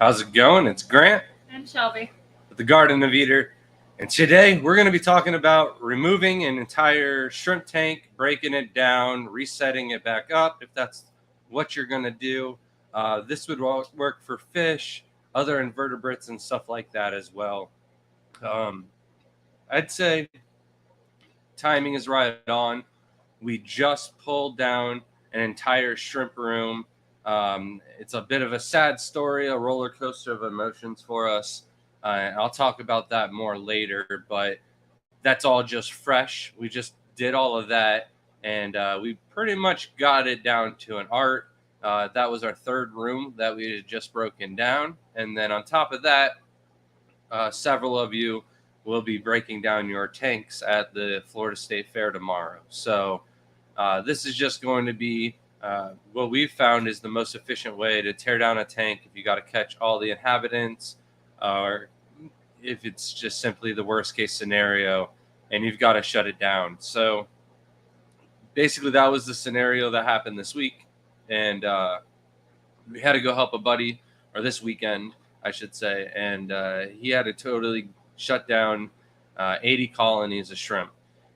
How's it going? It's Grant And Shelby. with the Garden of Eater. And today we're going to be talking about removing an entire shrimp tank, breaking it down, resetting it back up if that's what you're going to do. This would work for fish, other invertebrates, and stuff like that as well. I'd say timing is right on. We just pulled down an entire shrimp room. It's a bit of a sad story, a roller coaster of emotions for us. I'll talk about that more later, but that's all just fresh. We just did all of that, and we pretty much got it down to an art. That was our third room that we had just broken down. And then on top of that, several of you will be breaking down your tanks at the Florida State Fair tomorrow. So this is just going to be what we've found is the most efficient way to tear down a tank if you got to catch all the inhabitants, or if it's just simply the worst case scenario and you've got to shut it down. So basically that was the scenario that happened this week. And we had to go help a buddy, or this weekend, I should say. And he had to totally shut down 80 colonies of shrimp.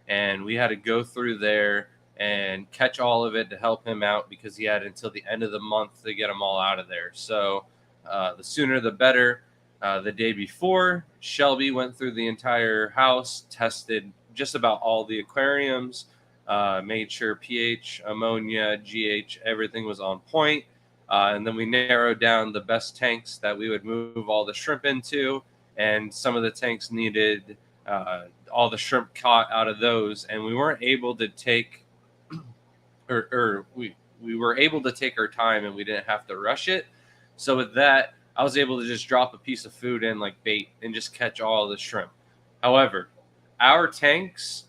And we had to go through there and catch all of it to help him out because he had until the end of the month to get them all out of there. So the sooner the better. The day before, Shelby went through the entire house, tested just about all the aquariums, made sure pH, ammonia, GH, everything was on point. And then we narrowed down the best tanks that we would move all the shrimp into. And some of the tanks needed all the shrimp caught out of those. And we weren't able to take we were able to take our time and we didn't have to rush it. So with that, I was able to just drop a piece of food in like bait and just catch all the shrimp. However, our tanks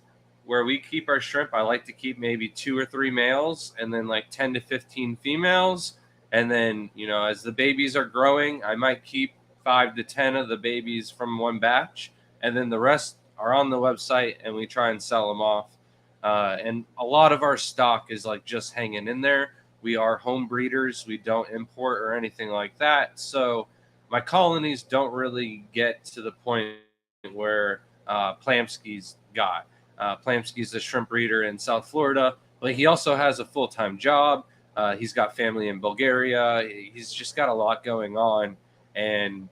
where we keep our shrimp, I like to keep maybe 2 or 3 males and then like 10 to 15 females. And then, as the babies are growing, I might keep 5 to 10 of the babies from one batch. And then the rest are on the website and we try and sell them off. And a lot of our stock is like just hanging in there. We are home breeders. We don't import or anything like that. So my colonies don't really get to the point where Plamsky's got. Plamsky's a shrimp breeder in South Florida, but he also has a full-time job. He's got family in Bulgaria. He's just got a lot going on, and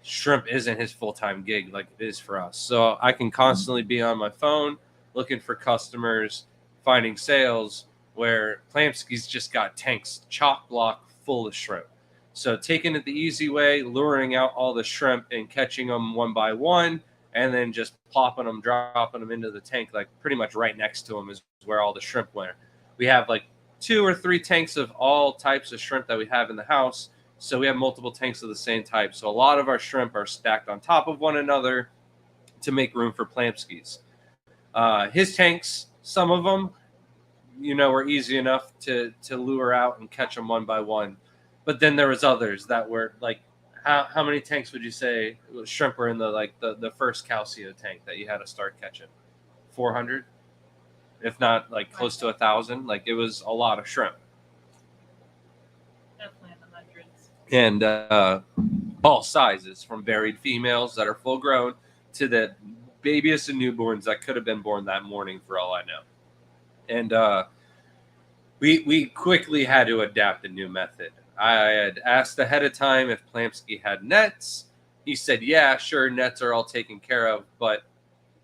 shrimp isn't his full-time gig like it is for us. So I can constantly be on my phone looking for customers, finding sales, where Plamsky's just got tanks chock block full of shrimp. So taking it the easy way, luring out all the shrimp and catching them one by one, and then just plopping them, dropping them into the tank, like pretty much right next to them is where all the shrimp went. We have like 2 or 3 tanks of all types of shrimp that we have in the house. So we have multiple tanks of the same type. So a lot of our shrimp are stacked on top of one another to make room for Plamsky's. His tanks, some of them, were easy enough to lure out and catch them one by one. But then there was others that were like, how many tanks would you say shrimp were in the first Calcio tank that you had to start catching? 400, if not like close to 1,000. Like it was a lot of shrimp. Definitely in the hundreds. And all sizes, from varied females that are full grown to the babiest and newborns that could have been born that morning, for all I know. And we quickly had to adapt a new method. I had asked ahead of time if Plamsky had nets. He said, yeah, sure, nets are all taken care of, but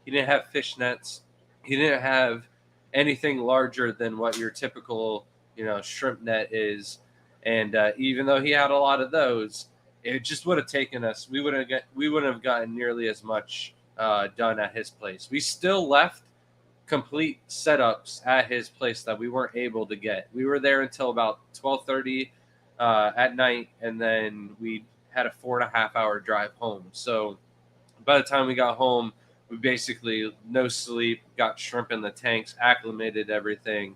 he didn't have fish nets. He didn't have anything larger than what your typical, shrimp net is. And even though he had a lot of those, it just would have taken us. We wouldn't have gotten nearly as much done at his place. We still left complete setups at his place that we weren't able to get. We were there until about 12:30 at night, and then we had a 4.5 hour drive home. So by the time we got home, we basically no sleep, got shrimp in the tanks, acclimated everything.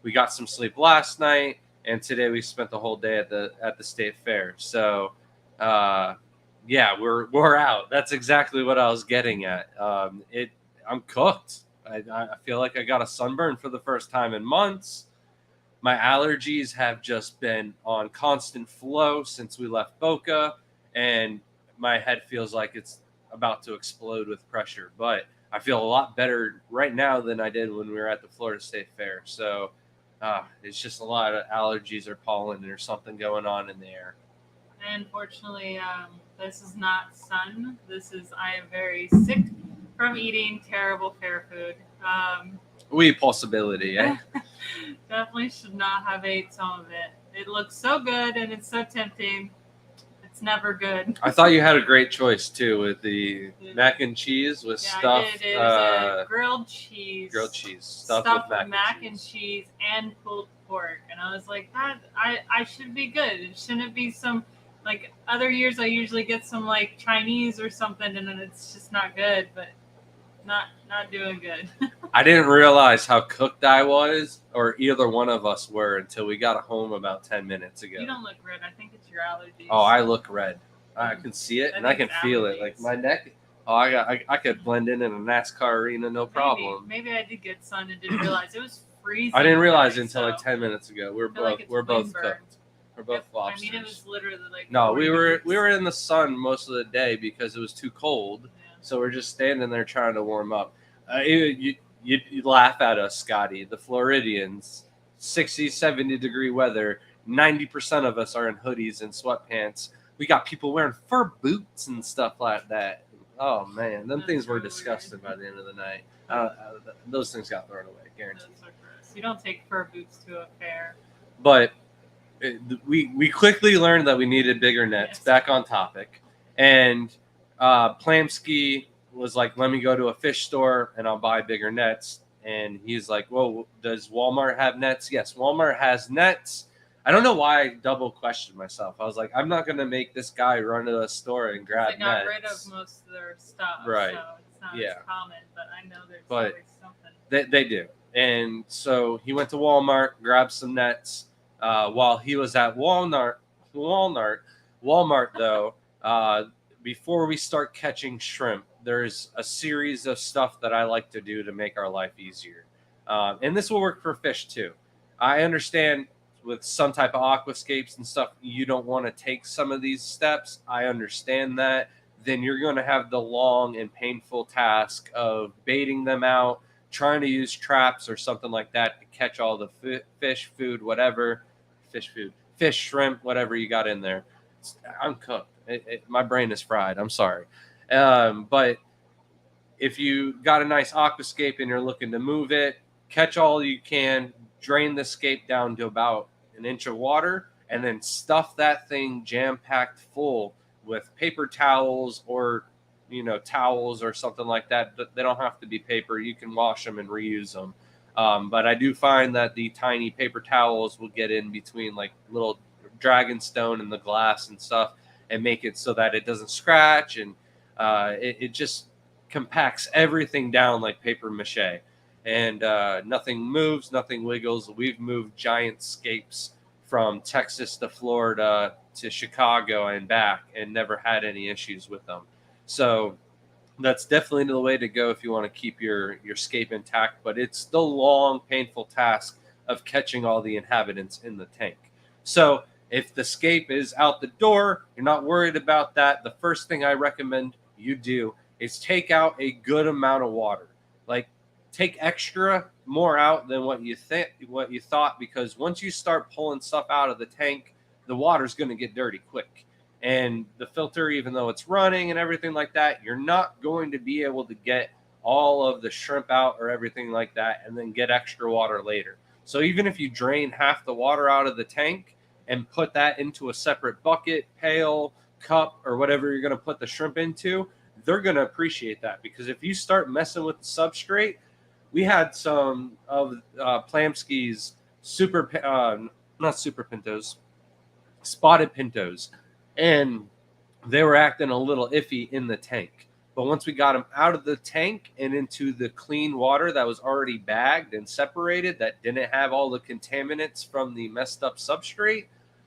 We got some sleep last night, and today we spent the whole day at the state fair. So yeah, we're out. That's exactly what I was getting at. I'm cooked. I feel like I got a sunburn for the first time in months. My allergies have just been on constant flow since we left Boca, and my head feels like it's about to explode with pressure. But I feel a lot better right now than I did when we were at the Florida State Fair. So it's just a lot of allergies or pollen or something going on in the air. Unfortunately, this is not sun. I am very sick from eating terrible fair food. Possibility, eh? Definitely should not have ate some of it. It looks so good and it's so tempting. It's never good. I thought you had a great choice too with the mac and cheese with Yeah, stuffed. I did. It was a grilled cheese. Grilled cheese stuffed with mac and cheese and pulled pork, and I was like, that I should be good. It shouldn't be some like other years. I usually get some like Chinese or something, and then it's just not good. But not doing good. I didn't realize how cooked I was, or either one of us were, until we got home about 10 minutes ago. You don't look red. I think it's your allergies. Oh, I look red. I can see it and I can feel it. Like my neck. Oh, I could blend in a NASCAR arena, no problem. Maybe I did get sun and didn't realize it was freezing. I didn't realize it until like 10 minutes ago. We're both cooked. We're both lobsters. I mean, it was literally like. No, we were in the sun most of the day because it was too cold. Yeah. So we're just standing there trying to warm up. You laugh at us, Scotty. The Floridians, 60, 70 degree weather. 90% of us are in hoodies and sweatpants. We got people wearing fur boots and stuff like that. Oh man, them things were disgusting by the end of the night. Those things got thrown away, guaranteed. You don't take fur boots to a fair. But we quickly learned that we needed bigger nets. Yes. Back on topic, and Plamsky was like, "Let me go to a fish store and I'll buy bigger nets." And he's like, "Well, does Walmart have nets?" Yes, Walmart has nets. I don't know why I double questioned myself. I was like, I'm not going to make this guy run to a store and grab nets. They got rid of most of their stuff. Right. So it's not as common, but I know there's always something. They do. And so he went to Walmart, grabbed some nets. While he was at Walmart though, before we start catching shrimp, there's a series of stuff that I like to do to make our life easier. And this will work for fish too. I understand with some type of aquascapes and stuff, you don't want to take some of these steps. I understand that. Then you're going to have the long and painful task of baiting them out, trying to use traps or something like that to catch all the fish, shrimp, whatever you got in there. I'm cooked. My brain is fried. I'm sorry. But if you got a nice aquascape and you're looking to move it, catch all you can, drain the scape down to about an inch of water, and then stuff that thing jam-packed full with paper towels or towels or something like that. They don't have to be paper. You can wash them and reuse them. But I do find that the tiny paper towels will get in between like little dragon stone and the glass and stuff and make it so that it doesn't scratch, and it just compacts everything down like paper mache. And nothing moves, nothing wiggles. We've moved giant scapes from Texas to Florida to Chicago and back and never had any issues with them. So that's definitely the way to go if you want to keep your scape intact. But it's the long, painful task of catching all the inhabitants in the tank. So if the scape is out the door, you're not worried about that. The first thing I recommend you do is take out a good amount of water. Like, take extra more out than what you thought, because once you start pulling stuff out of the tank, the water's going to get dirty quick. And the filter, even though it's running and everything like that, you're not going to be able to get all of the shrimp out or everything like that and then get extra water later. So even if you drain half the water out of the tank and put that into a separate bucket, pail, cup, or whatever you're going to put the shrimp into, they're going to appreciate that. Because if you start messing with the substrate, we had some of Plamsky's not super pintos, spotted pintos, and they were acting a little iffy in the tank. But once we got them out of the tank and into the clean water that was already bagged and separated, that didn't have all the contaminants from the messed up substrate,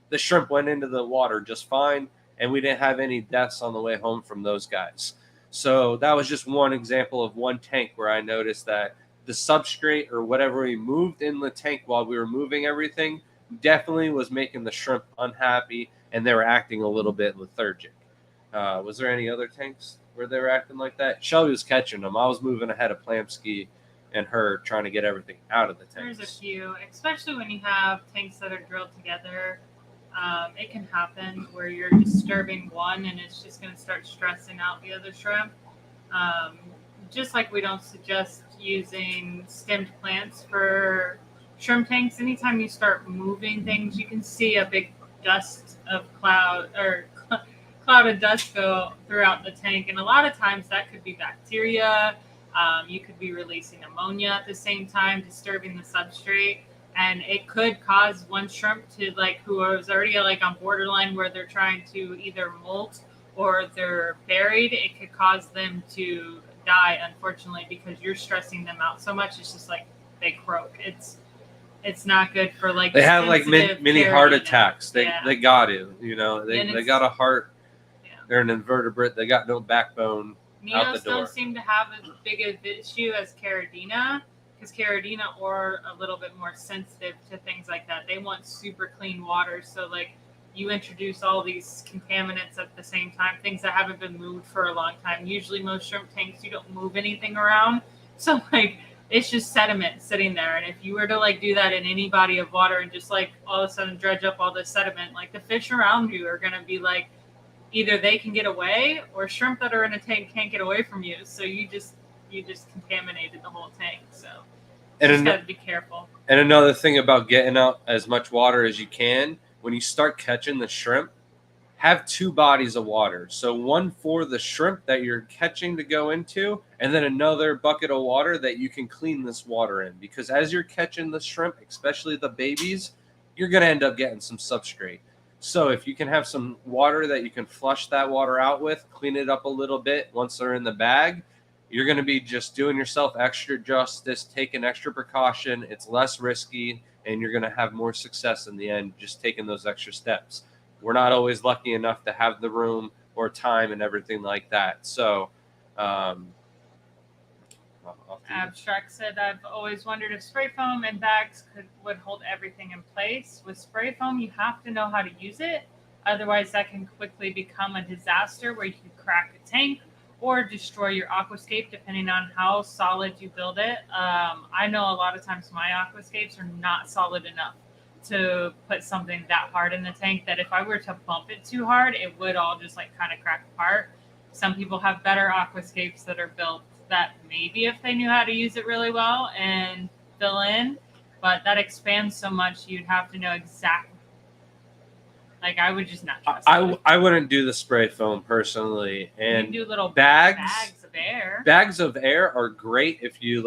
the shrimp went into the water just fine, and we didn't have any deaths on the way home from those guys. So that was just one example of one tank where I noticed that the substrate or whatever we moved in the tank while we were moving everything definitely was making the shrimp unhappy, and they were acting a little bit lethargic. Was there any other tanks where they were acting like that? Shelby was catching them. I was moving ahead of Plamsky and her trying to get everything out of the tanks. There's a few, especially when you have tanks that are drilled together. It can happen where you're disturbing one and it's just going to start stressing out the other shrimp. Just like we don't suggest using stemmed plants for shrimp tanks. Anytime you start moving things, you can see a big dust of cloud or cloud of dust go throughout the tank, and a lot of times that could be bacteria. You could be releasing ammonia at the same time, disturbing the substrate, and it could cause one shrimp to who was already on borderline where they're trying to either molt or they're buried. It could cause them to die, unfortunately, because you're stressing them out so much. It's just they croak. It's not good for they have mini heart attacks. They got it. They got a heart. Yeah. They're an invertebrate. They got no backbone. Neos don't seem to have as big an issue as Caridina, because Caridina are a little bit more sensitive to things like that. They want super clean water, so you introduce all these contaminants at the same time, things that haven't been moved for a long time. Usually most shrimp tanks, you don't move anything around, so it's just sediment sitting there. And if you were to do that in any body of water and just all of a sudden dredge up all this sediment, the fish around you are going to be either they can get away or shrimp that are in a tank can't get away from you. So you just contaminated the whole tank. So you just got to be careful. And another thing about getting out as much water as you can, when you start catching the shrimp, have 2 bodies of water. So one for the shrimp that you're catching to go into, and then another bucket of water that you can clean this water in. Because as you're catching the shrimp, especially the babies, you're going to end up getting some substrate. So if you can have some water that you can flush that water out with, clean it up a little bit once they're in the bag, you're going to be just doing yourself extra justice, taking extra precaution. It's less risky, and you're going to have more success in the end just taking those extra steps. We're not always lucky enough to have the room or time and everything like that. So, Abstract said, I've always wondered if spray foam and bags would hold everything in place. With spray foam, you have to know how to use it. Otherwise, that can quickly become a disaster where you can crack a tank or destroy your aquascape, depending on how solid you build it. I know a lot of times my aquascapes are not solid enough to put something that hard in the tank, that if I were to bump it too hard, it would all just kind of crack apart. Some people have better aquascapes that are built that maybe if they knew how to use it really well and fill in, but that expands so much you'd have to know exactly. I would just not trust it. I wouldn't do the spray foam personally. And you do little bags of air. Bags of air are great if you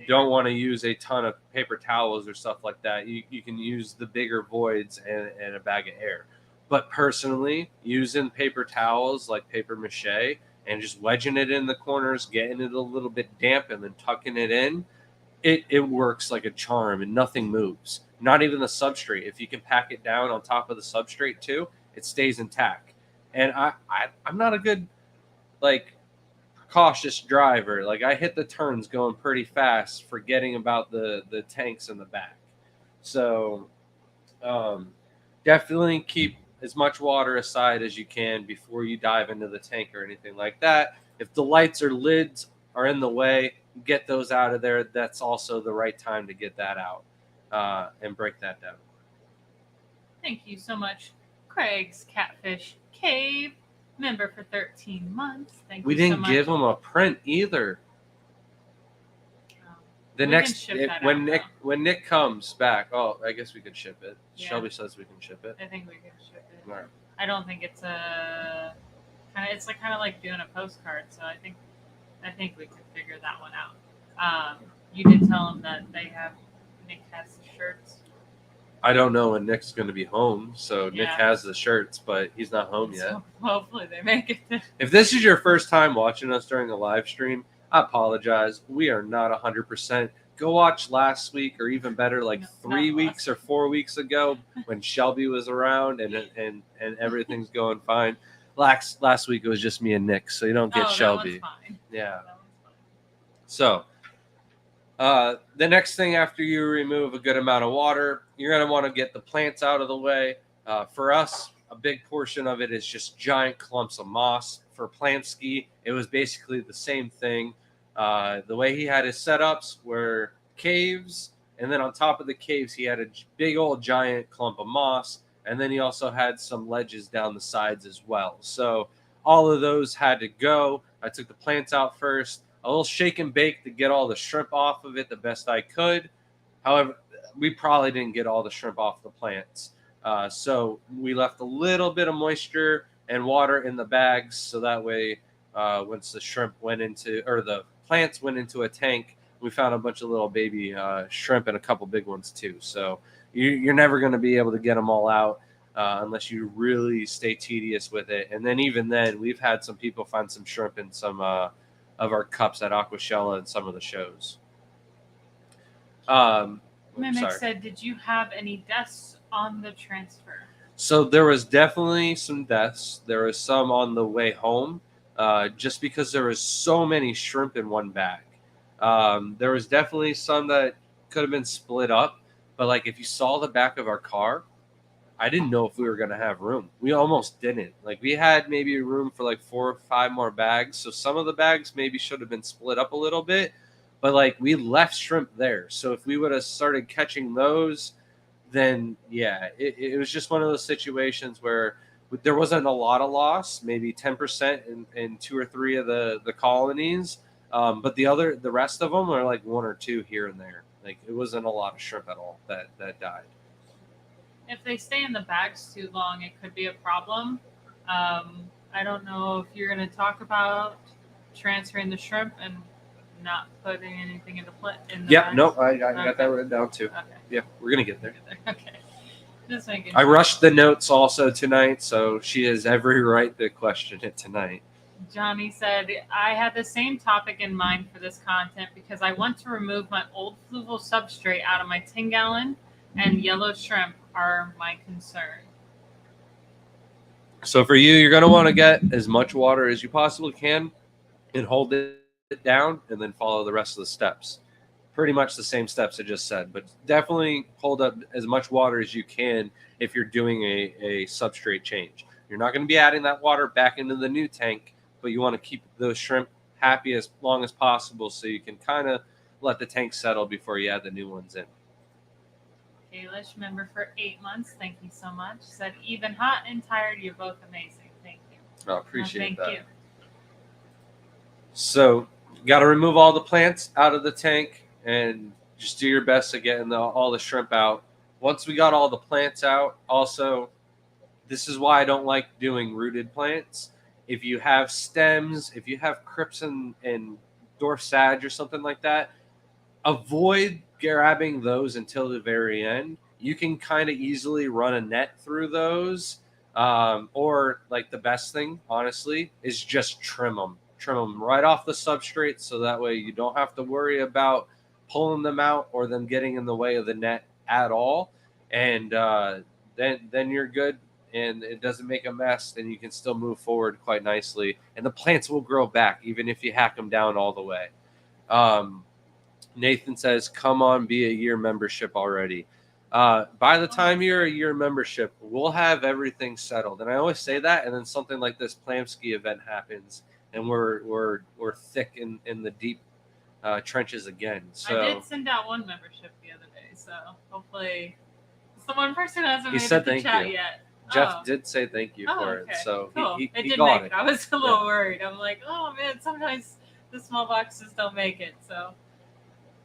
don't want to use a ton of paper towels or stuff like that. You can use the bigger voids and a bag of air. But personally, using paper towels like paper mache and just wedging it in the corners, getting it a little bit damp and then tucking it in, it works like a charm and nothing moves. Not even the substrate. If you can pack it down on top of the substrate too, it stays intact. And I'm not a good cautious driver. I hit the turns going pretty fast, forgetting about the tanks in the back. So definitely keep as much water aside as you can before you dive into the tank or anything like that. If the lights or lids are in the way, get those out of there. That's also the right time to get that out and break that down. Thank you so much, Craig's Catfish Cave, member for 13 months. Thank we you so didn't much. give him a print either. The next when Nick comes back, I guess we could ship it. Yeah. Shelby says we can ship it. I think we can ship it. All right. I don't think it's it's kind of like doing a postcard. So I think we could figure that one out. You did tell him that Nick has the shirts. I don't know when Nick's going to be home, so yeah. Nick has the shirts, but he's not home yet. So hopefully they make it. If this is your first time watching us during a live stream, I apologize. We are not 100%. Go watch last week, or even better, 3 weeks or 4 weeks ago when Shelby was around and everything's going fine. Last week it was just me and Nick, so you don't get Shelby. That one's fine. Yeah. That one's fine. So the next thing after you remove a good amount of water, you're going to want to get the plants out of the way. For us, a big portion of it is just giant clumps of moss. For Plamsky, it was basically the same thing. The way he had his setups were caves, and then on top of the caves, he had a big old giant clump of moss, and then he also had some ledges down the sides as well. So all of those had to go. I took the plants out first, a little shake and bake to get all the shrimp off of it the best I could. However, we probably didn't get all the shrimp off the plants. So we left a little bit of moisture and water in the bags, so that way once the shrimp went into, or the plants went into a tank, we found a bunch of little baby shrimp and a couple big ones too. So you're never going to be able to get them all out unless you really stay tedious with it. And then even then, we've had some people find some shrimp in some of our cups at Aquashella and some of the shows. Mimic said, did you have any deaths on the transfer? So there was definitely some deaths. There was some on the way home, just because there was so many shrimp in one bag. There was definitely some that could have been split up, but like if you saw the back of our car, I didn't know if we were going to have room. We almost didn't. Like we had maybe room for like 4 or 5 more bags. So some of the bags maybe should have been split up a little bit, but like we left shrimp there. So if we would have started catching those, then yeah, it was just one of those situations where there wasn't a lot of loss, maybe 10% in 2 or 3 of the colonies. But the rest of them are like 1 or 2 here and there. Like it wasn't a lot of shrimp at all that died. If they stay in the bags too long, it could be a problem. I don't know if you're going to talk about transferring the shrimp and not putting anything in the bags. No, I got that written down too. Okay. Yeah, we're going to get there. Okay. Just making I rushed the notes also tonight, so she has every right to question it tonight. Johnny said, I had the same topic in mind for this content because I want to remove my old fluval substrate out of my 10-gallon, and yellow shrimp are my concern. So for you, you're going to want to get as much water as you possibly can and hold it down and then follow the rest of the steps. Pretty much the same steps I just said, but definitely hold up as much water as you can if you're doing a substrate change. You're not going to be adding that water back into the new tank, but you want to keep those shrimp happy as long as possible so you can kind of let the tank settle before you add the new ones in. Kalish, member for 8 months, thank you so much. Said, even hot and tired, you're both amazing. Thank you. I appreciate that. Thank you. So you got to remove all the plants out of the tank and just do your best to get all the shrimp out. Once we got all the plants out, also, this is why I don't like doing rooted plants. If you have stems, if you have crypts and dwarf sage or something like that, avoid grabbing those until the very end. You can kind of easily run a net through those, or like the best thing, honestly, is just trim them right off the substrate, so that way you don't have to worry about pulling them out or them getting in the way of the net at all. And then you're good, and it doesn't make a mess. Then you can still move forward quite nicely, and the plants will grow back even if you hack them down all the way. Nathan says, come on, be a year membership already. By the time you're a year membership, we'll have everything settled. And I always say that, and then something like this Plamsky event happens, and we're thick in the deep trenches again. So I did send out one membership the other day, so hopefully the one person hasn't made said it to chat yet. Jeff did say thank you for it, so cool. he did got make it. I was a little worried. I'm like, oh man, sometimes the small boxes don't make it, so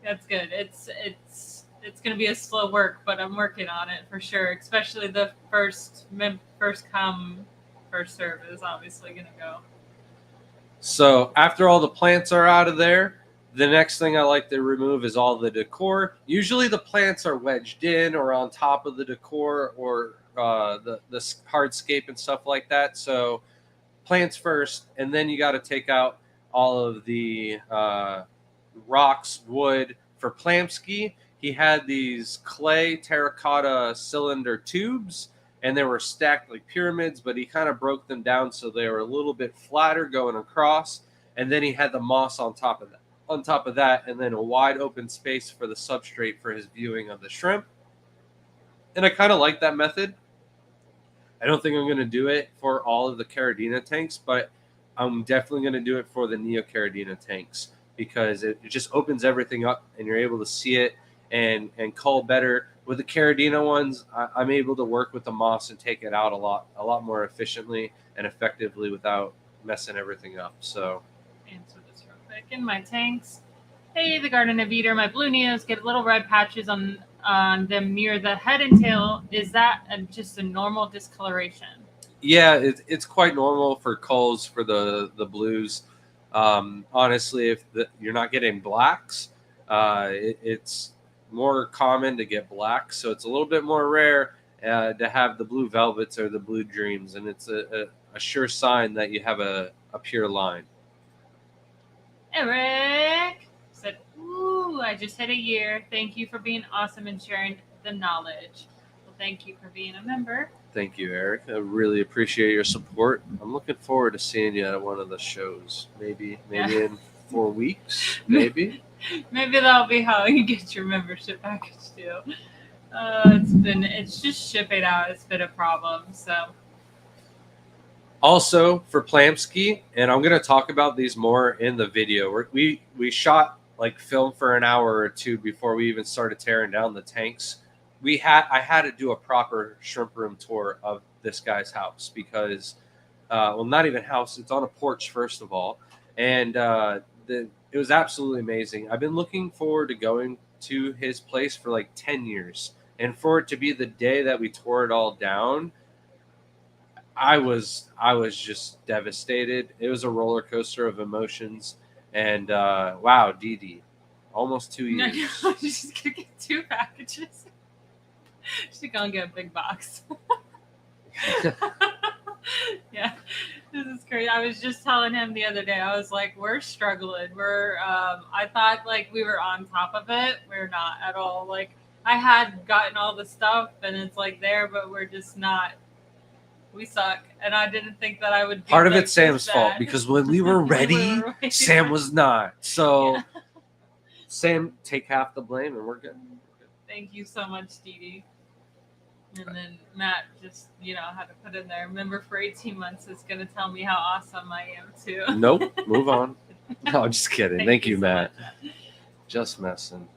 that's good. It's going to be a slow work, but I'm working on it for sure. Especially the first come, first serve is obviously going to go. So after all the plants are out of there, the next thing I like to remove is all the decor. Usually the plants are wedged in or on top of the decor or the hardscape and stuff like that. So plants first, and then you got to take out all of the rocks, wood. For Plamsky, he had these clay terracotta cylinder tubes, and they were stacked like pyramids, but he kind of broke them down so they were a little bit flatter going across, and then he had the moss on top of that, and then a wide open space for the substrate for his viewing of the shrimp. And I kind of like that method. I don't think I'm going to do it for all of the Caradina tanks, but I'm definitely going to do it for the Neo Caradina tanks because it just opens everything up and you're able to see it and cull better. With the Caradina ones, I'm able to work with the moss and take it out a lot more efficiently and effectively without messing everything up. So answer this real quick. In my tanks, hey, the Garden of Eater, my blue Neos get little red patches on them near the head and tail. Is that just a normal discoloration? yeah, it's quite normal for culls for the blues. Honestly, if you're not getting blacks, it's more common to get blacks, so it's a little bit more rare to have the blue velvets or the blue dreams, and it's a sure sign that you have a pure line. Eric said, "Ooh, I just hit a year. Thank you for being awesome and sharing the knowledge." Well, thank you for being a member. Thank you, Eric. I really appreciate your support. I'm looking forward to seeing you at one of the shows. Maybe in 4 weeks. Maybe. Maybe that'll be how you get your membership package too. It's just shipping out. It's been a problem. So also for Plamsky, and I'm going to talk about these more in the video. We shot like film for an hour or two before we even started tearing down the tanks. I had to do a proper shrimp room tour of this guy's house because, well, not even house. It's on a porch first of all, and it was absolutely amazing. I've been looking forward to going to his place for like 10 years, and for it to be the day that we tore it all down, I was just devastated. It was a roller coaster of emotions, and wow, Dee Dee, almost 2 years. No, she's gonna get 2 packages. She's gonna get a big box. Yeah, this is crazy. I was just telling him the other day. I was like, "We're struggling. I thought like we were on top of it. We're not at all. Like I had gotten all the stuff, and it's like there, but we're just not. We suck." And I didn't think that I would. Part of it's Sam's fault because when we were ready, Sam was not. So, yeah. Sam, take half the blame, and we're good. Thank you so much, Dee Dee. And then Matt just, had to put in there, member for 18 months is going to tell me how awesome I am, too. Nope. Move on. No, I'm just kidding. Thank you, Matt. So much. Just messing.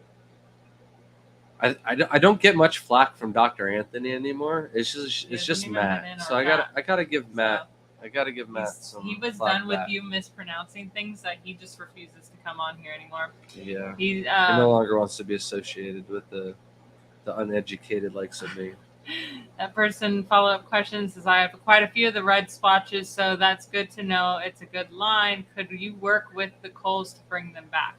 I don't get much flack from Dr. Anthony anymore. It's just Matt. So I gotta give Matt. I gotta give Matt some. He was done with you mispronouncing things that he just refuses to come on here anymore. Yeah. He no longer wants to be associated with the uneducated likes of me. That person follow-up question says, I have quite a few of the red splotches, so that's good to know. It's a good line. Could you work with the culls to bring them back?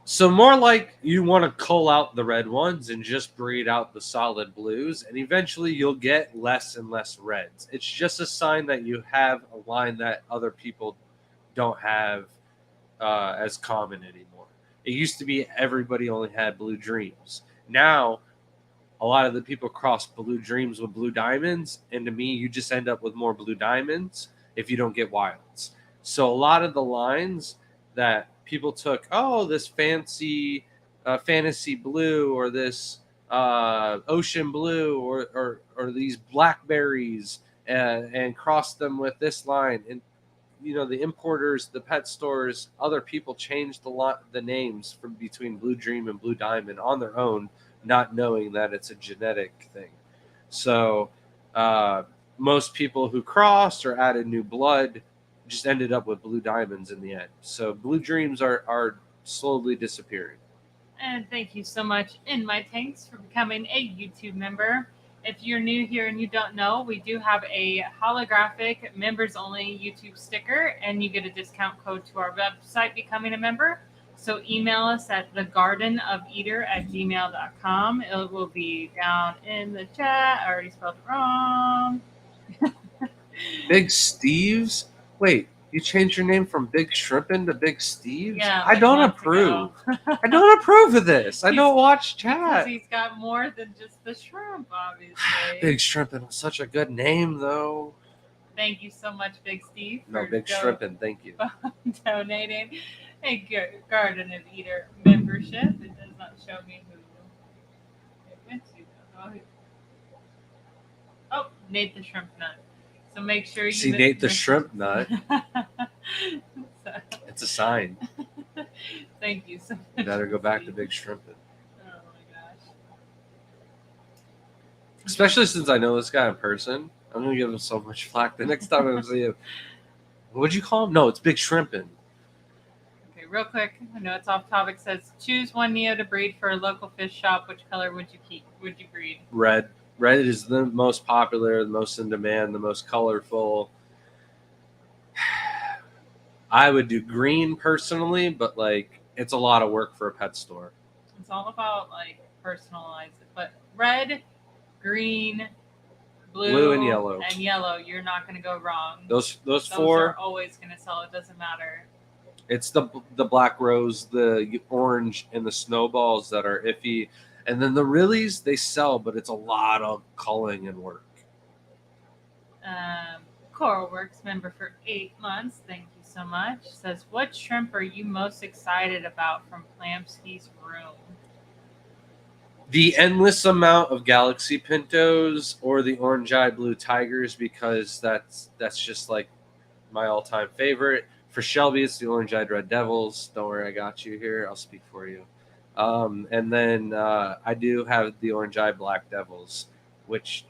So more like you want to cull out the red ones and just breed out the solid blues, and eventually you'll get less and less reds. It's just a sign that you have a line that other people don't have as common anymore. It used to be everybody only had blue dreams. Now, a lot of the people cross blue dreams with blue diamonds, and to me, you just end up with more blue diamonds if you don't get wilds. So a lot of the lines that people took, this fancy fantasy blue or this ocean blue or these blackberries and crossed them with this line. And, the importers, the pet stores, other people changed the names from between Blue Dream and Blue Diamond on their own, not knowing that it's a genetic thing. So most people who crossed or added new blood just ended up with blue diamonds in the end. So blue dreams are slowly disappearing. And thank you so much, In My Tanks, for becoming a YouTube member. If you're new here and you don't know, we do have a holographic members-only YouTube sticker, and you get a discount code to our website becoming a member. So email us at thegardenofeater@gmail.com. It will be down in the chat. I already spelled it wrong. Big Steve's? Wait, you changed your name from Big Shrimpin' to Big Steve's? Yeah, I don't approve. I don't approve of this. I don't watch chat. Because he's got more than just the shrimp, obviously. Big Shrimpin' was such a good name, though. Thank you so much, Big Steve. No, Big Shrimpin', thank you. Donating a Garden of Eater membership. It does not show me who it went to. Nate the shrimp nut. So make sure you See, Nate the shrimp nut. So, It's a sign. thank you so You much. better go back to big shrimping. Oh my gosh. Especially since I know this guy in person. I'm gonna give him so much flack the next time I see him. What'd you call him? No, it's big shrimping. Okay, real quick. I know it's off topic. Says choose one Neo to breed for a local fish shop. Which color would you keep? Would you breed? Red. Red is the most popular, the most in demand, the most colorful. I would do green personally, but like it's a lot of work for a pet store. It's all about like personalize it. But red, green, blue, and yellow. And yellow, you're not going to go wrong. Those four are always going to sell. It doesn't matter. It's the black rose, the orange, and the snowballs that are iffy, and then the Rillies they sell, but it's a lot of culling and work. Coral Works member for 8 months. Thank you so much. Says, what shrimp are you most excited about from Plamsky's room? The endless amount of Galaxy Pintos or the orange-eyed blue tigers, because that's just like my all-time favorite. For Shelby, it's the orange-eyed red devils. Don't worry, I got you here. I'll speak for you. And then I do have the orange-eyed black devils, which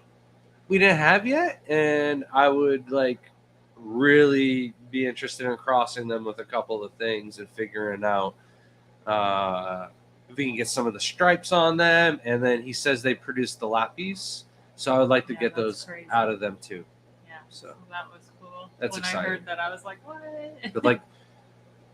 we didn't have yet, and I would like really be interested in crossing them with a couple of things and figuring out if we can get some of the stripes on them. And then he says they produce the lapis, so I would like to get those crazy. Out of them too. Yeah, so that was cool. That's when exciting. I heard that, I was like, what? But like,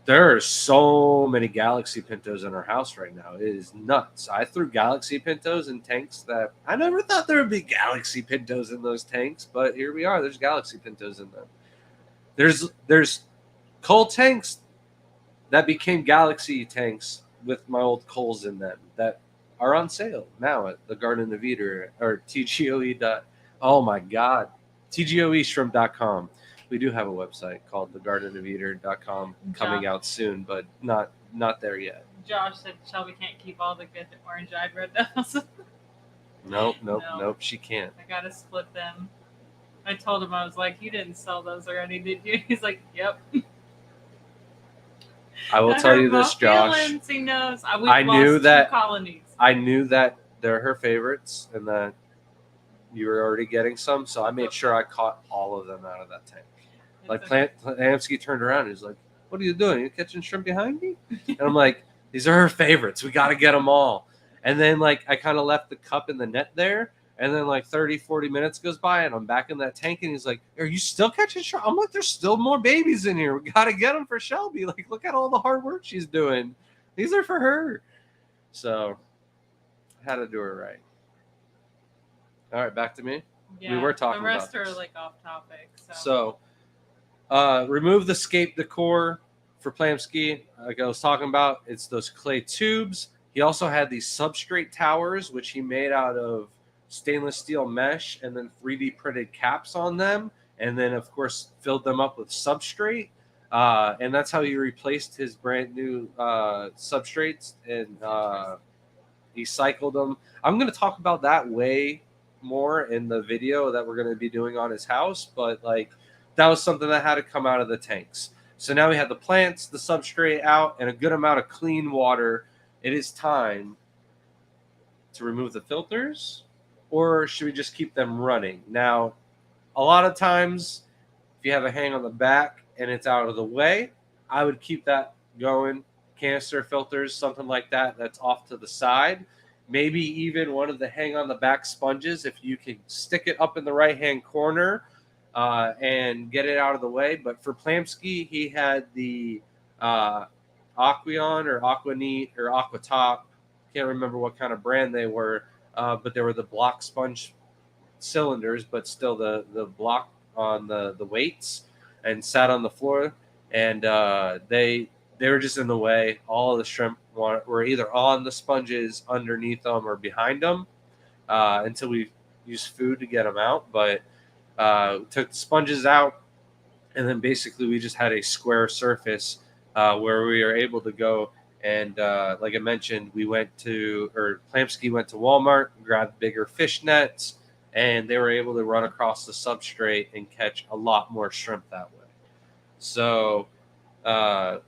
there are so many Galaxy Pintos in our house right now. It is nuts. I threw Galaxy Pintos in tanks that I never thought there would be Galaxy Pintos in those tanks, but here we are. There's Galaxy Pintos in them. There's coal tanks that became Galaxy tanks with my old coals in them that are on sale now at the Garden of Eden or TGOE. Oh my God, TGOEshrimp.com. We do have a website called thegardenofeater.com coming out soon, but not there yet. Josh said Shelby can't keep all the good orange-eyed red devils. Nope, she can't. I gotta split them. I told him, I was like, you didn't sell those already, did you? He's like, yep. I will tell you this, Josh. Feelings, he knows. I knew that colonies. I knew that they're her favorites and that you were already getting some, so I made sure I caught all of them out of that tank. Like Plamsky turned around and he's like, what are you doing? You catching shrimp behind me? And I'm like, these are her favorites. We got to get them all. And then like I kind of left the cup in the net there. And then like 30, 40 minutes goes by and I'm back in that tank and he's like, are you still catching shrimp? I'm like, there's still more babies in here. We got to get them for Shelby. Like, look at all the hard work she's doing. These are for her. So I had to do her right. All right, back to me. Yeah, we were talking about the rest about are like off topic. So remove the scape decor for Plamsky. Like I was talking about, it's those clay tubes. He also had these substrate towers, which he made out of stainless steel mesh and then 3D printed caps on them. And then, of course, filled them up with substrate. And that's how he replaced his brand new substrates and he cycled them. I'm going to talk about that way more in the video that we're going to be doing on his house. But like, that was something that had to come out of the tanks. So now we have the plants, the substrate out, and a good amount of clean water. It is time to remove the filters, or should we just keep them running? Now, a lot of times, if you have a hang on the back and it's out of the way, I would keep that going. Canister filters, something like that, that's off to the side. Maybe even one of the hang on the back sponges, if you can stick it up in the right-hand corner, and get it out of the way. But for Plamsky, he had the Aqueon or Aquaneat or Aquatop. Can't remember what kind of brand they were, but they were the block sponge cylinders, but still the block on the weights and sat on the floor. And they were just in the way. All of the shrimp were either on the sponges, underneath them, or behind them until we used food to get them out. But took the sponges out, and then basically we just had a square surface where we were able to go and like I mentioned, Plamsky went to Walmart, grabbed bigger fish nets, and they were able to run across the substrate and catch a lot more shrimp that way. So uh,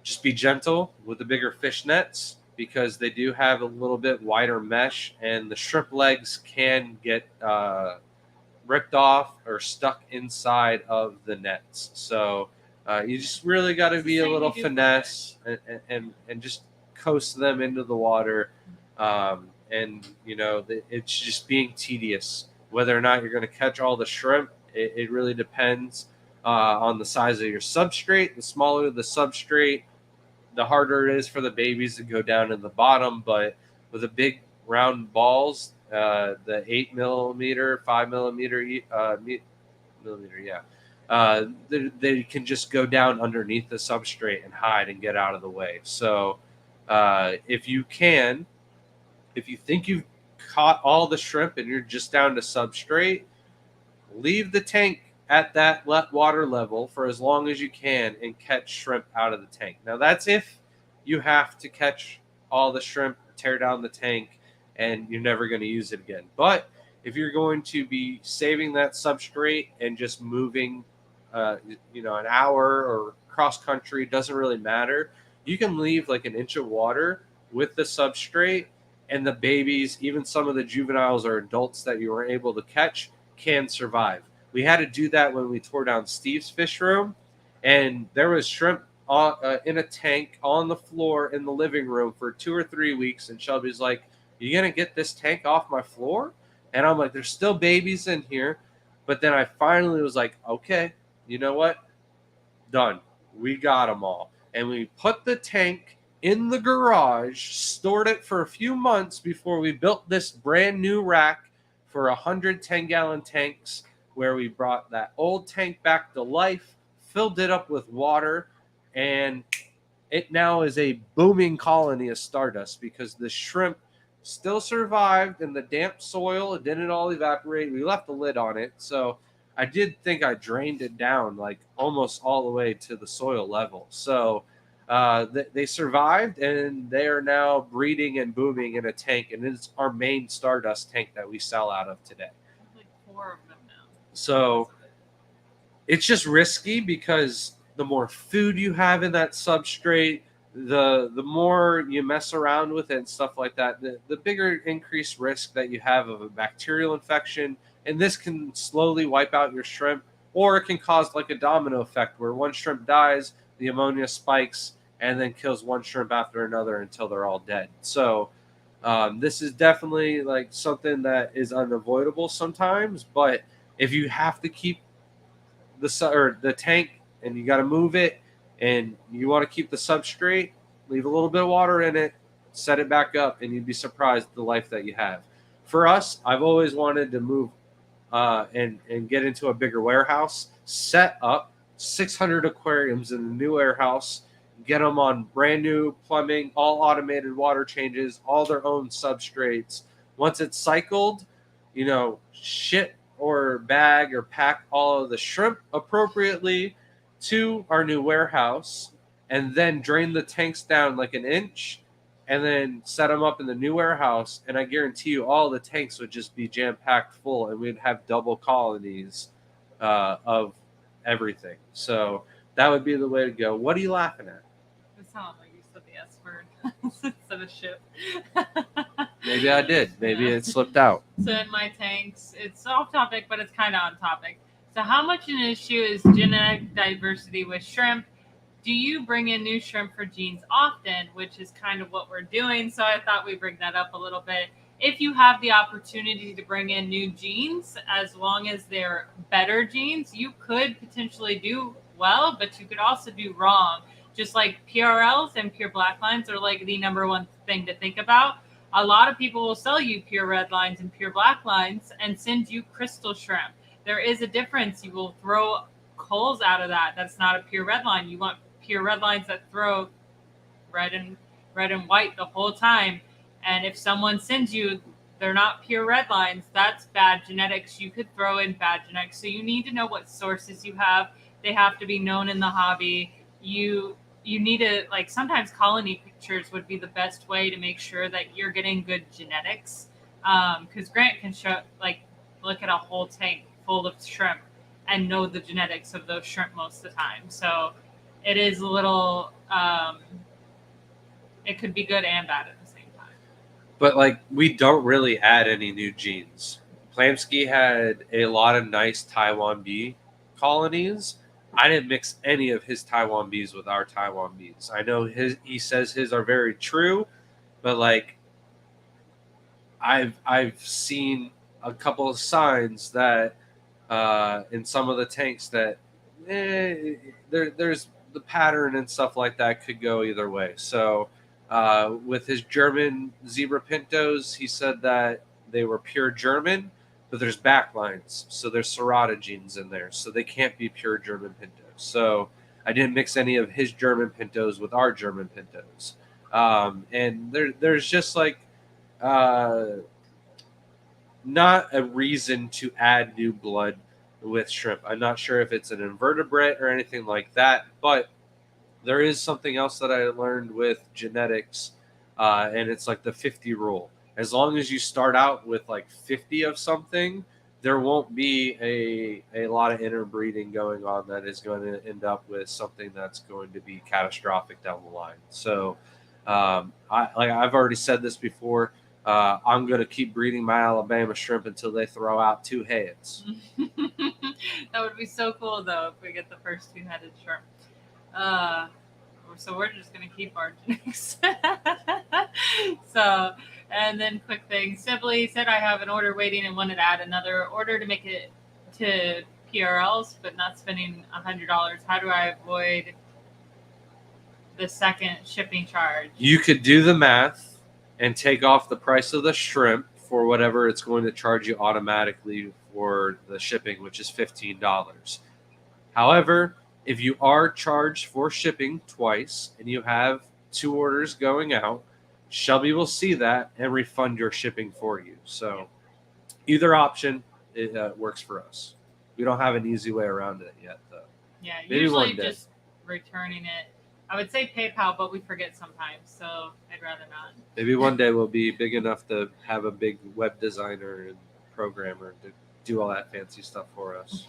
just be gentle with the bigger fish nets because they do have a little bit wider mesh, and the shrimp legs can get ripped off or stuck inside of the nets. So you just really got to be a little finesse and just coast them into the water. And it's just being tedious. Whether or not you're going to catch all the shrimp, it really depends on the size of your substrate. The smaller the substrate, the harder it is for the babies to go down in the bottom. But with the big round balls, the 8 millimeter, 5 millimeter, millimeter, yeah, they can just go down underneath the substrate and hide and get out of the way. So if you think you've caught all the shrimp and you're just down to substrate, leave the tank at that water level for as long as you can and catch shrimp out of the tank. Now, that's if you have to catch all the shrimp, tear down the tank, and you're never going to use it again. But if you're going to be saving that substrate and just moving, an hour or cross country, doesn't really matter. You can leave like an inch of water with the substrate, and the babies, even some of the juveniles or adults that you were able to catch, can survive. We had to do that when we tore down Steve's fish room, and there was shrimp in a tank on the floor in the living room for 2 or 3 weeks. And Shelby's like, "You gonna get this tank off my floor?" And I'm like, "There's still babies in here." But then I finally was like, "Okay, you know what? Done. We got them all." And we put the tank in the garage, stored it for a few months before we built this brand new rack for 110-gallon tanks, where we brought that old tank back to life, filled it up with water, and it now is a booming colony of stardust because the shrimp still survived in the damp soil. It didn't all evaporate. We left the lid on it. So I did think I drained it down like almost all the way to the soil level. So they survived, and they are now breeding and booming in a tank. And it's our main stardust tank that we sell out of today. Like 4 of them now. So it's just risky because the more food you have in that substrate, the more you mess around with it and stuff like that, the bigger increased risk that you have of a bacterial infection. And this can slowly wipe out your shrimp, or it can cause like a domino effect where one shrimp dies, the ammonia spikes, and then kills one shrimp after another until they're all dead. So this is definitely like something that is unavoidable sometimes. But if you have to keep the tank and you got to move it, and you want to keep the substrate, leave a little bit of water in it, set it back up, and you'd be surprised the life that you have. For us, I've always wanted to move and get into a bigger warehouse, set up 600 aquariums in the new warehouse, get them on brand new plumbing, all automated water changes, all their own substrates. Once it's cycled, ship or bag or pack all of the shrimp appropriately to our new warehouse, and then drain the tanks down like an inch, and then set them up in the new warehouse. And I guarantee you all the tanks would just be jam-packed full, and we'd have double colonies of everything. So that would be the way to go. What are you laughing at? It sounded like you said the S word instead of ship. Maybe I did. Maybe it slipped out. So in my tanks, it's off topic, but it's kind of on topic. So how much an issue is genetic diversity with shrimp? Do you bring in new shrimp for genes often, which is kind of what we're doing? So I thought we'd bring that up a little bit. If you have the opportunity to bring in new genes, as long as they're better genes, you could potentially do well, but you could also do wrong. Just like PRLs and pure black lines are like the number one thing to think about. A lot of people will sell you pure red lines and pure black lines and send you crystal shrimp. There is a difference. You will throw culls out of that. That's not a pure red line. You want pure red lines that throw red and white the whole time. And if someone sends you, they're not pure red lines, that's bad genetics. You could throw in bad genetics. So you need to know what sources you have. They have to be known in the hobby. You need to, sometimes colony pictures would be the best way to make sure that you're getting good genetics. Because Grant can look at a whole tank full of shrimp and know the genetics of those shrimp most of the time. So it is a little. It could be good and bad at the same time. But like, we don't really add any new genes. Plamsky had a lot of nice Taiwan bee colonies. I didn't mix any of his Taiwan bees with our Taiwan bees. I know he says his are very true, but like, I've seen a couple of signs that in some of the tanks that there's the pattern and stuff like that could go either way. So with his German zebra pintos, he said that they were pure German, but there's backlines, so there's serrata genes in there, so they can't be pure German pintos. So I didn't mix any of his German pintos with our German pintos, and there's just like not a reason to add new blood with shrimp. I'm not sure if it's an invertebrate or anything like that, but there is something else that I learned with genetics, and it's like the 50 rule. As long as you start out with like 50 of something, there won't be a lot of interbreeding going on that is going to end up with something that's going to be catastrophic down the line. So, I've already said this before. I'm going to keep breeding my Alabama shrimp until they throw out 2 heads. That would be so cool, though, if we get the first 2-headed shrimp. So we're just going to keep our genetics. So, and then quick thing. Sibley said I have an order waiting and wanted to add another order to make it to PRLs, but not spending $100. How do I avoid the second shipping charge? You could do the math and take off the price of the shrimp for whatever it's going to charge you automatically for the shipping, which is $15. However, if you are charged for shipping twice and you have 2 orders going out, Shelby will see that and refund your shipping for you. So either option, it works for us. We don't have an easy way around it yet, though. Yeah, maybe usually just returning it. I would say PayPal, but we forget sometimes, so I'd rather not. Maybe one day we'll be big enough to have a big web designer and programmer to do all that fancy stuff for us.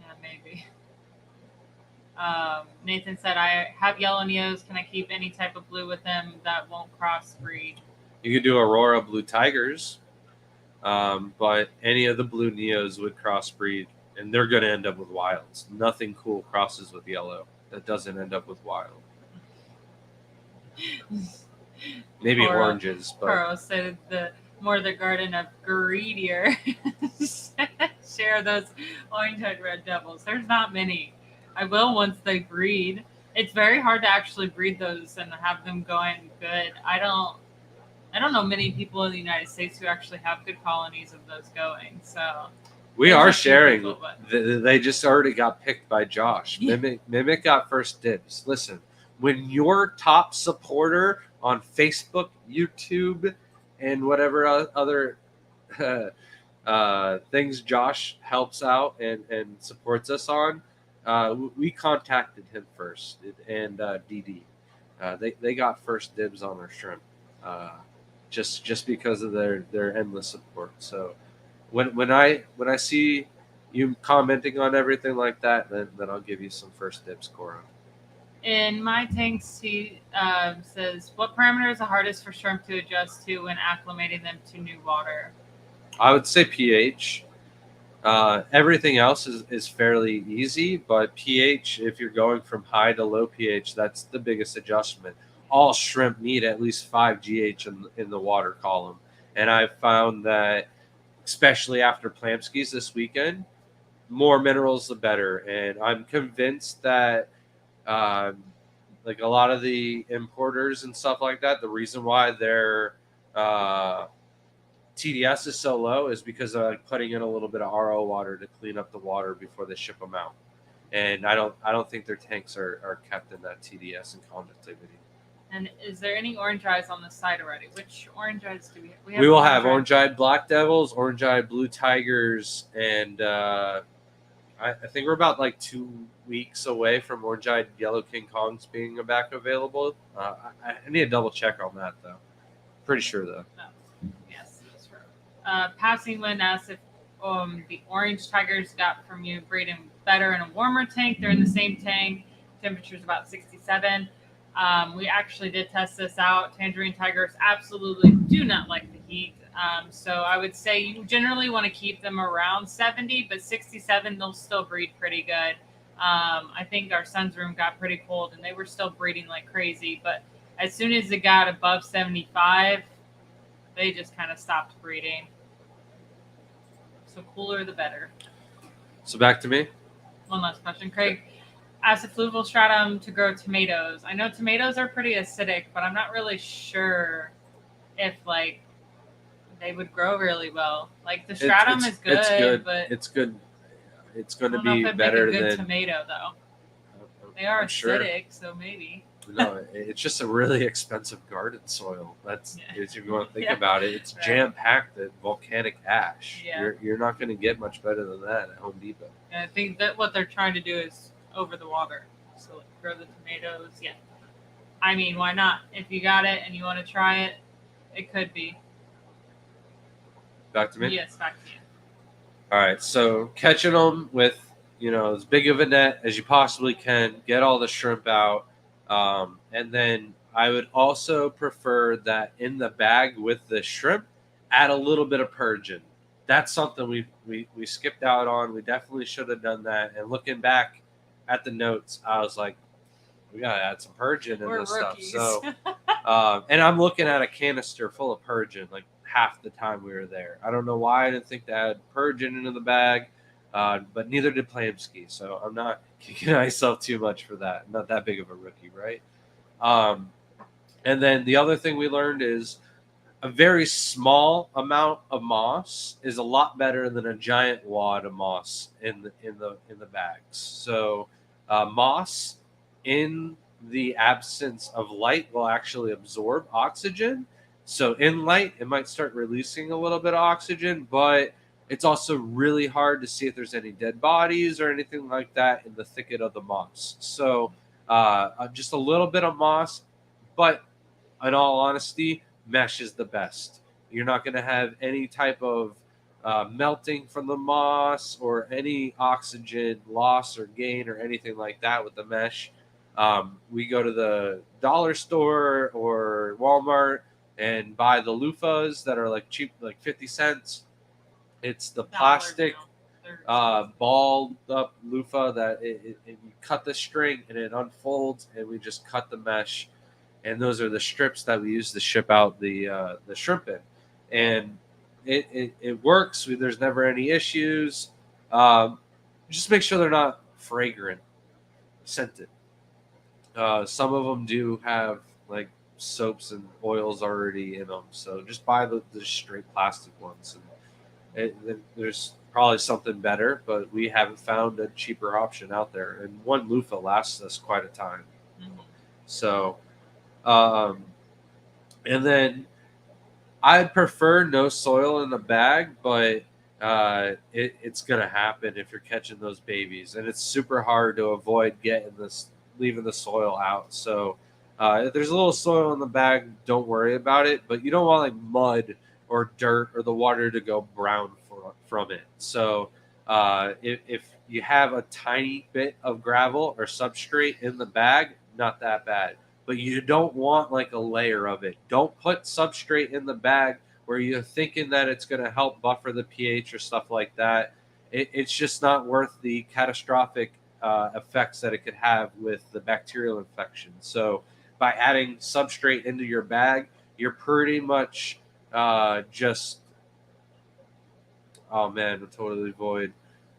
Yeah, maybe. Nathan said, I have yellow neos. Can I keep any type of blue with them that won't crossbreed? You could do Aurora blue tigers, but any of the blue neos would crossbreed, and they're going to end up with wilds. Nothing cool crosses with yellow that doesn't end up with wild. Maybe oranges, but Carl said the garden of greedier share those orange-eyed red devils. There's not many. I will once they breed. It's very hard to actually breed those and have them going good. I don't know many people in the United States who actually have good colonies of those going. So we are sharing. They just already got picked by Josh. Yeah. Mimic got first dibs. Listen, when your top supporter on Facebook, YouTube, and whatever other things Josh helps out and supports us on, we contacted him first, and DD. They got first dibs on our shrimp, just because of their endless support. So when I see you commenting on everything like that, then I'll give you some first dibs, Cora. In my tanks, he says, what parameter is the hardest for shrimp to adjust to when acclimating them to new water? I would say pH. Everything else is fairly easy, but pH, if you're going from high to low pH, that's the biggest adjustment. All shrimp need at least 5 GH in the water column. And I've found that, especially after Plamskys this weekend, more minerals the better. And I'm convinced that like a lot of the importers and stuff like that, the reason why their TDS is so low is because they're like putting in a little bit of RO water to clean up the water before they ship them out. And I don't think their tanks are kept in that TDS and conductivity. And is there any orange eyes on the site already? Which orange eyes do we have? We will have orange-eyed black devils, orange-eyed blue tigers, and I think we're about like 2 weeks away from orange-eyed yellow King Kongs being back available. I need to double check on that, though. Pretty sure, though. Oh. Passing wind asked if the orange tigers got from you breeding better in a warmer tank. They're in the same tank. Temperature's about 67. We actually did test this out. Tangerine tigers absolutely do not like the heat. So I would say you generally want to keep them around 70, but 67 they'll still breed pretty good. I think our son's room got pretty cold and they were still breeding like crazy, but as soon as it got above 75, they just kind of stopped breeding. So cooler the better. So back to me. One last question, Craig. Asked if fluvial stratum to grow tomatoes. I know tomatoes are pretty acidic, but I'm not really sure if like they would grow really well. Like the stratum is good, it's good, but it's good. It's going I to don't know if be it'd make a better good than tomato though. They are I'm sure. acidic, so maybe. No, it's just a really expensive garden soil. That's Yeah. if you want to think Yeah. about it. It's Right. jam packed with volcanic ash. Yeah. You're not going to get much better than that at Home Depot. And I think that what they're trying to do is over the water. So like, grow the tomatoes. Yeah. I mean, why not? If you got it and you want to try it, it could be. Back to me. Yes, back to you. All right, so catching them with as big of a net as you possibly can, get all the shrimp out, and then I would also prefer that in the bag with the shrimp, add a little bit of purgin. That's something we skipped out on. We definitely should have done that. And looking back at the notes, I was like, we gotta add some purgin in We're this rookies. stuff. So, and I'm looking at a canister full of purgin like half the time we were there. I don't know why I didn't think to add purgin into the bag, but neither did Plamsky. So I'm not kicking myself too much for that. I'm not that big of a rookie, right? And then the other thing we learned is a very small amount of moss is a lot better than a giant wad of moss in the bags. So moss in the absence of light will actually absorb oxygen. So in light, it might start releasing a little bit of oxygen, but it's also really hard to see if there's any dead bodies or anything like that in the thicket of the moss. So just a little bit of moss, but in all honesty, mesh is the best. You're not going to have any type of melting from the moss or any oxygen loss or gain or anything like that with the mesh. We go to the dollar store or Walmart and buy the loofahs that are like cheap, like 50 cents. It's the plastic balled up loofah that you cut the string and it unfolds, and we just cut the mesh, and those are the strips that we use to ship out the shrimp in, and it works. There's never any issues. Just make sure they're not fragrant, scented. Some of them do have like soaps and oils already in them, so just buy the straight plastic ones. And there's probably something better, but we haven't found a cheaper option out there. And one loofah lasts us quite a time. Mm-hmm. So, and then I'd prefer no soil in the bag, but it's gonna happen if you're catching those babies, and it's super hard to avoid leaving the soil out. So if there's a little soil in the bag, don't worry about it. But you don't want like mud or dirt or the water to go brown from it. So if you have a tiny bit of gravel or substrate in the bag, not that bad. But you don't want like a layer of it. Don't put substrate in the bag where you're thinking that it's going to help buffer the pH or stuff like that. It's just not worth the catastrophic effects that it could have with the bacterial infection. So by adding substrate into your bag, you're pretty much just, oh man, totally void.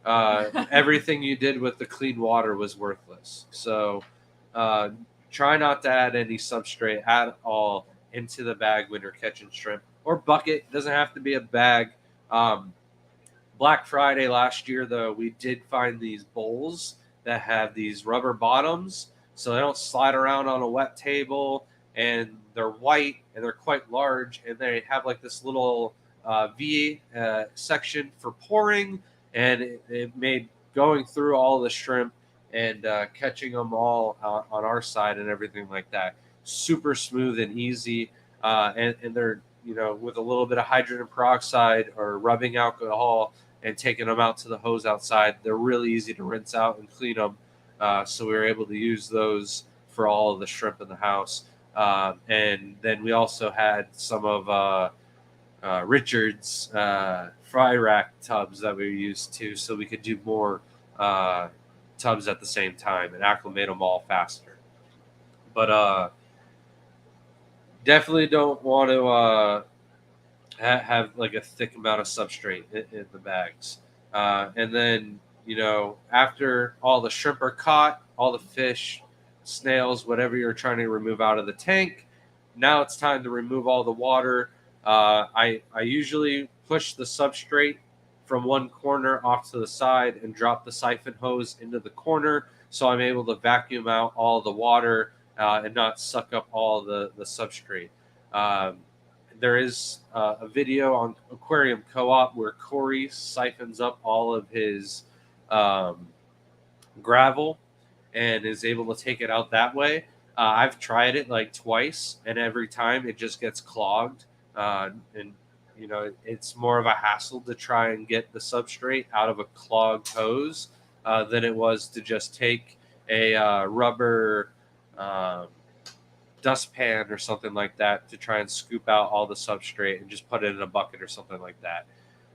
Everything you did with the clean water was worthless. So try not to add any substrate at all into the bag when you're catching shrimp, or bucket. It doesn't have to be a bag. Black Friday last year, though, we did find these bowls that have these rubber bottoms, so they don't slide around on a wet table, and they're white and they're quite large, and they have like this little V section for pouring, and it made going through all the shrimp and catching them all on our side and everything like that super smooth and easy, and they're with a little bit of hydrogen peroxide or rubbing alcohol and taking them out to the hose outside. They're really easy to rinse out and clean them. So we were able to use those for all of the shrimp in the house. And then we also had some of Richard's fry rack tubs that we used too, so we could do more tubs at the same time and acclimate them all faster. But definitely don't want to have like a thick amount of substrate in the bags. And then, after all the shrimp are caught, all the fish, snails, whatever you're trying to remove out of the tank, now it's time to remove all the water. I usually push the substrate from one corner off to the side and drop the siphon hose into the corner, so I'm able to vacuum out all the water and not suck up all the substrate. Um, there is a video on Aquarium Co-op where Corey siphons up all of his um, gravel and is able to take it out that way. I've tried it like twice, and every time it just gets clogged. And it's more of a hassle to try and get the substrate out of a clogged hose than it was to just take a rubber dustpan or something like that to try and scoop out all the substrate and just put it in a bucket or something like that.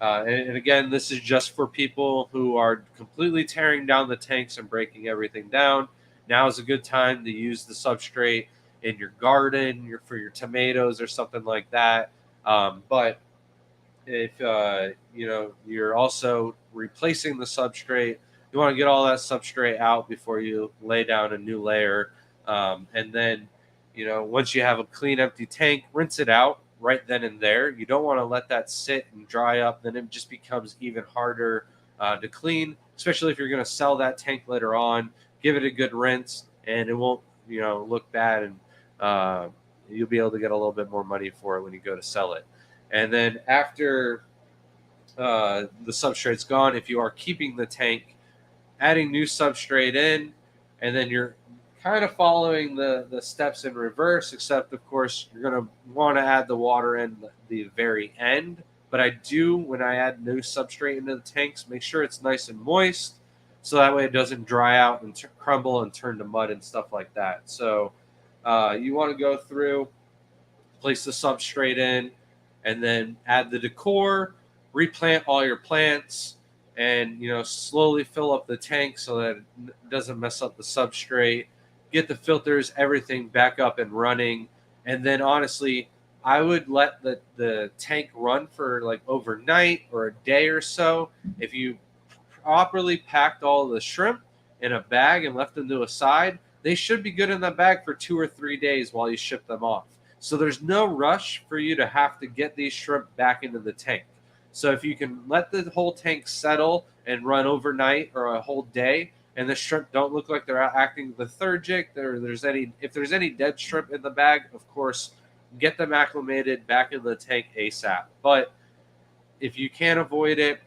And again, this is just for people who are completely tearing down the tanks and breaking everything down. Now is a good time to use the substrate in your garden, for your tomatoes or something like that. But if you're also replacing the substrate, you want to get all that substrate out before you lay down a new layer. And then, once you have a clean, empty tank, rinse it out right then and there. You don't want to let that sit and dry up. Then it just becomes even harder to clean, especially if you're going to sell that tank later on. Give it a good rinse, and it won't, look bad, and you'll be able to get a little bit more money for it when you go to sell it. And then after the substrate's gone, if you are keeping the tank, adding new substrate in, and then you're kind of following the steps in reverse, except of course you're going to want to add the water in the very end. But I do, when I add new substrate into the tanks, make sure it's nice and moist, so that way it doesn't dry out and crumble and turn to mud and stuff like that. So you want to go through, place the substrate in, and then add the decor, replant all your plants, and slowly fill up the tank so that it doesn't mess up the substrate. Get the filters, everything back up and running. And then honestly, I would let the tank run for like overnight or a day or so. If you properly packed all the shrimp in a bag and left them to a side, they should be good in the bag for 2 or 3 days while you ship them off. So there's no rush for you to have to get these shrimp back into the tank. So if you can let the whole tank settle and run overnight or a whole day, and the shrimp don't look like they're acting lethargic, if there's any dead shrimp in the bag, of course, get them acclimated back in the tank ASAP. But if you can't avoid it,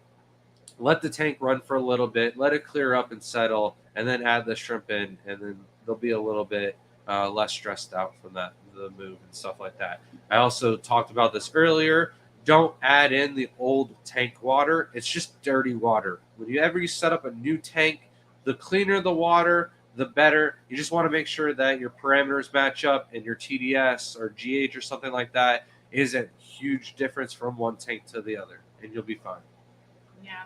let the tank run for a little bit, let it clear up and settle, and then add the shrimp in, and then they'll be a little bit less stressed out from the move and stuff like that. I also talked about this earlier. Don't add in the old tank water. It's just dirty water. Whenever you set up a new tank, the cleaner the water, the better. You just want to make sure that your parameters match up, and your TDS or GH or something like that isn't a huge difference from one tank to the other, and you'll be fine. Yeah.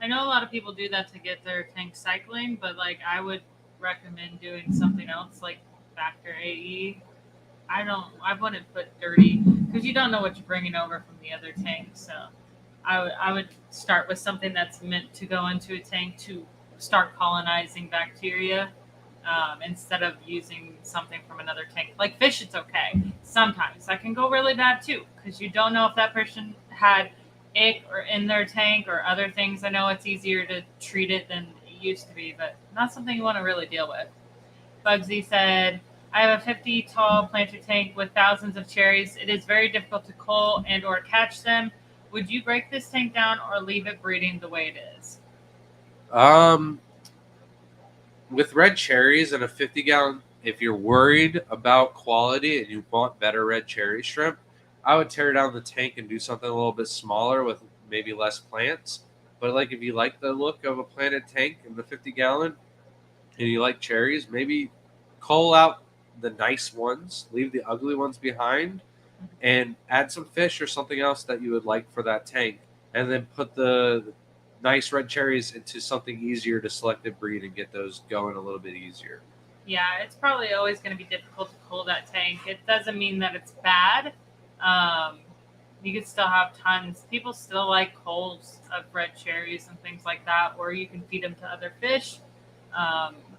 I know a lot of people do that to get their tank cycling, but like I would recommend doing something else like Factor AE. I wouldn't put dirty, because you don't know what you're bringing over from the other tank. So I would start with something that's meant to go into a tank to start colonizing bacteria, instead of using something from another tank. Like fish, it's okay. Sometimes that can go really bad too, because you don't know if that person had ick or in their tank or other things. I know it's easier to treat it than it used to be, but not something you want to really deal with. Bugsy said, I have a 50 tall planter tank with thousands of cherries. It is very difficult to cull and or catch them. Would you break this tank down or leave it breeding the way it is? With red cherries and a 50-gallon, if you're worried about quality and you want better red cherry shrimp, I would tear down the tank and do something a little bit smaller with maybe less plants. But like if you like the look of a planted tank in the 50-gallon and you like cherries, maybe cull out the nice ones, leave the ugly ones behind, and add some fish or something else that you would like for that tank, and then put the nice red cherries into something easier to selective breed and get those going a little bit easier. Yeah, it's probably always going to be difficult to cull that tank. It doesn't mean that it's bad. Um, you could still have tons. People still like culls of red cherries and things like that, or you can feed them to other fish.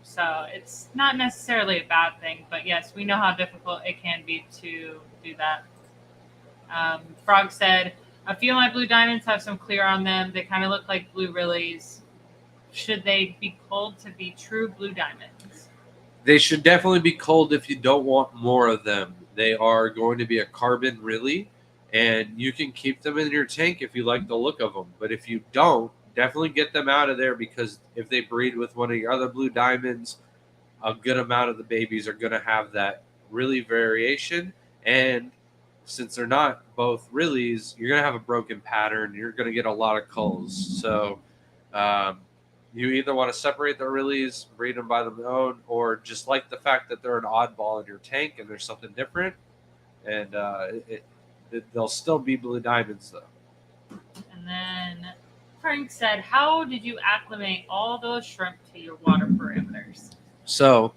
So it's not necessarily a bad thing, but yes, we know how difficult it can be to do that. Frog said, "I feel my blue diamonds have some clear on them. They kind of look like blue lilies. Should they be culled to be true blue diamonds?" They should definitely be culled if you don't want more of them. They are going to be a carbon really, and you can keep them in your tank if you like the look of them. But if you don't, definitely get them out of there, because if they breed with one of your other blue diamonds, a good amount of the babies are going to have that really variation. And since they're not both reallys, you're going to have a broken pattern. You're going to get a lot of culls. So um, you either want to separate the reallys, breed them by their own, or just like the fact that they're an oddball in your tank and there's something different. And they'll still be blue diamonds, though. And then Frank said, "How did you acclimate all those shrimp to your water parameters?" So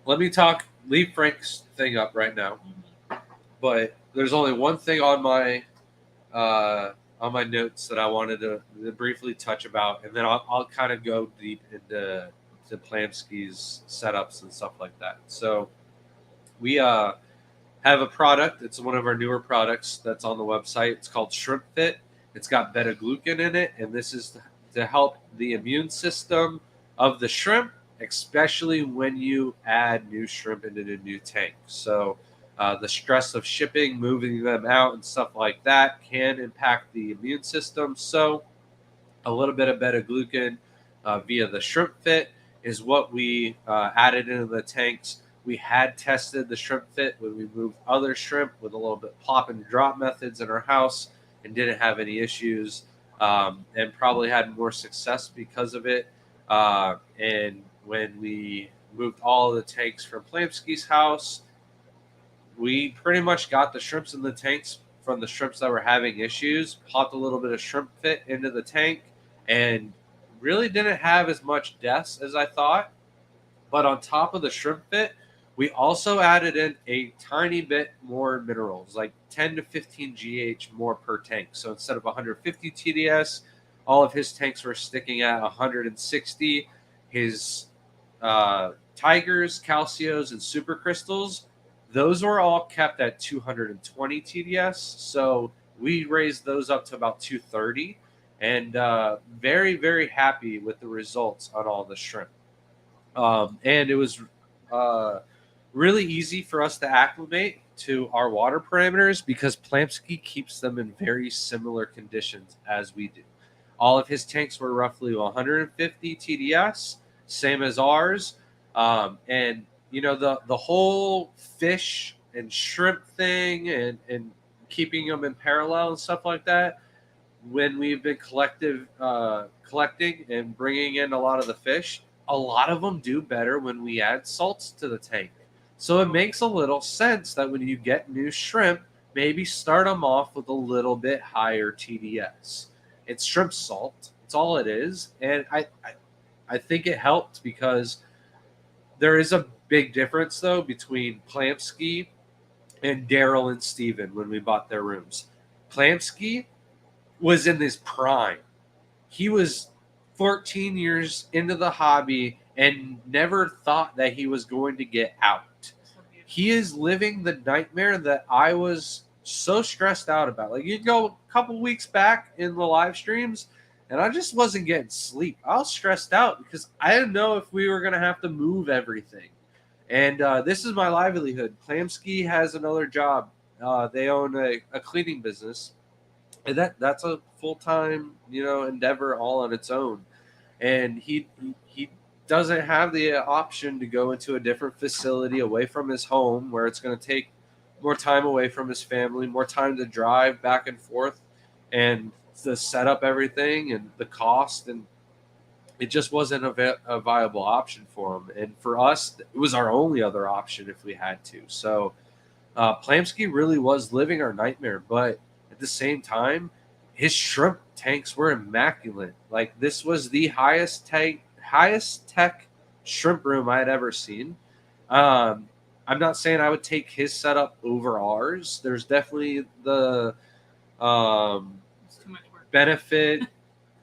let me leave Frank's thing up right now. But there's only one thing on my notes that I wanted to briefly touch about, and then I'll kind of go deep into Plamsky's setups and stuff like that. So we have a product. It's one of our newer products that's on the website. It's called Shrimp Fit. It's got beta-glucan in it, and this is to help the immune system of the shrimp, especially when you add new shrimp into the new tank. So the stress of shipping, moving them out, and stuff like that can impact the immune system. So a little bit of beta-glucan via the Shrimp Fit is what we added into the tanks. We had tested the Shrimp Fit when we moved other shrimp with a little bit plop and drop methods in our house and didn't have any issues, and probably had more success because of it. And when we moved all of the tanks from Plamsky's house, we pretty much got the shrimps in the tanks from the shrimps that were having issues, popped a little bit of Shrimp Fit into the tank, and really didn't have as much deaths as I thought. But on top of the Shrimp Fit, we also added in a tiny bit more minerals, like 10 to 15 GH more per tank. So instead of 150 TDS, all of his tanks were sticking at 160. His Tigers, Calcios, and Super Crystals, those were all kept at 220 TDS. So we raised those up to about 230, and very, very happy with the results on all the shrimp. And it was really easy for us to acclimate to our water parameters because Plamsky keeps them in very similar conditions as we do. All of his tanks were roughly 150 TDS, same as ours. And you know, the whole fish and shrimp thing and keeping them in parallel and stuff like that, when we've been collecting and bringing in a lot of the fish, a lot of them do better when we add salts to the tank. So it makes a little sense that when you get new shrimp, maybe start them off with a little bit higher TDS. It's shrimp salt. It's all it is. And I think it helped because there is a big difference, though, between Plamsky and Daryl and Steven when we bought their rooms. Plamsky was in his prime. He was 14 years into the hobby and never thought that he was going to get out. He is living the nightmare that I was so stressed out about. Like, you go a couple weeks back in the live streams, and I just wasn't getting sleep. I was stressed out because I didn't know if we were going to have to move everything. And this is my livelihood. Plamsky has another job. They own a cleaning business. And that's a full-time, endeavor all on its own. And he doesn't have the option to go into a different facility away from his home where it's going to take more time away from his family, more time to drive back and forth, and to set up everything and the cost, and it just wasn't a viable option for him. And for us, it was our only other option if we had to. So Plamsky really was living our nightmare, but at the same time, his shrimp tanks were immaculate. Like this was the highest tech shrimp room I had ever seen. Um, I'm not saying I would take his setup over ours. There's definitely the It's too much work. benefit.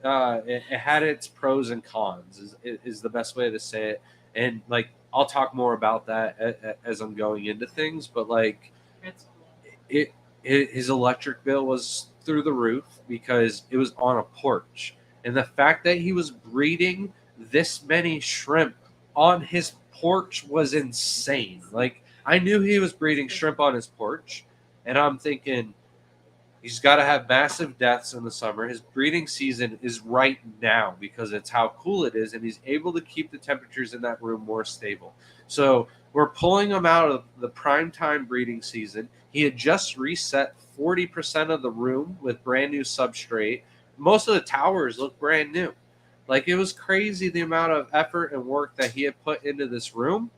It had its pros and cons. Is the best way to say it. And like I'll talk more about that as I'm going into things. But like It's cool. his electric bill was through the roof because it was on a porch, and the fact that he was breeding this many shrimp on his porch was insane. Like I knew he was breeding shrimp on his porch, and I'm thinking he's got to have massive deaths in the summer. His breeding season is right now because it's how cool it is, and he's able to keep the temperatures in that room more stable. So we're pulling him out of the prime time breeding season. He had just reset 40% of the room with brand new substrate. Most of the towers look brand new. Like it was crazy the amount of effort and work that he had put into this room.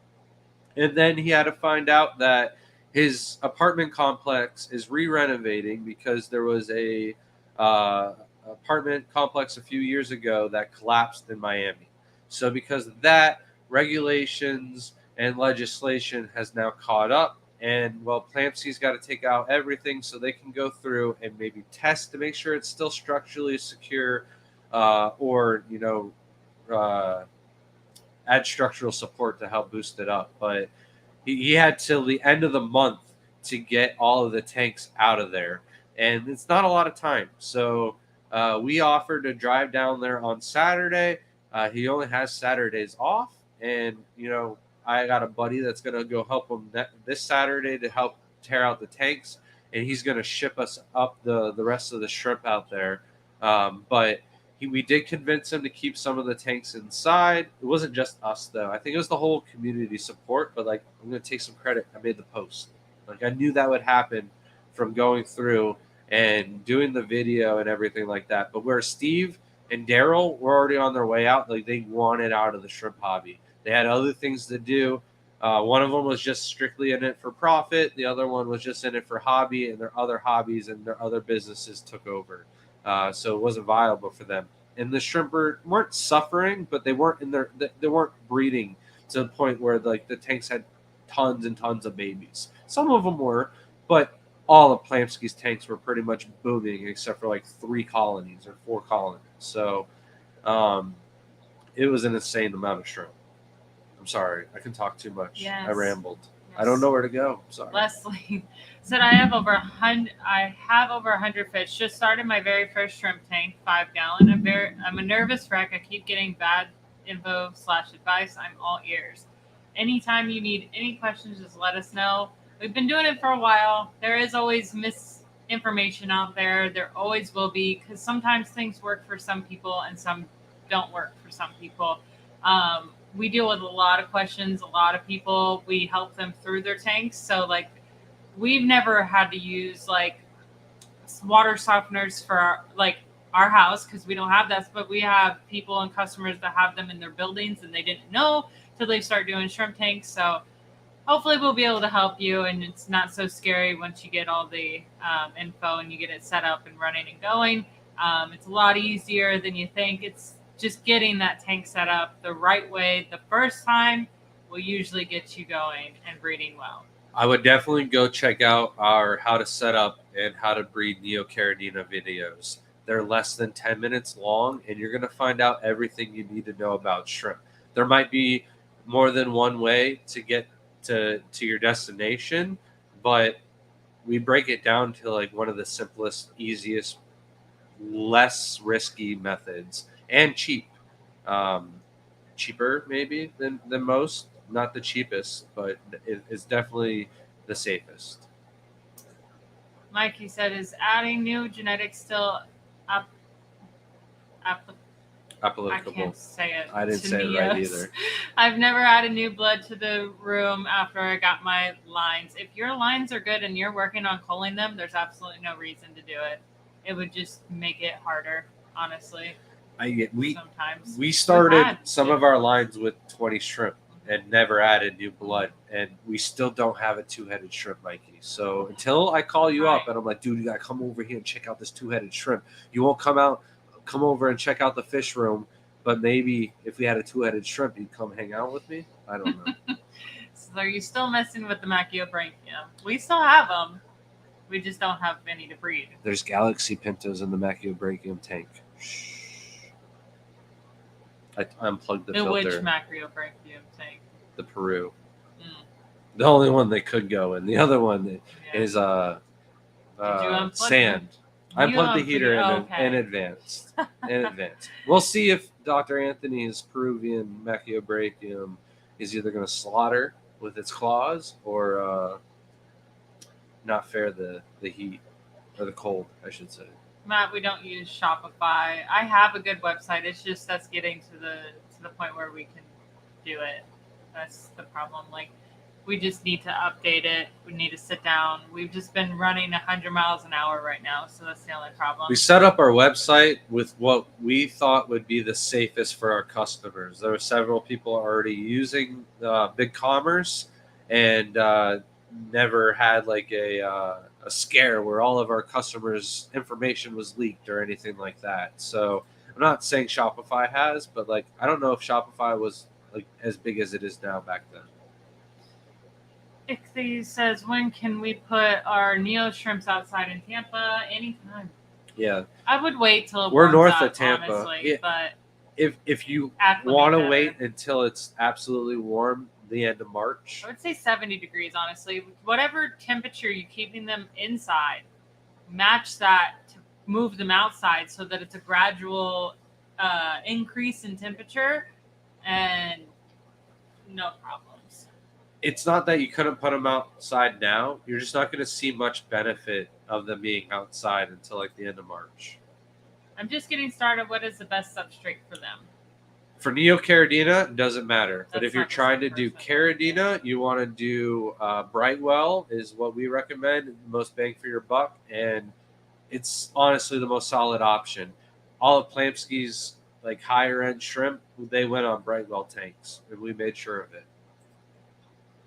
And then he had to find out that his apartment complex is re-renovating because there was a apartment complex a few years ago that collapsed in Miami. So because of that, regulations and legislation has now caught up. And well, Plampsey's got to take out everything so they can go through and maybe test to make sure it's still structurally secure, or uh, add structural support to help boost it up. But he had till the end of the month to get all of the tanks out of there, and it's not a lot of time. So we offered to drive down there on Saturday. He only has Saturdays off, and I got a buddy that's gonna go help him this Saturday to help tear out the tanks, and he's gonna ship us up the rest of the shrimp out there. But we did convince him to keep some of the tanks inside. It wasn't just us though. I think it was the whole community support. But like, I'm gonna take some credit. I made the post. Like I knew that would happen from going through and doing the video and everything like that. But where Steve and Daryl were already on their way out, like they wanted out of the shrimp hobby. They had other things to do. One of them was just strictly in it for profit. The other one was just in it for hobby, and their other hobbies and their other businesses took over. So it wasn't viable for them. And the shrimp weren't suffering, but they weren't they weren't breeding to the point where like the tanks had tons and tons of babies. Some of them were, but all of Plamsky's tanks were pretty much booming except for like 3 colonies or 4 colonies. So it was an insane amount of shrimp. I'm sorry, I can talk too much. Yes. I rambled. Yes. I don't know where to go. I'm sorry. Leslie said, I have over 100 fish. Just started my very first shrimp tank, 5-gallon. I'm a nervous wreck. I keep getting bad info/advice. I'm all ears. Anytime you need any questions, just let us know. We've been doing it for a while. There is always misinformation out there. There always will be, because sometimes things work for some people and some don't work for some people. We deal with a lot of questions, a lot of people. We help them through their tanks. So like, we've never had to use like water softeners for our house because we don't have that. But we have people and customers that have them in their buildings and they didn't know till they start doing shrimp tanks. So hopefully we'll be able to help you, and it's not so scary once you get all the info and you get it set up and running and going. It's a lot easier than you think. It's just getting that tank set up the right way the first time will usually get you going and breeding well. I would definitely go check out our how to set up and how to breed Neocaridina videos. They're less than 10 minutes long, and you're going to find out everything you need to know about shrimp. There might be more than one way to get to your destination, but we break it down to like one of the simplest, easiest, less risky methods, and cheap. Cheaper maybe than most. Not the cheapest, but it's definitely the safest. Mikey said, is adding new genetics still up? I Applicable. can't say it. I didn't to say it right Neos. either. I've never added new blood to the room after I got my lines. If your lines are good and you're working on culling them, there's absolutely no reason to do it. It would just make it harder, honestly. We We've started had some of our lines with 20 shrimp and never added new blood, and we still don't have a two-headed shrimp, Mikey. So until I call you up and I'm like, dude, you gotta come over here and check out this two-headed shrimp. You won't come over and check out the fish room, but maybe if we had a two-headed shrimp, you'd come hang out with me. I don't know. So are you still messing with the Machiobrachium? We still have them. We just don't have any to breed. There's galaxy pintos in the Machiobrachium tank. Shh. I unplugged the filter. Which Machiobrachium tank? The Peru. The only one that could go in. The other one is sand. I plugged the heater in advance. We'll see if Dr. Anthony's Peruvian Machiobrachium is either going to slaughter with its claws or not fare the heat or the cold, I should say. Matt, we don't use Shopify. I have a good website. It's just us getting to the point where we can do it. That's the problem. Like, we just need to update it. We need to sit down. We've just been running 100 miles an hour right now, so that's the only problem. We set up our website with what we thought would be the safest for our customers. There were several people already using BigCommerce and never had like a scare where all of our customers' information was leaked or anything like that. So I'm not saying Shopify has, but like I don't know if Shopify was like as big as it is now back then. Ixthy says, when can we put our Neo shrimps outside in Tampa? Anytime. Yeah. I would wait till we're north up, of Tampa. Honestly, but if you want to wait until it's absolutely warm, the end of March. I would say 70 degrees, honestly. Whatever temperature you're keeping them inside, match that to move them outside so that it's a gradual increase in temperature and no problems. It's not that you couldn't put them outside now. You're just not going to see much benefit of them being outside until like the end of March. I'm just getting started. What is the best substrate for them? For Neocaridina, doesn't matter. But if you're trying to do Caridina, you want to do Brightwell is what we recommend, most bang for your buck, and it's honestly the most solid option. All of Plamsky's like higher end shrimp, they went on Brightwell tanks, and we made sure of it.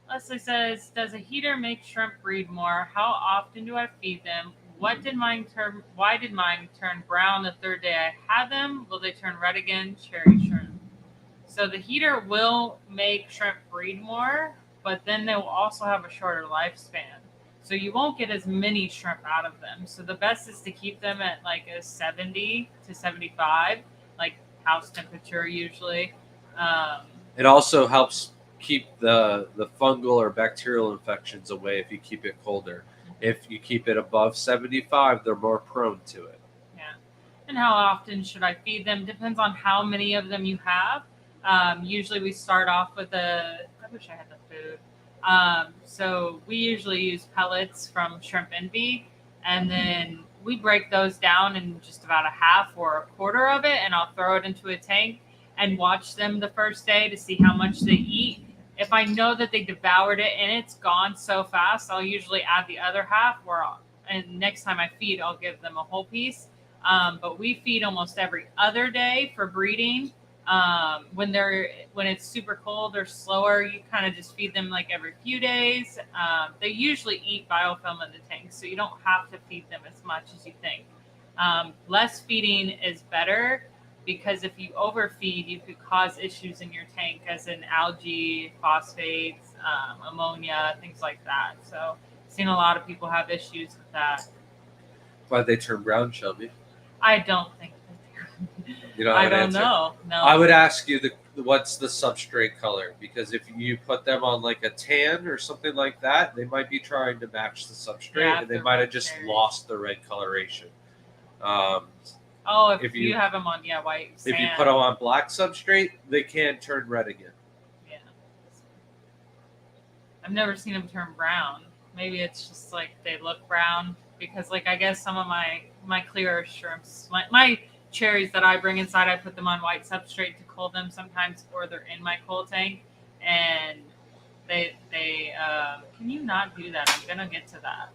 Leslie says, does a heater make shrimp breed more? How often do I feed them? Why did mine turn brown the third day I had them? Will they turn red again? Cherry shrimp. So the heater will make shrimp breed more, but then they will also have a shorter lifespan. So you won't get as many shrimp out of them. So the best is to keep them at like a 70 to 75, like house temperature usually. It also helps keep the fungal or bacterial infections away if you keep it colder. If you keep it above 75, they're more prone to it. Yeah. And how often should I feed them? Depends on how many of them you have. Usually we start off with I wish I had the food. So we usually use pellets from Shrimp Envy, and then we break those down in just about a half or a quarter of it, and I'll throw it into a tank and watch them the first day to see how much they eat. If I know that they devoured it and it's gone so fast, I'll usually add the other half, and next time I feed, I'll give them a whole piece. But we feed almost every other day for breeding. When it's super cold or slower, you kind of just feed them like every few days. They usually eat biofilm in the tank, so you don't have to feed them as much as you think. Less feeding is better, because if you overfeed, you could cause issues in your tank, as in algae, phosphates, ammonia, things like that. So I've seen a lot of people have issues with that. Why'd they turn brown, Shelby? I don't think they do. You don't I don't know. No. I would ask you what's the substrate color, because if you put them on like a tan or something like that, they might be trying to match the substrate, and they might have just lost the red coloration. If you have them on white sand. If you put them on black substrate, they can turn red again. Yeah. I've never seen them turn brown. Maybe it's just like they look brown, because like I guess some of my clearer shrimps, my cherries that I bring inside, I put them on white substrate to cool them sometimes, or they're in my cold tank. And they can you not do that? I'm gonna get to that.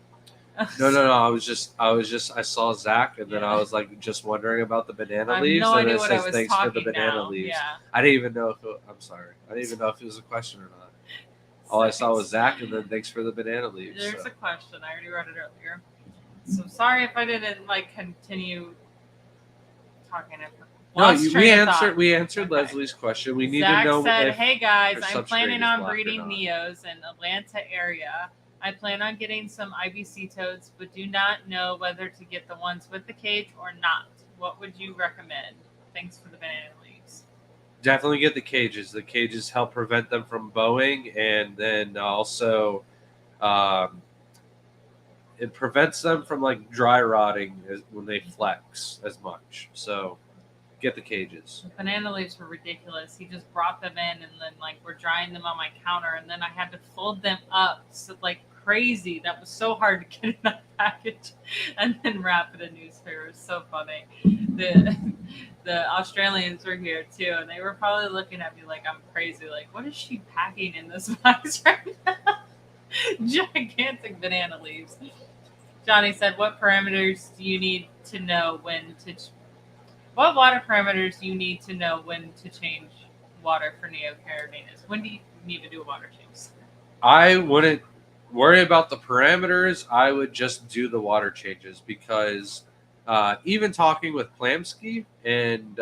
No. I saw Zach, and then I was like just wondering about the banana I have leaves, no and idea it what I says was thanks for the talking banana now. leaves. Yeah. I didn't even know if I'm sorry. I didn't even know if it was a question or not. All I saw was Zach, and then thanks for the banana leaves. There's a question. I already read it earlier. So sorry if I didn't like continue talking. We answered Okay. Leslie's question. We need Zach to know said, if "Hey guys, our I'm substrate planning is on black or breeding not." neos in Atlanta area. I plan on getting some IBC toads, but do not know whether to get the ones with the cage or not. What would you recommend? Thanks for the banana leaves." Definitely get the cages. The cages help prevent them from bowing, and then also it prevents them from like dry rotting when they flex as much. So get the cages. The banana leaves were ridiculous. He just brought them in, and then like we're drying them on my counter, and then I had to fold them up so like crazy. That was so hard to get in that package, and then wrap it in newspaper. It was so funny. The Australians were here too, and they were probably looking at me like I'm crazy. Like, what is she packing in this box right now? Gigantic banana leaves. Johnny said, "What parameters do you need to know when to? What water parameters do you need to know when to change water for neocardinas? When do you need to do a water change?" I wouldn't worry about the parameters. I would just do the water changes because even talking with Plamsky and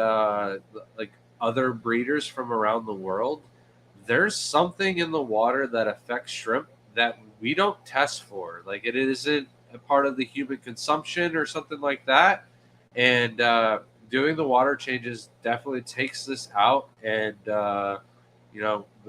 like other breeders from around the world, there's something in the water that affects shrimp that we don't test for. Like it isn't a part of the human consumption or something like that. And doing the water changes definitely takes this out. And the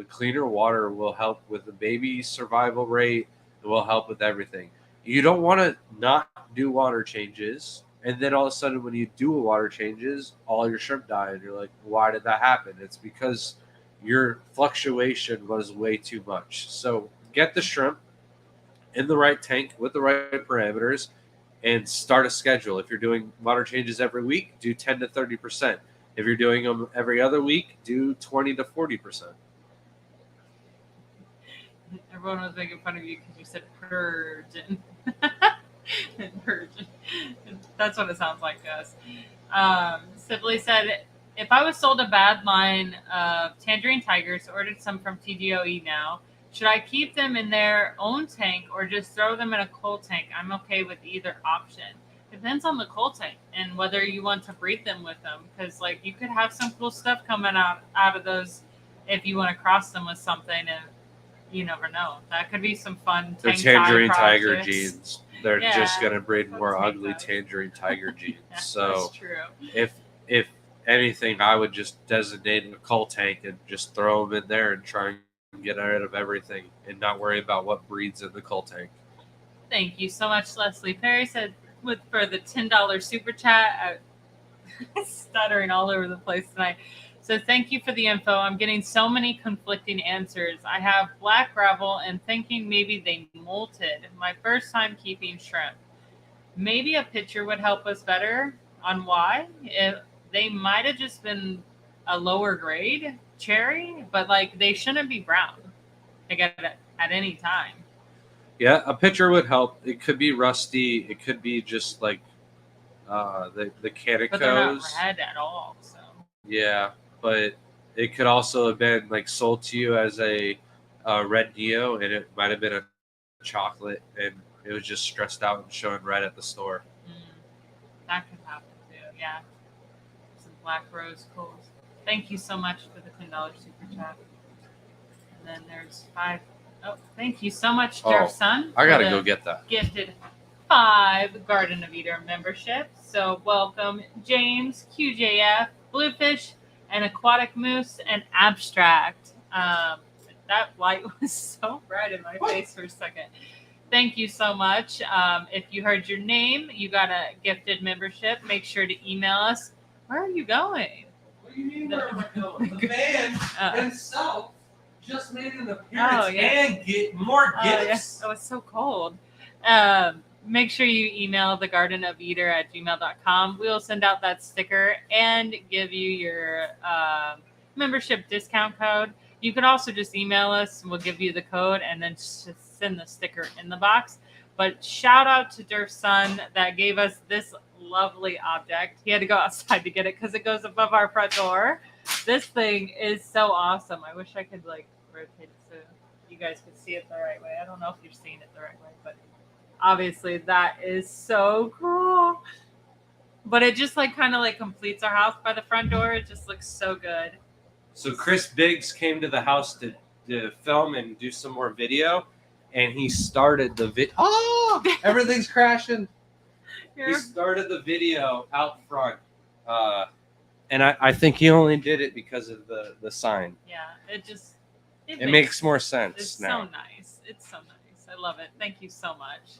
cleaner water will help with the baby survival rate. It will help with everything. You don't want to not do water changes, and then all of a sudden, when you do water changes, all your shrimp die, and you're like, "Why did that happen?" It's because your fluctuation was way too much. So get the shrimp in the right tank with the right parameters, and start a schedule. If you're doing water changes every week, do 10 to 30%. If you're doing them every other week, do 20 to 40%. Everyone was making fun of you because you said purgin. Purgin. That's what it sounds like, Gus. Sibley said, "If I was sold a bad line of tangerine tigers, ordered some from TGOE now, should I keep them in their own tank or just throw them in a cold tank? I'm okay with either option." Depends on the cold tank and whether you want to breed them with them, because like you could have some cool stuff coming out of those if you want to cross them with something, and you never know. That could be some fun. The tangerine tiger genes. They're just going to breed more ugly tangerine tiger genes. So that's true. If anything, I would just designate a cold tank and just throw them in there and try and get rid of everything and not worry about what breeds in the cold tank. Thank you so much, Leslie Perry said for the $10 super chat. Stuttering all over the place tonight. So thank you for the info. I'm getting so many conflicting answers. I have black gravel and thinking maybe they molted. My first time keeping shrimp. Maybe a picture would help us better on why. If they might have just been a lower grade cherry, but like they shouldn't be brown. Like at any time. Yeah, a picture would help. It could be rusty. It could be just like the canicos. But they're not red at all. So yeah, but it could also have been like sold to you as a red neo, and it might have been a chocolate, and it was just stressed out and showing red at the store. That could happen too. Yeah, some black rose coals. Thank you so much for the $10 super chat. And then there's 5. Oh, thank you so much, Jeff Son. I gotta go get that. Gifted 5 Garden of Eden memberships. So welcome, James, QJF, Bluefish, and Aquatic Moose, and Abstract. That light was so bright in my face for a second. Thank you so much. If you heard your name, you got a gifted membership. Make sure to email us. Where are you going? What do you mean where am I going? The man himself just made an appearance and get more gifts. Yeah. Oh, it's so cold. make sure you email thegardenofeater@gmail.com. We will send out that sticker and give you your membership discount code. You can also just email us and we'll give you the code and then just send the sticker in the box. But shout out to Durf's son that gave us this lovely object. He had to go outside to get it because it goes above our front door. This thing is so awesome. I wish I could like rotate it so you guys could see it the right way. I don't know if you're seeing it the right way, but obviously that is so cool. But it just like kind of like completes our house by the front door. It just looks so good. So Chris Biggs came to the house to film and do some more video, and he started the video. Oh, everything's crashing. He started the video out front, and I think he only did it because of the sign. Yeah, it makes more sense it's now. So nice. It's so nice. I love it. Thank you so much.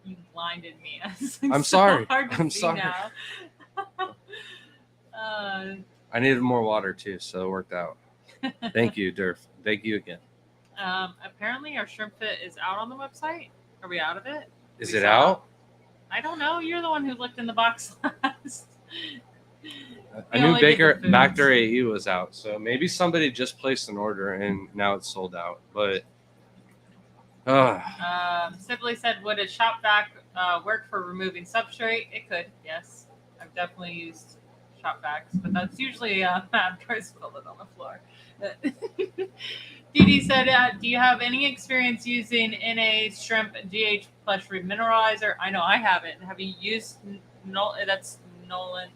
You blinded me. I'm sorry. I'm sorry. Now. I needed more water too, so it worked out. Thank you, Durf. Thank you again. Apparently, our shrimp fit is out on the website. Are we out of it? Is it out? I don't know. You're the one who looked in the box last. I knew Bacter AE was out, so maybe somebody just placed an order and now it's sold out. But Sibley said, "Would a shop vac work for removing substrate?" It could. Yes, I've definitely used shop vacs, but that's usually after I spill it on the floor. Dee said, "Do you have any experience using NA shrimp GH plus remineralizer?" I know I haven't. Have you used that's Nolan?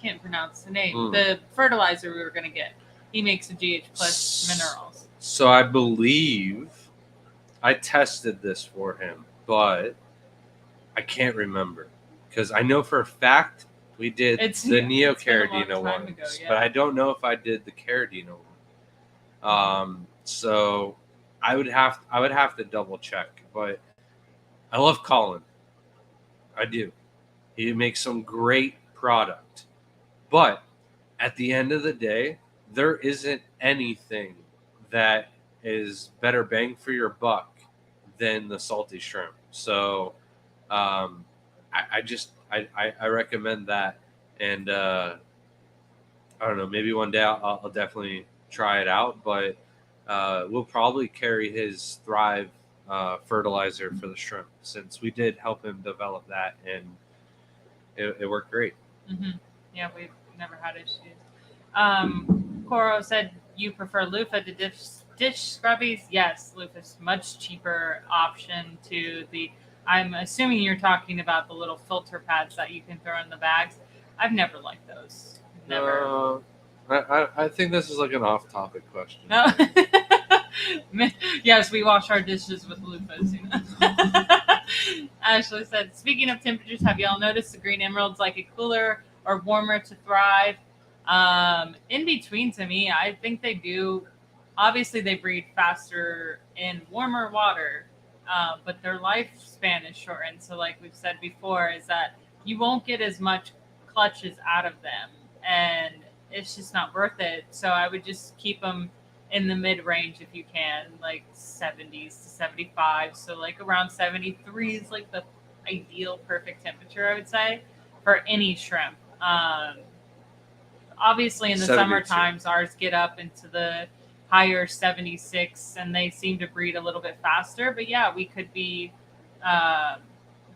Can't pronounce the name. The fertilizer we were going to get. He makes a GH plus minerals. So I believe I tested this for him, but I can't remember because I know for a fact we did the Neocaridina ones, but I don't know if I did the Caridina one. So I would have to double check, but I love Colin. I do. He makes some great product. But at the end of the day, there isn't anything that is better bang for your buck than the salty shrimp. So I recommend that. And I don't know, maybe one day I'll definitely try it out. But we'll probably carry his Thrive fertilizer for the shrimp since we did help him develop that, and it worked great. Mm-hmm. Yeah, we've never had issues. Coro said you prefer loofah to dish scrubbies. Yes, loofah's much cheaper option to the. I'm assuming you're talking about the little filter pads that you can throw in the bags. I've never liked those. Never. I think this is like an off-topic question. No. Yes, we wash our dishes with loofahs. You know? Ashley said, "Speaking of temperatures, have y'all noticed the green emeralds like it cooler or warmer to thrive?" In between, to me, I think they do. Obviously, they breed faster in warmer water, but their lifespan is shortened. So, like we've said before, is that you won't get as much clutches out of them, and it's just not worth it. So I would just keep them in the mid-range if you can, like 70s to 75. So like around 73 is like the ideal perfect temperature, I would say, for any shrimp. Obviously in the 72. summer times, ours get up into the higher 76 and they seem to breed a little bit faster. But yeah, we could be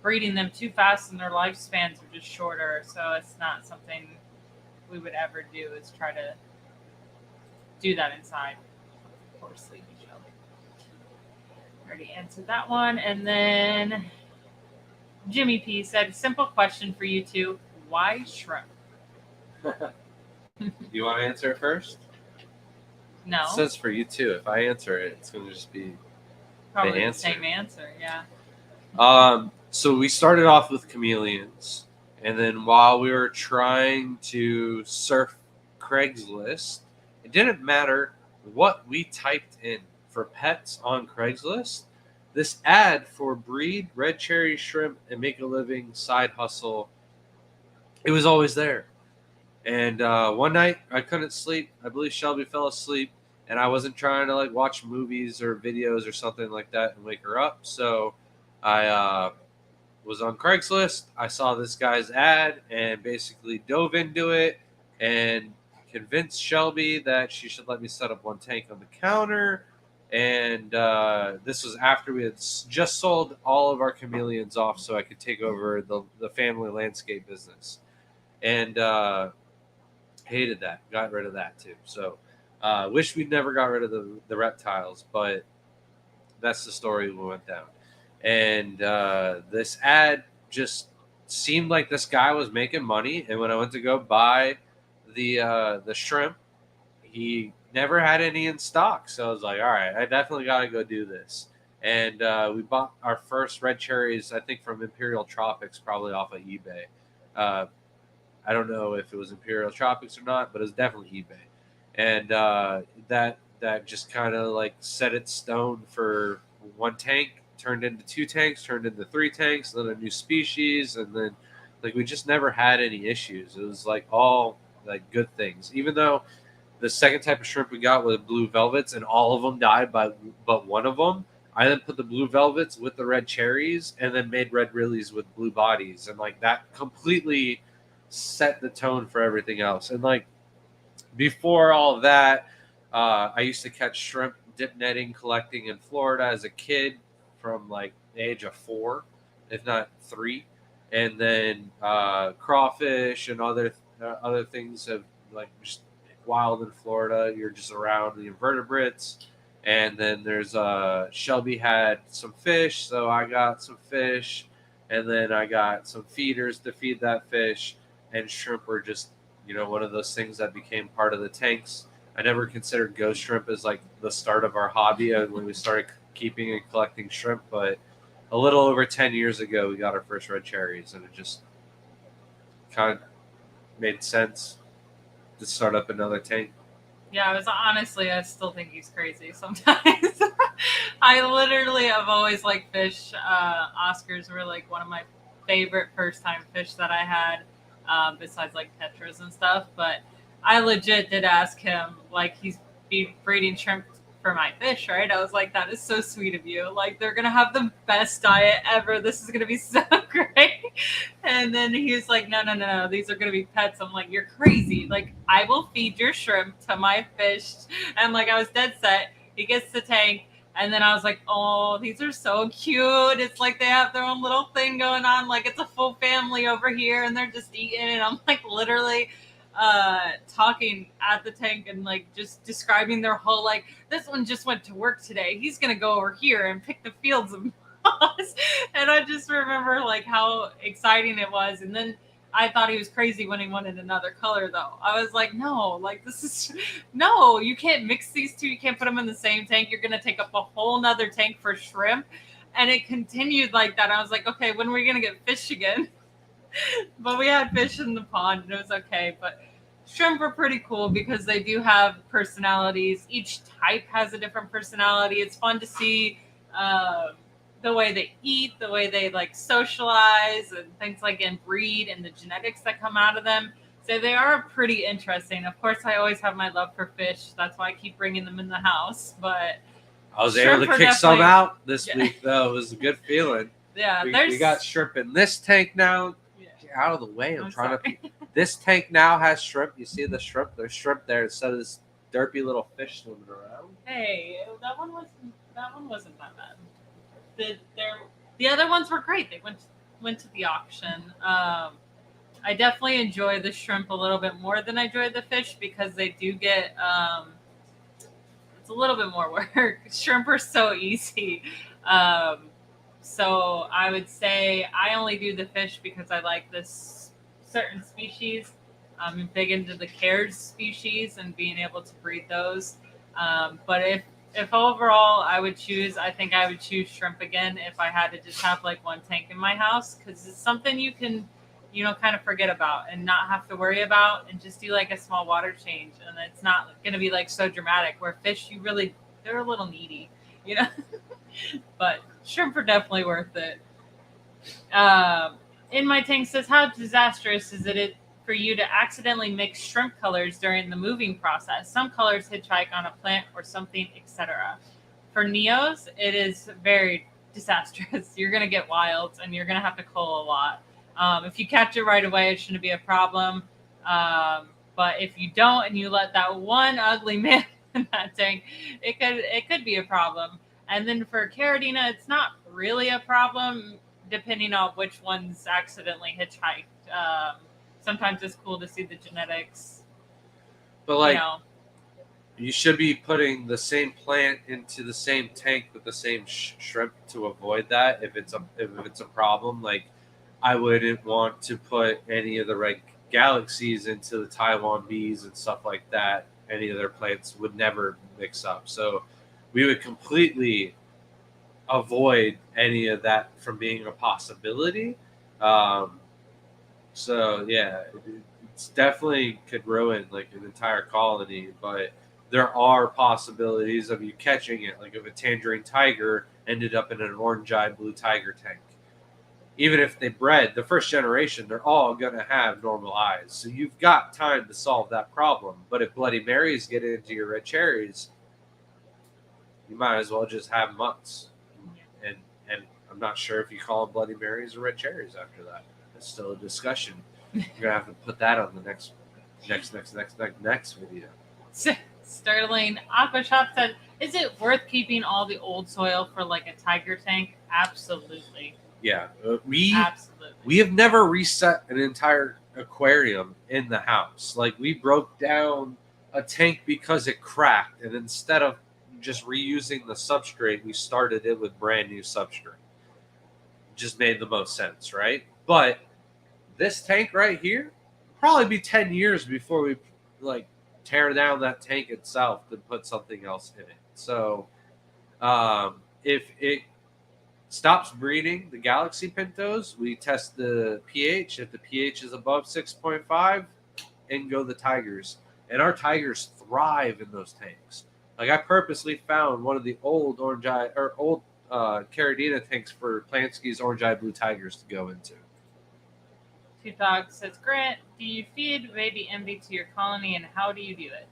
breeding them too fast and their lifespans are just shorter. So it's not something we would ever do, is try to do that inside. Of course, sleepy shell. Already answered that one. And then Jimmy P said, "Simple question for you two. Why shrimp?" You want to answer it first? No. It says for you too. If I answer it, it's going to just be probably the same answer. Yeah. So we started off with chameleons, and then while we were trying to surf Craigslist, it didn't matter what we typed in for pets on Craigslist. This ad for breed, red cherry shrimp, and make a living side hustle, it was always there. And one night I couldn't sleep. I believe Shelby fell asleep, and I wasn't trying to like watch movies or videos or something like that and wake her up. So I was on Craigslist. I saw this guy's ad and basically dove into it and convinced Shelby that she should let me set up one tank on the counter. And this was after we had just sold all of our chameleons off so I could take over the family landscape business. And hated that. Got rid of that too. So wish we'd never got rid of the reptiles, but that's the story we went down. And this ad just seemed like this guy was making money. And when I went to go buy the shrimp, he never had any in stock. So I was like, all right, I definitely got to go do this. And we bought our first red cherries, I think, from Imperial Tropics, probably off of eBay. Uh, I don't know if it was Imperial Tropics or not, but it was definitely eBay. And that just kind of like set its stone for one tank, turned into two tanks, turned into three tanks, then a new species, and then like we just never had any issues. It was like all like good things, even though the second type of shrimp we got was blue velvets, and all of them died by but one of them. I then put the blue velvets with the red cherries, and then made red rillies with blue bodies, and like that completely set the tone for everything else. And like before all of that, I used to catch shrimp dip netting collecting in Florida as a kid from like the age of 4, if not 3, and then crawfish and other things have like just wild in Florida. You're just around the invertebrates. And then there's Shelby had some fish, so I got some fish, and then I got some feeders to feed that fish. And shrimp were just one of those things that became part of the tanks. I never considered ghost shrimp as like the start of our hobby when we started keeping and collecting shrimp, but a little over 10 years ago we got our first red cherries, and it just kind of made sense to start up another tank. Yeah, I still think he's crazy sometimes. I literally have always liked fish. Oscars were like one of my favorite first time fish that I had, besides like tetras and stuff. But I legit did ask him, like, he's breeding shrimp for my fish, right? I was like, that is so sweet of you. Like, they're gonna have the best diet ever. This is gonna be so great. And then he was like, no, no, no, no, these are gonna be pets. I'm like, you're crazy. Like, I will feed your shrimp to my fish. And like, I was dead set. He gets the tank. And then I was like, oh, these are so cute. It's like they have their own little thing going on. Like, it's a full family over here and they're just eating. And I'm like, literally talking at the tank and like just describing their whole, like, this one just went to work today. He's going to go over here and pick the fields of moss. And I just remember like how exciting it was. And then I thought he was crazy when he wanted another color, though. I was like, no, like, this is, no, you can't mix these two. You can't put them in the same tank. You're going to take up a whole nother tank for shrimp. And it continued like that. I was like, okay, when are we going to get fish again? But we had fish in the pond and it was okay. But shrimp are pretty cool because they do have personalities. Each type has a different personality. It's fun to see the way they eat, the way they like socialize, and things like and breed, and the genetics that come out of them. So they are pretty interesting. Of course, I always have my love for fish. That's why I keep bringing them in the house. But I was able to kick some out this week, though. It was a good feeling. Yeah, we got shrimp in this tank now. Yeah. Get out of the way. I'm trying to. This tank now has shrimp. You see the shrimp? There's shrimp there instead of this derpy little fish swimming around. Hey, that one wasn't that bad. The other ones were great. They went to the auction. I definitely enjoy the shrimp a little bit more than I enjoy the fish because they do get it's a little bit more work. Shrimp are so easy. So I would say I only do the fish because I like this certain species. I'm big into the cares species and being able to breed those. But if overall I would choose, I think I would choose shrimp again if I had to just have like one tank in my house because it's something you can, kind of forget about and not have to worry about and just do like a small water change. And it's not going to be like so dramatic where fish, they're a little needy, but shrimp are definitely worth it. In my tank says, how disastrous is it for you to accidentally mix shrimp colors during the moving process? Some colors hitchhike on a plant or something, etc. For Neos, it is very disastrous. You're gonna get wilds, and you're gonna have to cull a lot. If you catch it right away, it shouldn't be a problem. But if you don't, and you let that one ugly man in that tank, it could be a problem. And then for Caridina, it's not really a problem, depending on which ones accidentally hitchhiked. Sometimes it's cool to see the genetics. But You like, know, you should be putting the same plant into the same tank with the same shrimp to avoid that. If it's a problem, like I wouldn't want to put any of the red galaxies into the Taiwan bees and stuff like that. Any of their plants would never mix up. So we would completely avoid any of that from being a possibility. Um, so yeah, it's definitely could ruin like an entire colony, but there are possibilities of you catching it. Like if a tangerine tiger ended up in an orange-eyed blue tiger tank, even if they bred the first generation, they're all going to have normal eyes. So you've got time to solve that problem. But if Bloody Marys get into your red cherries, you might as well just have mutts. And I'm not sure if you call them Bloody Marys or red cherries after that. It's still a discussion. You're gonna have to put that on the next video. Sterling Aquashop said, "Is it worth keeping all the old soil for like a tiger tank?" Absolutely. Yeah, Absolutely. we have never reset an entire aquarium in the house. Like we broke down a tank because it cracked, and instead of just reusing the substrate, we started it with brand new substrate. Just made the most sense, right? But this tank right here, probably be 10 years before we like tear down that tank itself to put something else in it. So if it stops breeding the Galaxy Pintos, we test the pH. If the pH is above 6.5, in go the tigers. And our tigers thrive in those tanks. Like I purposely found one of the old old Caridina tanks for Plansky's orange-eyed blue tigers to go into. Two Dogs says, "Grant, do you feed baby envy to your colony, and how do you do it?"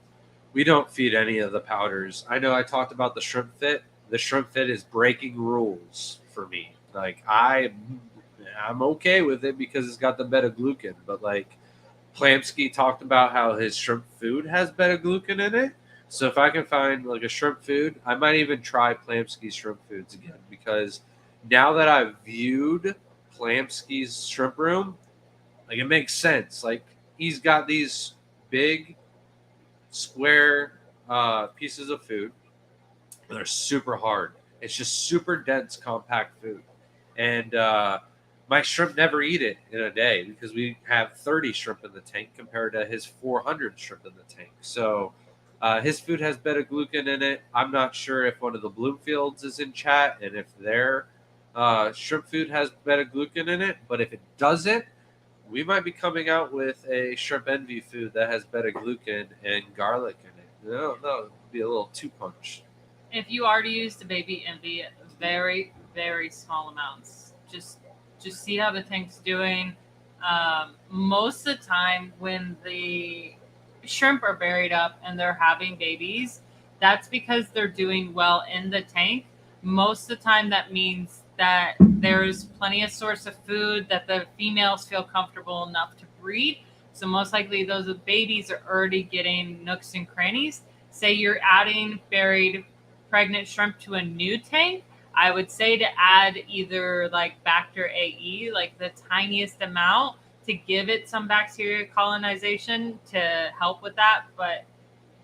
We don't feed any of the powders. I know I talked about the shrimp fit. The shrimp fit is breaking rules for me. Like I'm okay with it because it's got the beta-glucan. But like Plamsky talked about how his shrimp food has beta-glucan in it. So if I can find like a shrimp food, I might even try Plamsky's shrimp foods again because now that I've viewed Plamsky's shrimp room, like it makes sense. Like he's got these big square pieces of food. They're super hard. It's just super dense, compact food. And my shrimp never eat it in a day because we have 30 shrimp in the tank compared to his 400 shrimp in the tank. So his food has beta-glucan in it. I'm not sure if one of the Bloomfields is in chat and if their shrimp food has beta-glucan in it. But if it doesn't, we might be coming out with a shrimp envy food that has beta-glucan and garlic in it. No, it'd be a little two-punch. If you already used the baby envy, very, very small amounts. Just see how the tank's doing. Most of the time when the shrimp are buried up and they're having babies, that's because they're doing well in the tank. Most of the time that means that there's plenty of source of food, that the females feel comfortable enough to breed. So most likely those babies are already getting nooks and crannies. Say you're adding buried pregnant shrimp to a new tank, I would say to add either like Bacter AE, like the tiniest amount, to give it some bacteria colonization to help with that. But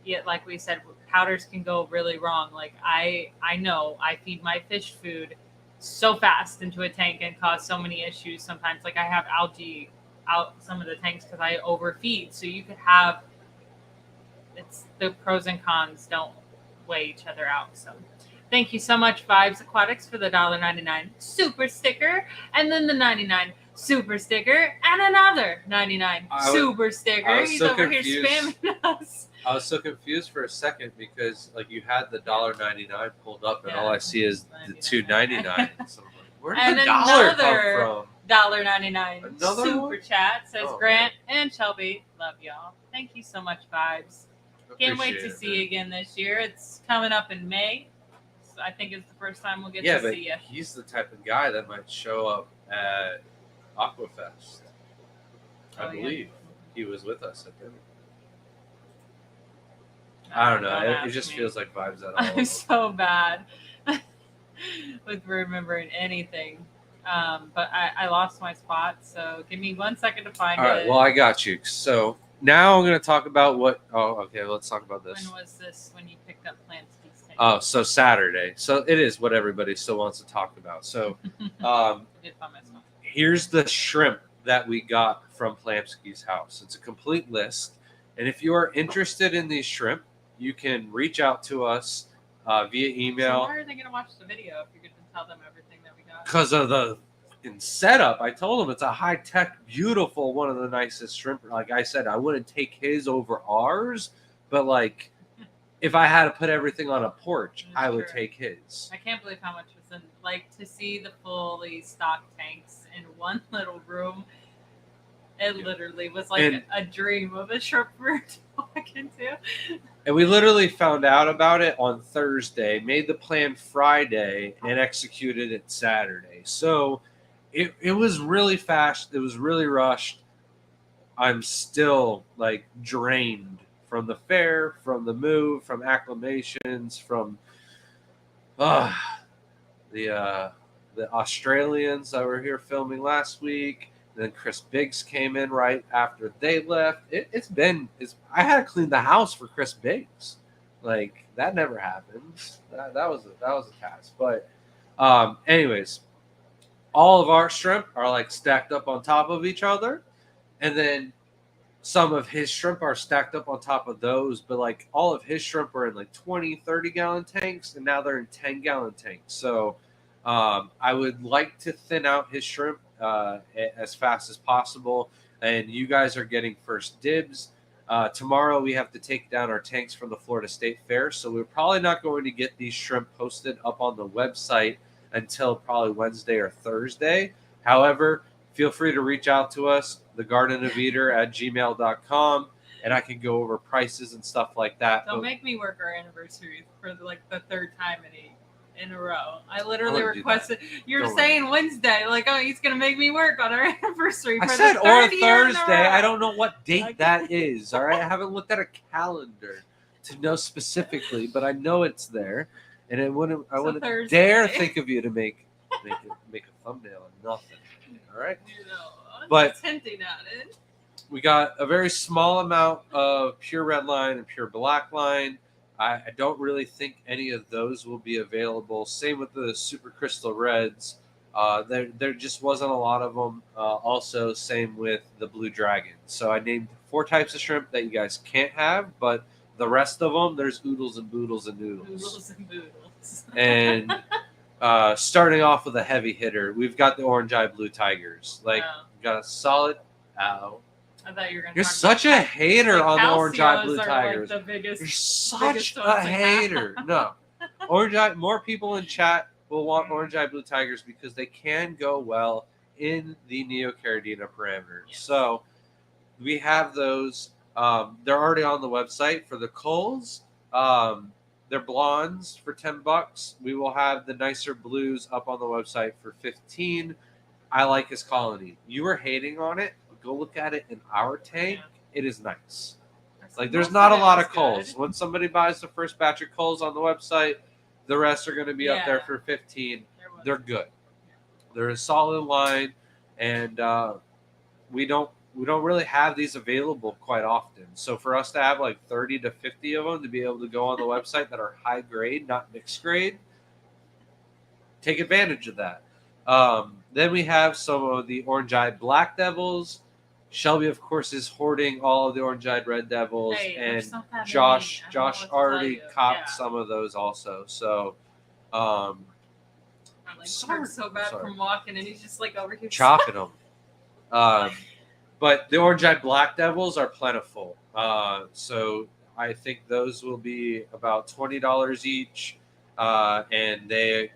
yet, like we said, powders can go really wrong. Like I know I feed my fish food so fast into a tank and cause so many issues sometimes. Like I have algae out some of the tanks because I overfeed. So you could have, it's the pros and cons don't weigh each other out. So thank you so much, Vibes Aquatics, for the $1.99 super sticker, and then the 99 super sticker, and another 99 super sticker. He's so over confused. Here spamming us. I was so confused for a second because like you had the $1.99 pulled up, and all I see is the $2.99. So I'm like, where did the dollar come from? $1.99 super one? Chat says, Grant and Shelby, love y'all. Thank you so much, Vibes. Can't wait to see you again this year. It's coming up in May. I think it's the first time we'll get Yeah, to but see you. he's the type of guy that might show up at Aquafest. I believe he was with us at dinner. I don't know. It just feels like vibes at all. I'm so bad with remembering anything. But I lost my spot, so give me 1 second to find it. All right, well, I got you. So now I'm going to talk about what... Oh, okay, let's talk about this. When was this when you picked up Plansky's tank? Oh, so Saturday. So it is what everybody still wants to talk about. So here's the shrimp that we got from Plansky's house. It's a complete list. And if you are interested in these shrimp, you can reach out to us via email. So why are they going to watch the video if you're going to tell them everything that we got? Because of the setup. I told them it's a high-tech, beautiful, one of the nicest shrimp. Like I said, I wouldn't take his over ours, but like if I had to put everything on a porch, I would take his. I can't believe how much was in, like, to see the fully stocked tanks in one little room. It literally was like a dream of a shrimp we're talking to. And we literally found out about it on Thursday, made the plan Friday, and executed it Saturday. So it was really fast. It was really rushed. I'm still like drained from the fair, from the move, from acclimations, from the Australians that were here filming last week. Then Chris Biggs came in right after they left. I had to clean the house for Chris Biggs. Like that never happens. That was a task. But anyways, all of our shrimp are like stacked up on top of each other, and then some of his shrimp are stacked up on top of those. But like all of his shrimp are in like 20, 30-gallon tanks, and now they're in 10-gallon tanks. So I would like to thin out his shrimp as fast as possible, and you guys are getting first dibs. Tomorrow we have to take down our tanks from the Florida State Fair, so we're probably not going to get these shrimp posted up on the website until probably Wednesday or Thursday. However, feel free to reach out to us, thegardenofeater@gmail.com, and I can go over prices and stuff like that. Don't make me work our anniversary for like the third time in a row. I literally requested. You're saying Wednesday, like, oh, he's gonna make me work on our anniversary. I said or Thursday. I don't know what date that is. All right, I haven't looked at a calendar to know specifically, but I know it's there, and I wouldn't dare think of you to make a thumbnail and nothing. All right, but just hinting at it. We got a very small amount of pure red line and pure black line. I don't really think any of those will be available. Same with the Super Crystal Reds. There just wasn't a lot of them. Also, same with the Blue Dragon. So I named 4 types of shrimp that you guys can't have, but the rest of them, there's oodles and boodles and noodles. Oodles and boodles. And starting off with a heavy hitter, we've got the Orange Eye Blue Tigers. Like, we've got a solid... I thought you were going to You're such a hater on the Orange Eye Blue Tigers. Like the biggest, You're such a hater. No. Orange Eye, more people in chat will want Orange Eye Blue Tigers because they can go well in the Neocaridina parameters. Yes. So we have those. They're already on the website for the culls. They're blondes for $10. We will have the nicer blues up on the website for $15. I like his colony. You were hating on it. Go look at it in our tank. Yeah. It is nice. Like, there's not a lot of culls. When somebody buys the first batch of culls on the website, the rest are going to be up there for $15. They're good. They're a solid line, and we don't really have these available quite often. So for us to have like 30 to 50 of them to be able to go on the website that are high grade, not mixed grade, take advantage of that. Then we have some of the orange-eyed black devils. Shelby, of course, is hoarding all of the orange-eyed red devils, and Josh already copped some of those also. So, I'm like, so bad from walking, and he's just like over here chopping them. But the orange-eyed black devils are plentiful. So I think those will be about $20 each, and they're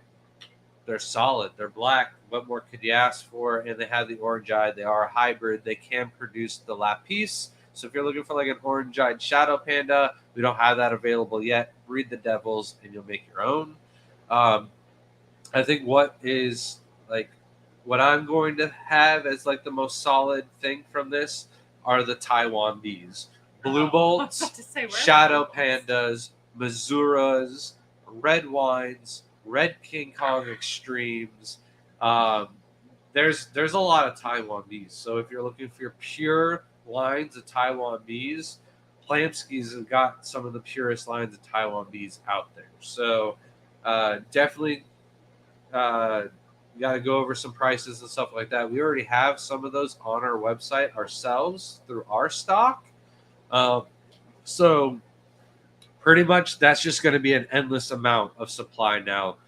solid. They're black. What more could you ask for? And they have the orange-eyed. They are a hybrid. They can produce the lapis. So if you're looking for like an orange-eyed shadow panda, we don't have that available yet. Breed the devils, and you'll make your own. Um, I think what I'm going to have as like the most solid thing from this are the Taiwan bees, blue Oh, I was bolts, about to say, where are the shadow blue bolts? pandas, Misuras, red wines, red King Kong extremes. Um, there's a lot of Taiwan bees. So if you're looking for your pure lines of Taiwan bees, Plamsky's have got some of the purest lines of Taiwan bees out there. So definitely we got to go over some prices and stuff like that. We already have some of those on our website ourselves through our stock. Um, so pretty much that's just going to be an endless amount of supply now.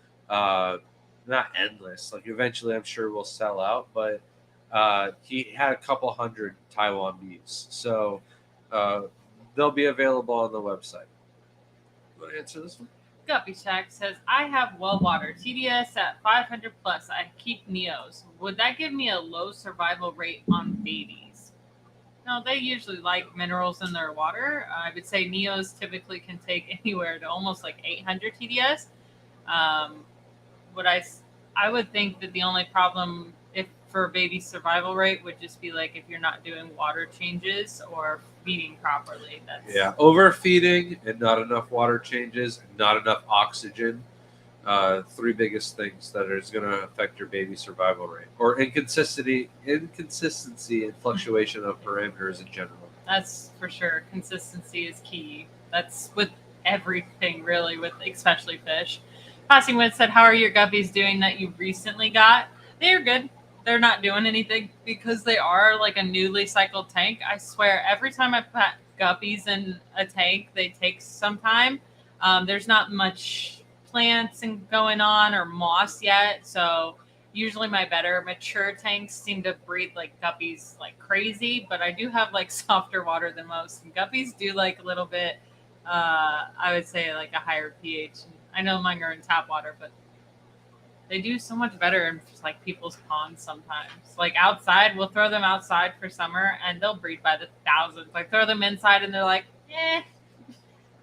Not endless. Like eventually, I'm sure we'll sell out. But he had a couple hundred Taiwan bees, so uh, they'll be available on the website. You want to answer this one? Guppy Shack says, I have well water, TDS at 500 plus. I keep Neos. Would that give me a low survival rate on babies? No, they usually like minerals in their water. I would say Neos typically can take anywhere to almost like 800 TDS. Um, what I would think that the only problem if for baby survival rate would just be like if you're not doing water changes or feeding properly. That's Yeah, overfeeding and not enough water changes, and not enough oxygen. Three biggest things that is going to affect your baby survival rate, or inconsistency and fluctuation of parameters in general. That's for sure. Consistency is key. That's with everything, really, with especially fish. Passing Wind said, "How are your guppies doing that you recently got?" They're good. They're not doing anything because they are like a newly cycled tank. I swear, every time I put guppies in a tank, they take some time. There's not much plants and going on or moss yet, so usually my better mature tanks seem to breed like guppies like crazy, but I do have like softer water than most, and guppies do like a little bit I would say like a higher pH. I know mine are in tap water, but they do so much better in like people's ponds sometimes. Like outside, we'll throw them outside for summer and they'll breed by the thousands. Like throw them inside and they're like,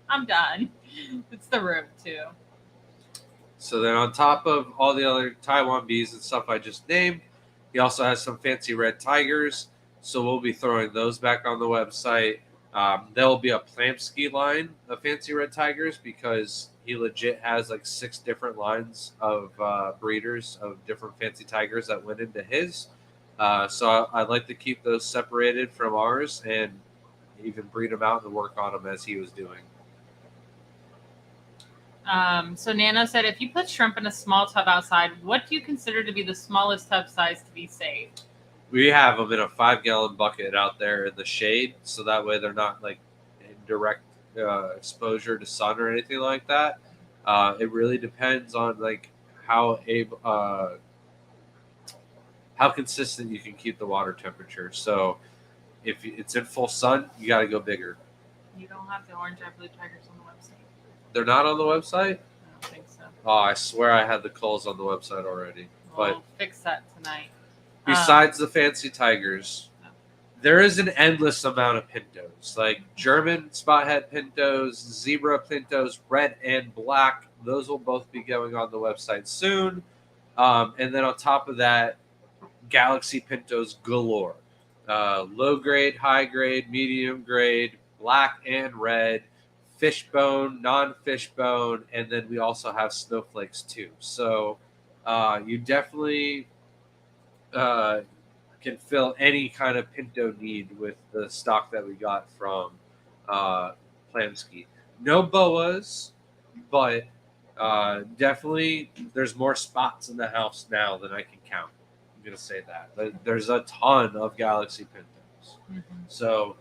I'm done. It's the room too. So then, on top of all the other Taiwan bees and stuff I just named, he also has some fancy red tigers. So we'll be throwing those back on the website. There will be a Plamsky line of fancy red tigers because he legit has like 6 different lines of breeders of different fancy tigers that went into his. So I'd like to keep those separated from ours and even breed them out and work on them as he was doing. So Nana said, if you put shrimp in a small tub outside, what do you consider to be the smallest tub size to be safe? We have them in a 5-gallon bucket out there in the shade, so that way they're not like in direct exposure to sun or anything like that. It really depends on like how able, how consistent you can keep the water temperature. So if it's in full sun, you got to go bigger. You don't have the orange eye blue tigers on the website. They're not on the website. I don't think so. Oh, I swear I had the culls on the website already. We'll fix that tonight. Besides the fancy tigers, there is an endless amount of pintos, like German spothead pintos, zebra pintos, red and black. Those will both be going on the website soon. And then on top of that, galaxy pintos galore. Low grade, high grade, medium grade, black and red, fishbone, non-fishbone, and then we also have snowflakes too. So you definitely can fill any kind of pinto need with the stock that we got from Plamsky. No boas, but definitely there's more spots in the house now than I can count. I'm gonna say that there's a ton of Galaxy pintos. Mm-hmm. So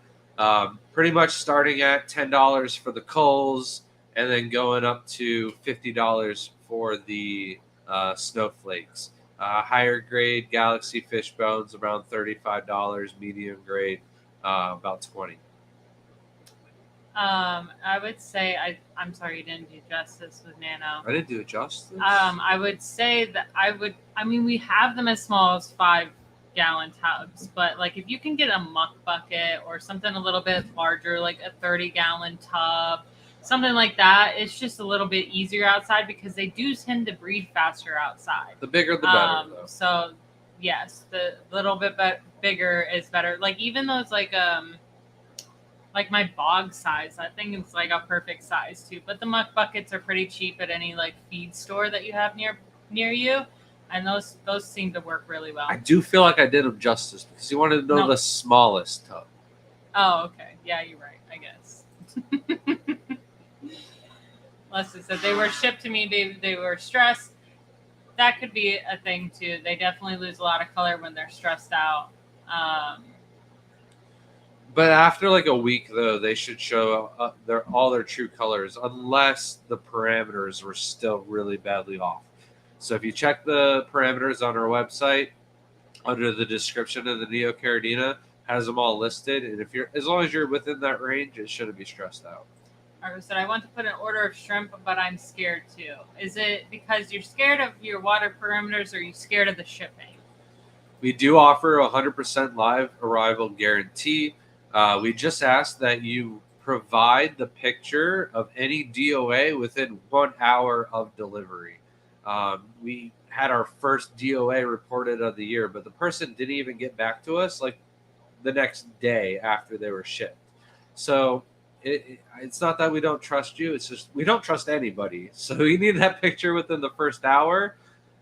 pretty much starting at $10 for the culls, and then going up to $50 for the snowflakes. Higher grade Galaxy fish bones around $35. Medium grade about $20. I would say I'm sorry you didn't do justice with Nano. I didn't do it justice. I would say that I mean, we have them as small as 5-gallon tubs, but like if you can get a muck bucket or something a little bit larger, like a 30-gallon tub, something like that. It's just a little bit easier outside because they do tend to breed faster outside. The bigger, the better, though. So yes, the little bit bigger is better. Like even those like my bog size, I think it's like a perfect size too. But the muck buckets are pretty cheap at any like feed store that you have near you, and those seem to work really well. I do feel like I did them justice because you wanted to know the smallest tub. Oh, okay. Yeah, you're right. I guess. Leslie said they were shipped to me. They were stressed. That could be a thing too. They definitely lose a lot of color when they're stressed out. But after like a week, though, they should show all their true colors, unless the parameters were still really badly off. So if you check the parameters on our website, under the description of the Neocaridina, has them all listed, and as long as you're within that range, it shouldn't be stressed out. Marco said, I want to put an order of shrimp, but I'm scared too. Is it because you're scared of your water parameters, or are you scared of the shipping? We do offer 100% live arrival guarantee. We just ask that you provide the picture of any DOA within 1 hour of delivery. We had our first DOA reported of the year, but the person didn't even get back to us like the next day after they were shipped. So it's not that we don't trust you. It's just we don't trust anybody. So you need that picture within the first hour,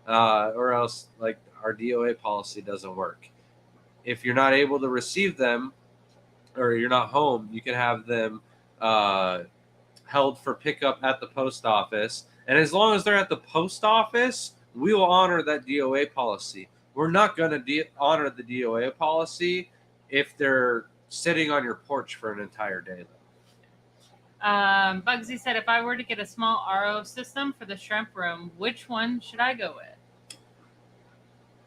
or else like our DOA policy doesn't work. If you're not able to receive them, or you're not home, you can have them held for pickup at the post office. And as long as they're at the post office, we will honor that DOA policy. We're not going to honor the DOA policy if they're sitting on your porch for an entire day, though. Bugsy said, if I were to get a small RO system for the shrimp room, which one should I go with?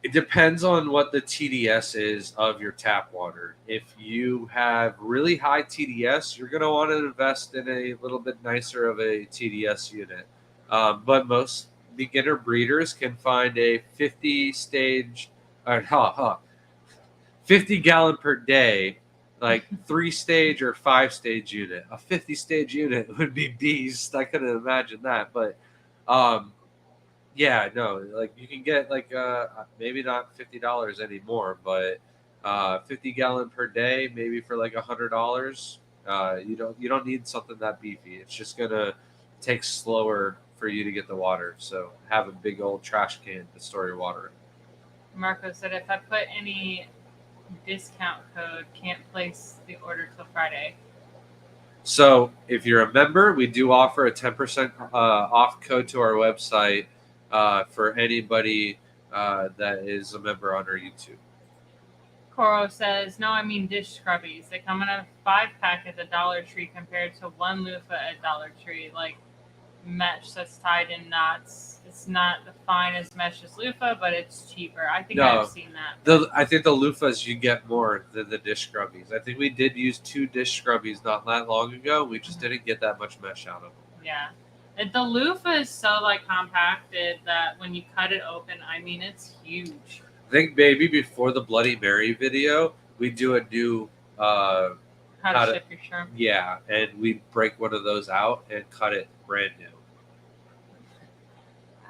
It depends on what the TDS is of your tap water. If you have really high TDS, you're going to want to invest in a little bit nicer of a TDS unit. But most beginner breeders can find a 50 gallon per day, like 3-stage or 5-stage unit. A 50-stage unit would be beast. I couldn't imagine that, but yeah, no, like you can get like maybe not $50 anymore, but 50 gallon per day, maybe for like $100. You don't need something that beefy. It's just gonna take slower for you to get the water. So have a big old trash can to store your water in. Marco said, if I put any discount code, can't place the order till Friday. So if you're a member, we do offer a 10% off code to our website for anybody that is a member on our YouTube. Coro says, no, I mean dish scrubbies. They come in a 5-pack at the Dollar Tree compared to one loofah at Dollar Tree. Like mesh that's tied in knots. It's not the fine as mesh as loofah, but it's cheaper. I think I've seen that. I think the loofahs you get more than the dish scrubbies. I think we did use 2 dish scrubbies not that long ago. We just didn't get that much mesh out of them. Yeah. The loofah is so like compacted that when you cut it open, I mean, it's huge. I think maybe before the Bloody Mary video, we do a new how to ship your shrimp. Yeah, and we break one of those out and cut it brand new.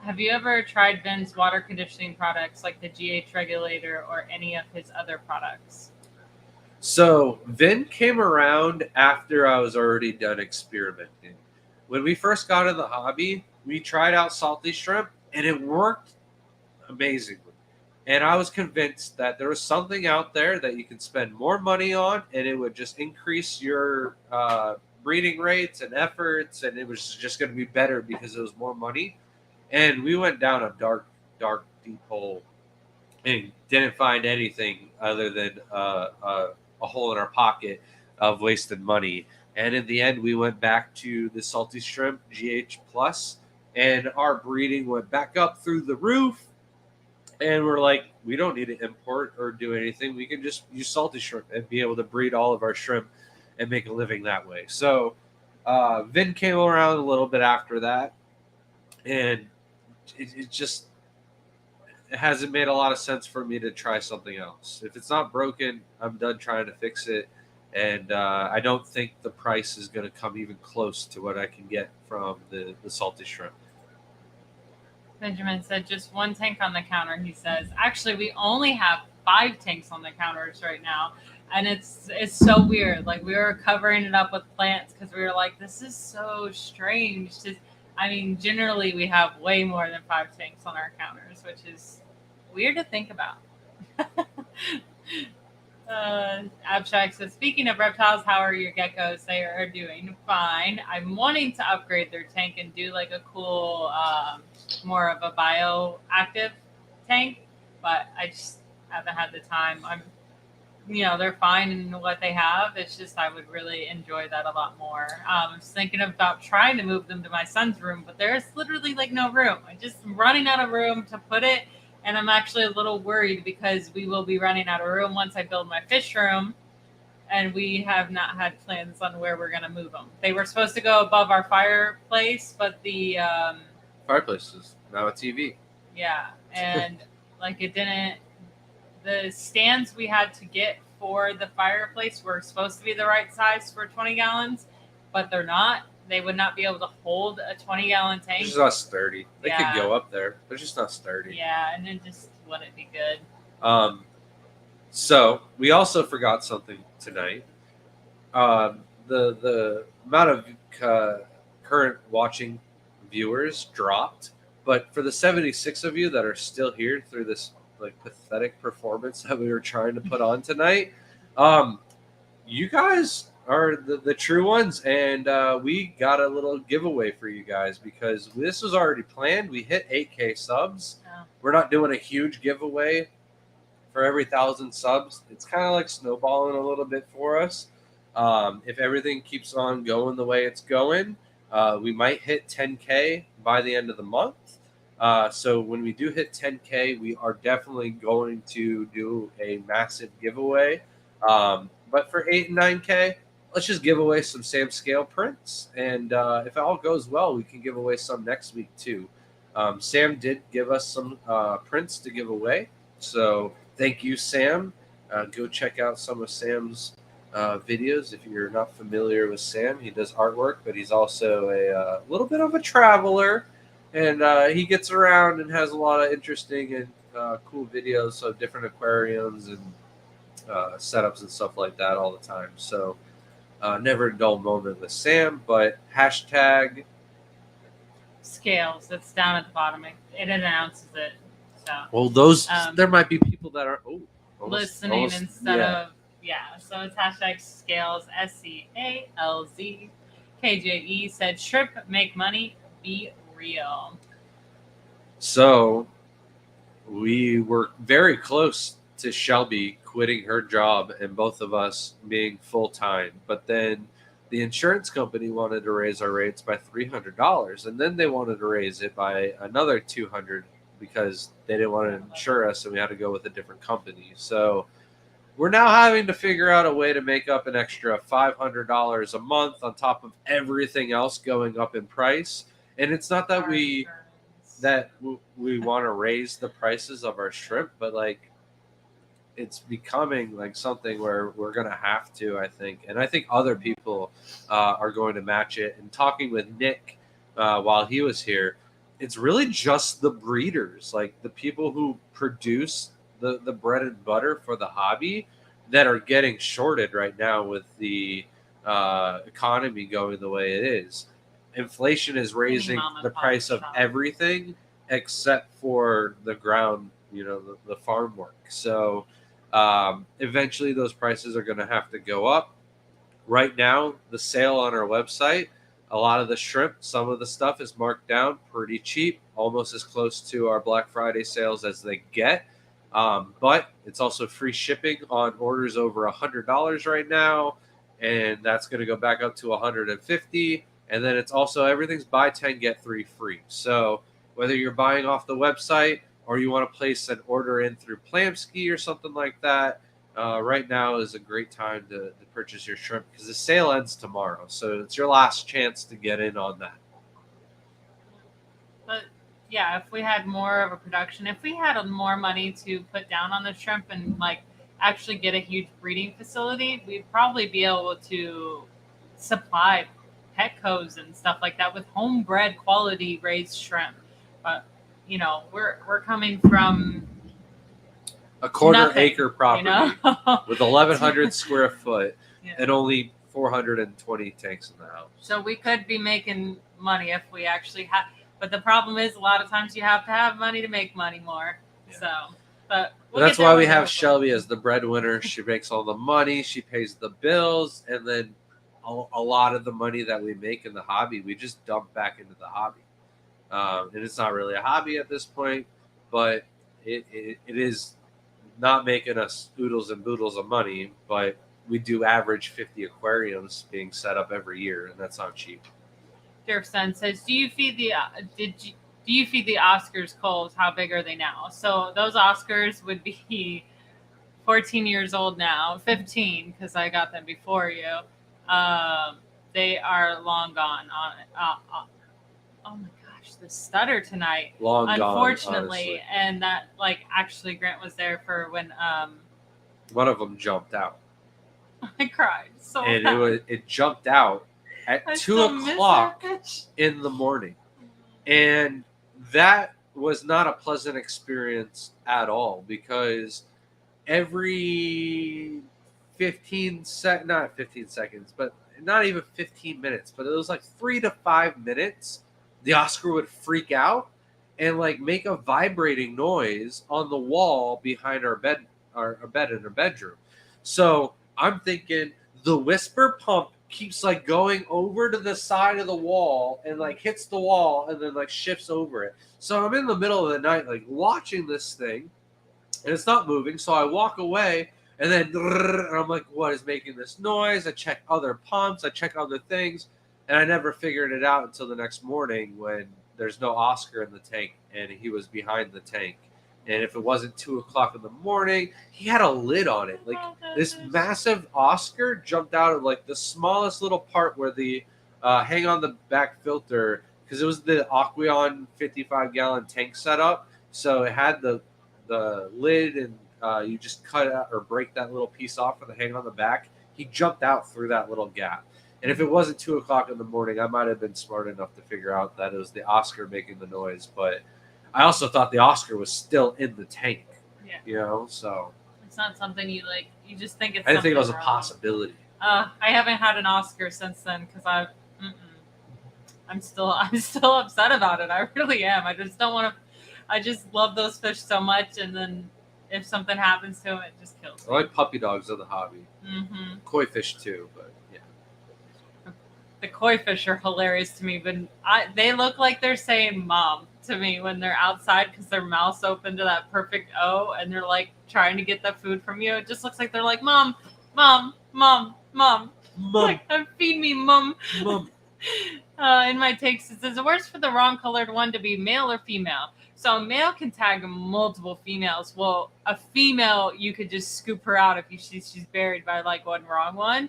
Have you ever tried Vin's water conditioning products like the GH regulator or any of his other products? So Vin came around after I was already done experimenting. When we first got in the hobby, we tried out salty shrimp, and it worked amazingly. And I was convinced that there was something out there that you could spend more money on, and it would just increase your breeding rates and efforts, and it was just going to be better because it was more money. And we went down a dark, deep hole and didn't find anything other than a hole in our pocket of wasted money. And in the end, we went back to the salty shrimp GH Plus, and our breeding went back up through the roof. And we're like, we don't need to import or do anything. We can just use salty shrimp and be able to breed all of our shrimp and make a living that way. So Vin came around a little bit after that, and it hasn't made a lot of sense for me to try something else. If it's not broken, I'm done trying to fix it. and I don't think the price is going to come even close to what I can get from the salty shrimp. Benjamin said just one tank on the counter. He says, actually, we only have 5 tanks on the counters right now. And it's so weird. Like, we were covering it up with plants because we were like, this is so strange. I mean, generally, we have way more than 5 tanks on our counters, which is weird to think about. Abstract says, speaking of reptiles, how are your geckos? They are doing fine. I'm wanting to upgrade their tank and do like a cool, more of a bioactive tank, but I just haven't had the time. They're fine in what they have. It's just I would really enjoy that a lot more. I was thinking about trying to move them to my son's room, but there's literally like no room. I just am running out of room to put it. And I'm actually a little worried because we will be running out of room once I build my fish room. And we have not had plans on where we're going to move them. They were supposed to go above our fireplace, but the fireplace is now a TV. Yeah, and like it didn't. The stands we had to get for the fireplace were supposed to be the right size for 20 gallons, but they're not. They would not be able to hold a 20-gallon tank. They're just not sturdy. They could go up there. They're just not sturdy. Yeah, and it just wouldn't be good. So we also forgot something tonight. The amount of current watching viewers dropped, but for the 76 of you that are still here through this like pathetic performance that we were trying to put on tonight, you guys are the true ones, and we got a little giveaway for you guys because this was already planned. We hit 8K subs. Oh. We're not doing a huge giveaway for every 1,000 subs. It's kind of like snowballing a little bit for us. If everything keeps on going the way it's going, we might hit 10K by the end of the month. So when we do hit 10K, we are definitely going to do a massive giveaway. But for 8 and 9K, let's just give away some Sam Scale prints. And if it all goes well, we can give away some next week too. Sam did give us some prints to give away. So thank you, Sam. Go check out some of Sam's videos if you're not familiar with Sam. He does artwork, but he's also a little bit of a traveler. And he gets around and has a lot of interesting and cool videos of different aquariums and setups and stuff like that all the time. So never a dull moment with Sam, but hashtag scales. That's down at the bottom. It announces it. So well, those there might be people that are listening instead of So it's hashtag scales. SCALZ. KJE said shrimp make money. Be real. So we were very close to Shelby quitting her job and both of us being full-time, but then the insurance company wanted to raise our rates by $300, and then they wanted to raise it by another $200 because they didn't want to insure us and we had to go with a different company. So we're now having to figure out a way to make up an extra $500 a month on top of everything else going up in price. And it's not that we want to raise the prices of our shrimp, but like it's becoming like something where we're going to have to, I think. And I think other people are going to match it. And talking with Nick while he was here, it's really just the breeders, like the people who produce the bread and butter for the hobby that are getting shorted right now with the economy going the way it is. Inflation is raising the price of everything except for the ground, the farm work. So eventually those prices are going to have to go up. Right now, the sale on our website, a lot of the shrimp, some of the stuff is marked down pretty cheap, almost as close to our Black Friday sales as they get. But it's also free shipping on orders over $100 right now, and that's going to go back up to $150. And then it's also everything's buy 10 get 3 free. So whether you're buying off the website or you want to place an order in through Plamski or something like that, right now is a great time to purchase your shrimp because the sale ends tomorrow. So it's your last chance to get in on that. But yeah, if we had more of a production, if we had more money to put down on the shrimp and like actually get a huge breeding facility, we'd probably be able to supply Petco's and stuff like that with homebred quality raised shrimp. But we're coming from A quarter nothing, acre property with 1,100 square foot Yeah. and only 420 tanks in the house. So we could be making money if we actually have. But the problem is, a lot of times you have to have money to make money more. Yeah. So, but that's why we have Shelby as the breadwinner. She makes all the money, she pays the bills, and then a lot of the money that we make in the hobby, we just dump back into the hobby. And it's not really a hobby at this point, but it is not making us oodles and boodles of money, but we do average 50 aquariums being set up every year, and that's not cheap. Sheriff Son says, do you feed the Oscars coals? How big are they now? So those Oscars would be 14 years old now, 15 because I got them before you. They are long gone. Oh my gosh, the stutter tonight. Long unfortunately, gone, and that actually Grant was there for when one of them jumped out. I cried so and bad. it jumped out at 2 o'clock in the morning, and that was not a pleasant experience at all because every not 15 seconds, but not even 15 minutes, but it was like 3 to 5 minutes, the Oscar would freak out and make a vibrating noise on the wall behind our bed in our bedroom. So I'm thinking the whisper pump keeps going over to the side of the wall and hits the wall and then shifts over it. So I'm in the middle of the night watching this thing and it's not moving. So I walk away and then and I'm like, what is making this noise? I check other pumps, I check other things, and I never figured it out until the next morning when there's no Oscar in the tank and he was behind the tank. And if it wasn't 2 o'clock in the morning, he had a lid on it. This massive Oscar jumped out of the smallest little part where the hang on the back filter, because it was the Aqueon 55-gallon tank setup. So it had the lid, and you just cut out or break that little piece off for the hang on the back. He jumped out through that little gap. And if it wasn't 2 o'clock in the morning, I might have been smart enough to figure out that it was the Oscar making the noise. But I also thought the Oscar was still in the tank. Yeah. So it's not something you you just think it's. I didn't think it was a possibility. I haven't had an Oscar since then because I'm still upset about it. I really am. I just don't want to. I just love those fish so much, and then if something happens to them, it just kills me. I like puppy dogs of the hobby. Mm-hmm. Koi fish too, but yeah. The koi fish are hilarious to me, but they look like they're saying "mom" to me when they're outside because their mouth's open to that perfect O, and they're trying to get the food from you. It just looks like they're like, "Mom, mom, mom, mom, mom, feed me, mom, mom." In my takes, it says the worst for the wrong colored one to be male or female. So a male can tag multiple females. Well, a female, you could just scoop her out if she's buried by one wrong one.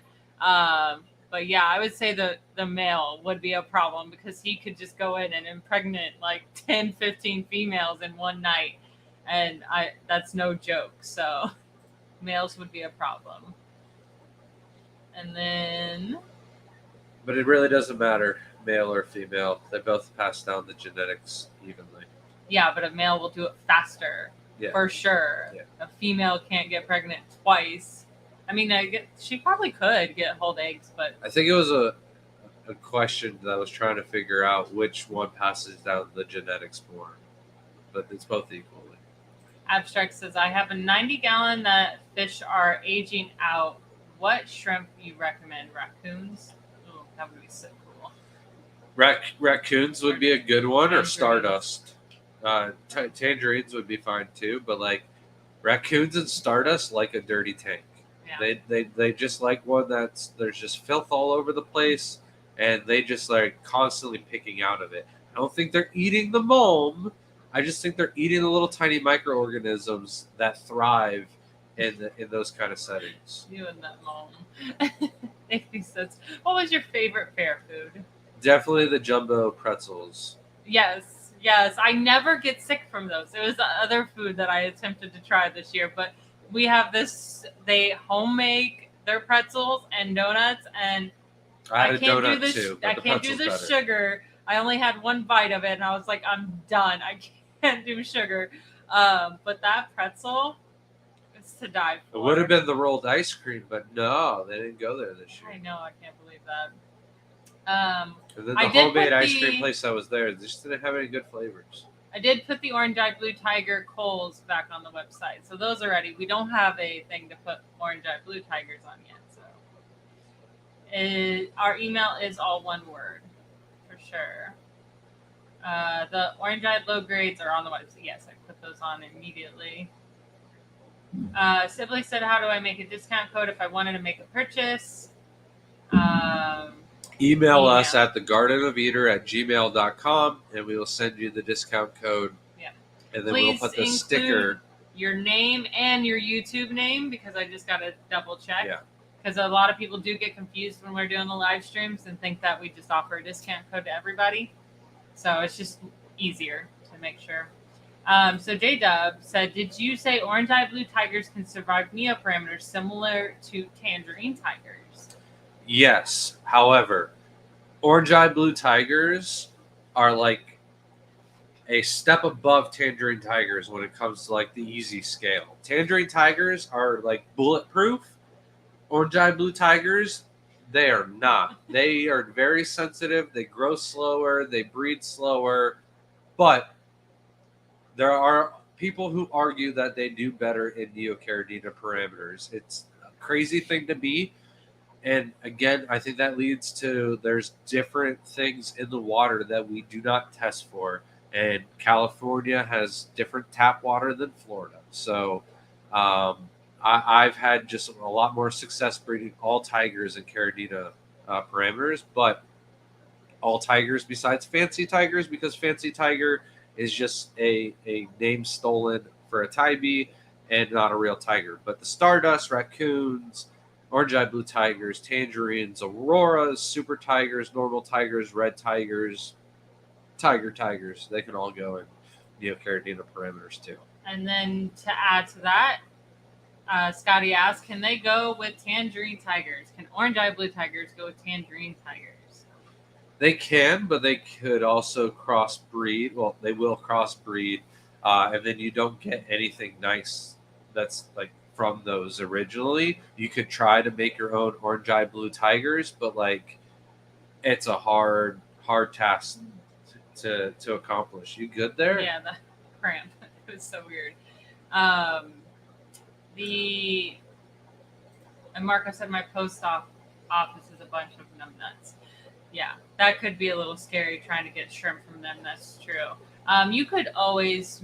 But yeah, I would say the male would be a problem because he could just go in and impregnate 10, 15 females in one night. And that's no joke. So males would be a problem. And then... But it really doesn't matter, male or female. They both pass down the genetics evenly. Yeah, but a male will do it faster. Yeah. For sure. Yeah. A female can't get pregnant twice. I mean, she probably could hold eggs, but... I think it was a question that I was trying to figure out which one passes down the genetics more. But it's both equally. Abstract says, I have a 90-gallon that fish are aging out. What shrimp you recommend? Raccoons? Oh, that would be so cool. Raccoons would be a good one, or Stardust. Tangerines would be fine too, but raccoons and Stardust like a dirty tank. Yeah. They just like one there's just filth all over the place, and they just constantly picking out of it. I don't think they're eating the mulm. I just think they're eating the little tiny microorganisms that thrive in those kind of settings. You and that mulm. Makes sense. What was your favorite fair food? Definitely the jumbo pretzels. Yes, I never get sick from those. It was the other food that I attempted to try this year, but we have this. They home make their pretzels and donuts, and I had a can't do donut this. too, but I the can't do pretzel's the better. sugar. I only had one bite of it, and I was like, I'm done. I can't do sugar. But that pretzel is to die It for. would have been the rolled ice cream, but no, they didn't go there this year. I know. I can't believe that. And then I the did homemade put ice cream the- place that was there, they just didn't have any good flavors. I did put the orange eye blue tiger coals back on the website, so those are ready. We don't have a thing to put orange eye blue tigers on yet, so our email is all one word for sure. The orange eyed low grades are on the website. Yes, I put those on immediately. Sibley said, "How do I make a discount code if I wanted to make a purchase?" Email us at thegardenofeater@gmail.com and we will send you the discount code. Yeah. And then Please we'll put the include sticker. your name and your YouTube name, because I just got to double check. Yeah. Because a lot of people do get confused when we're doing the live streams and think that we just offer a discount code to everybody. So it's just easier to make sure. So J-Dub said, did you say orange eye blue tigers can survive neoparameters similar to tangerine tigers? Yes. However, orange eye blue tigers are like a step above tangerine tigers when it comes to like the easy scale. Tangerine tigers are like bulletproof. Orange eye blue tigers, they are not. They are very sensitive. They grow slower. They breed slower. But there are people who argue that they do better in neocaridina parameters. It's a crazy thing to be. And again, I think that leads to there's different things in the water that we do not test for. And California has different tap water than Florida. So I've had just a lot more success breeding all tigers and caridina parameters, but all tigers besides fancy tigers, because fancy tiger is just a name stolen for a Tybee and not a real tiger. But the Stardust, raccoons, orange eye blue tigers, tangerines, auroras, super tigers, normal tigers, red tigers, tigers, they can all go in neocaridina parameters too. And then to add to that, Scotty asked, can they go with tangerine tigers? Can orange eye blue tigers go with tangerine tigers? They can, but they could also crossbreed. Well, they will crossbreed, and then you don't get anything nice that's like from those originally. You could try to make your own orange eye blue tigers, but like it's a hard task to accomplish. You good there? Yeah, the cramp. It was so weird. And Marco said my post office is a bunch of numbnuts. Yeah, that could be a little scary trying to get shrimp from them. That's true. You could always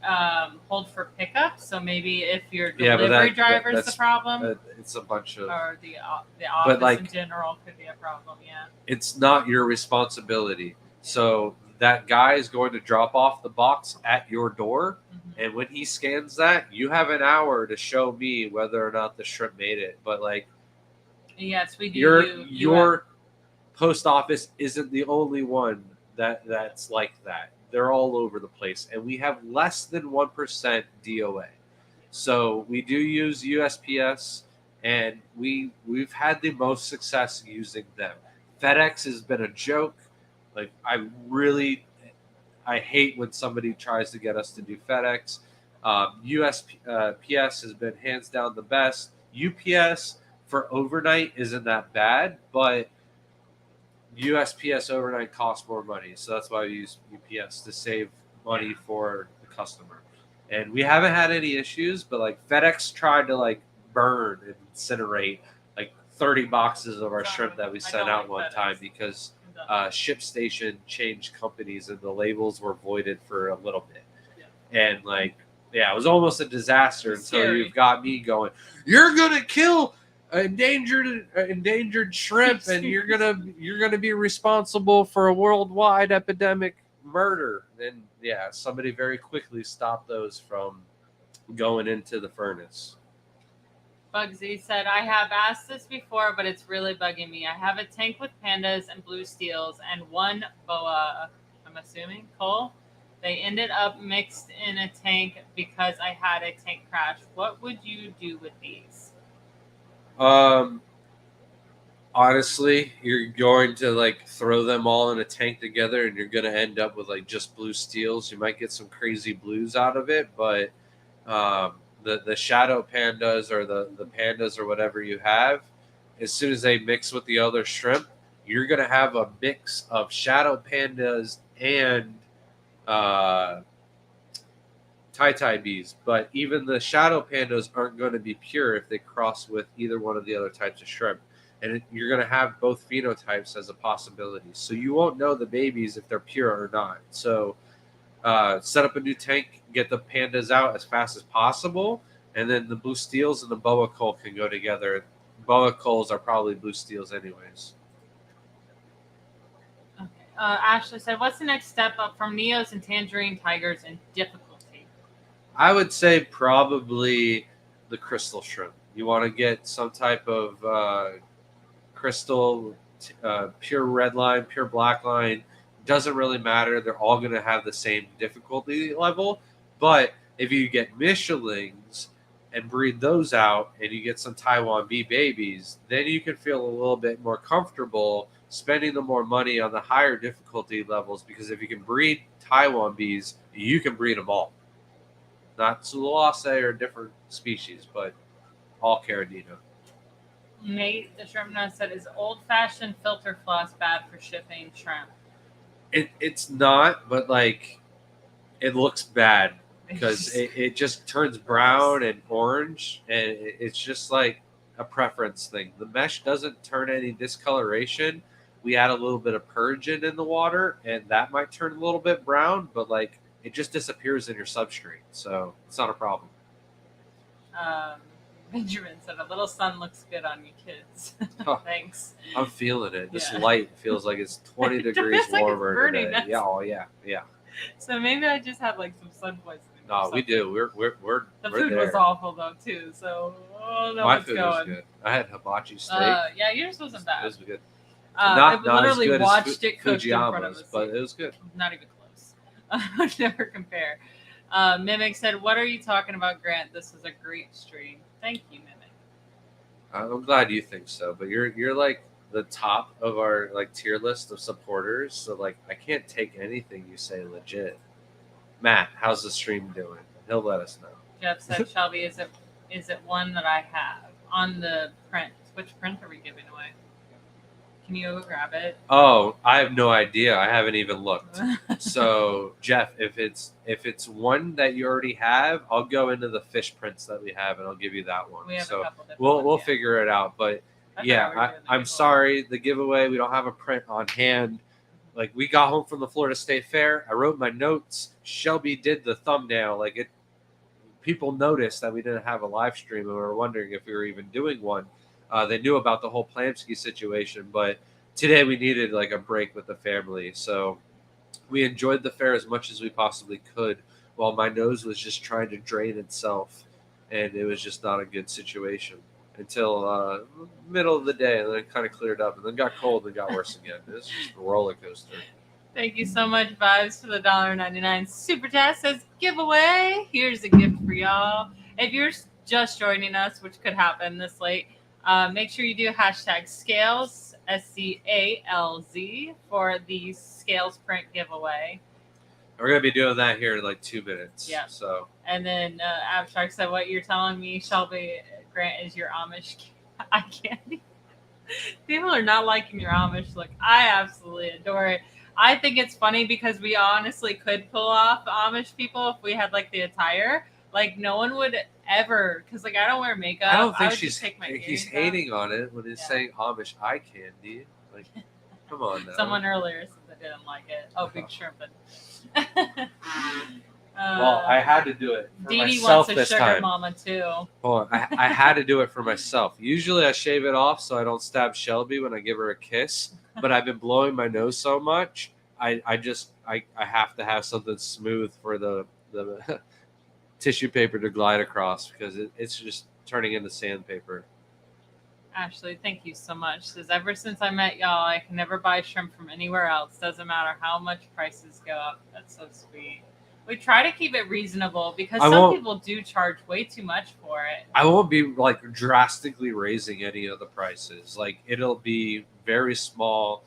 hold for pickup. So maybe if your delivery driver's the problem, it's a bunch of, or the office in general could be a problem. Yeah, it's not your responsibility. So that guy is going to drop off the box at your door, and when he scans that, you have an hour to show me whether or not the shrimp made it. But like, yes, we do. Your post office isn't the only one that's like that. They're all over the place, and we have less than 1% DOA. So we do use USPS, and we've had the most success using them. FedEx has been a joke. Like I hate when somebody tries to get us to do FedEx. USPS has been hands down the best. UPS for overnight isn't that bad, but USPS overnight costs more money, so that's why we use UPS to save money for the customer. And we haven't had any issues, but like FedEx tried to like burn and incinerate like 30 boxes of our shrimp that we sent out one time because ShipStation changed companies and the labels were voided for a little bit. And like, yeah, it was almost a disaster until you've got me going, you're gonna kill endangered shrimp, and you're gonna be responsible for a worldwide epidemic murder. Then yeah, somebody very quickly stopped those from going into the furnace. Bugsy said, I have asked this before, but it's really bugging me. I have a tank with pandas and blue steels and one boa, I'm assuming, Cole, They ended up mixed in a tank because I had a tank crash. What would you do with these? Um, honestly, you're going to like throw them all in a tank together, and you're going to end up with like just blue steels. You might get some crazy blues out of it, but the shadow pandas or the pandas or whatever you have, as soon as they mix with the other shrimp, you're going to have a mix of shadow pandas and uh, tie bees. But even the shadow pandas aren't going to be pure if they cross with either one of the other types of shrimp. And you're going to have both phenotypes as a possibility. So you won't know the babies if they're pure or not. So set up a new tank, get the pandas out as fast as possible, and then the blue steels and the boa coal can go together. Boa coals are probably blue steels anyways. Okay. Ashley said, "What's the next step up from Neos and Tangerine Tigers in difficulty?" I would say probably the crystal shrimp. You want to get some type of crystal, pure red line, pure black line. Doesn't really matter. They're all going to have the same difficulty level. But if you get Michelins and breed those out and you get some Taiwan bee babies, then you can feel a little bit more comfortable spending the more money on the higher difficulty levels, because if you can breed Taiwan bees, you can breed them all. Not Sulawesi or different species, but all Caridina. Nate, the shrimp nut, said, "Is old-fashioned filter floss bad for shipping shrimp?" It's not, but like it looks bad because it just turns brown and orange, and it's just like a preference thing. The mesh doesn't turn any discoloration. We add a little bit of purgin in the water, and that might turn a little bit brown, but like it just disappears in your substrate, so it's not a problem. Um, Benjamin said, "A little sun looks good on you kids." Oh, Thanks. I'm feeling it. This Yeah. light feels like it's 20 It degrees feels like it's warmer burning today. us. Yeah, oh yeah, yeah. So maybe I just had like some sun poisoning. or No, we something. do. We're The we're food there. was awful though too. So I don't know My what's food going. was good. I had hibachi steak. Yeah, yours wasn't It bad. was good. I Not as literally good watched as it cooked in front of Fujiyama's, us. but it was good. Not even close. I would never compare. Mimic said, "What are you talking about, Grant? This is a great stream." Thank you, Mimic. I'm glad you think so, but you're like the top of our like tier list of supporters, so like I can't take anything you say legit. Matt, how's the stream doing? He'll let us know. Jeff said, "Shelby, is it one that I have on the print? Which print are we giving away? Can you go grab it?" Oh, I have no idea. I haven't even looked. So, Jeff, if it's one that you already have, I'll go into the fish prints that we have and I'll give you that one. We have So a couple different we'll ones, yeah. figure it out. But I yeah, thought we were doing the I'm giveaway. sorry, the giveaway, we don't have a print on hand. Like we got home from the Florida State Fair, I wrote my notes. Shelby did the thumbnail. Like it, people noticed that we didn't have a live stream and we were wondering if we were even doing one. They knew about the whole Plamsky situation, but today we needed like a break with the family, so we enjoyed the fair as much as we possibly could while my nose was just trying to drain itself, and it was just not a good situation until middle of the day, and then it kind of cleared up, and then got cold and got worse again. It was just a roller coaster. Thank you so much, Vibes, for the $1.99 super chat. Says giveaway. Here's a gift for y'all. If you're just joining us, which could happen this late, make sure you do hashtag scales SCALZ for the scales print giveaway. We're gonna be doing that here in like 2 minutes. Yeah. So And then Abstract said, "What you're telling me, Shelby Grant, is your Amish eye candy." People are not liking your Amish look. I absolutely adore it. I think it's funny because we honestly could pull off Amish people if we had like the attire. Like no one would ever, because like I don't wear makeup. I don't think would just take my he's earrings out. hating on it when he's Yeah. saying Amish eye candy. Like, come on now. Someone earlier said they didn't like it. Oh, big shrimping. Well, I had to do it for Dee Dee myself wants a this sugar time. mama too. Hold on. I had to do it for myself. Usually I shave it off so I don't stab Shelby when I give her a kiss. But I've been blowing my nose so much, I have to have something smooth for the tissue paper to glide across because it's just turning into sandpaper. Ashley, thank you so much. Says, ever since I met y'all, I can never buy shrimp from anywhere else. Doesn't matter how much prices go up. That's so sweet. We try to keep it reasonable because I some won't- people do charge way too much for it. I won't be like drastically raising any of the prices. Like it'll be very small.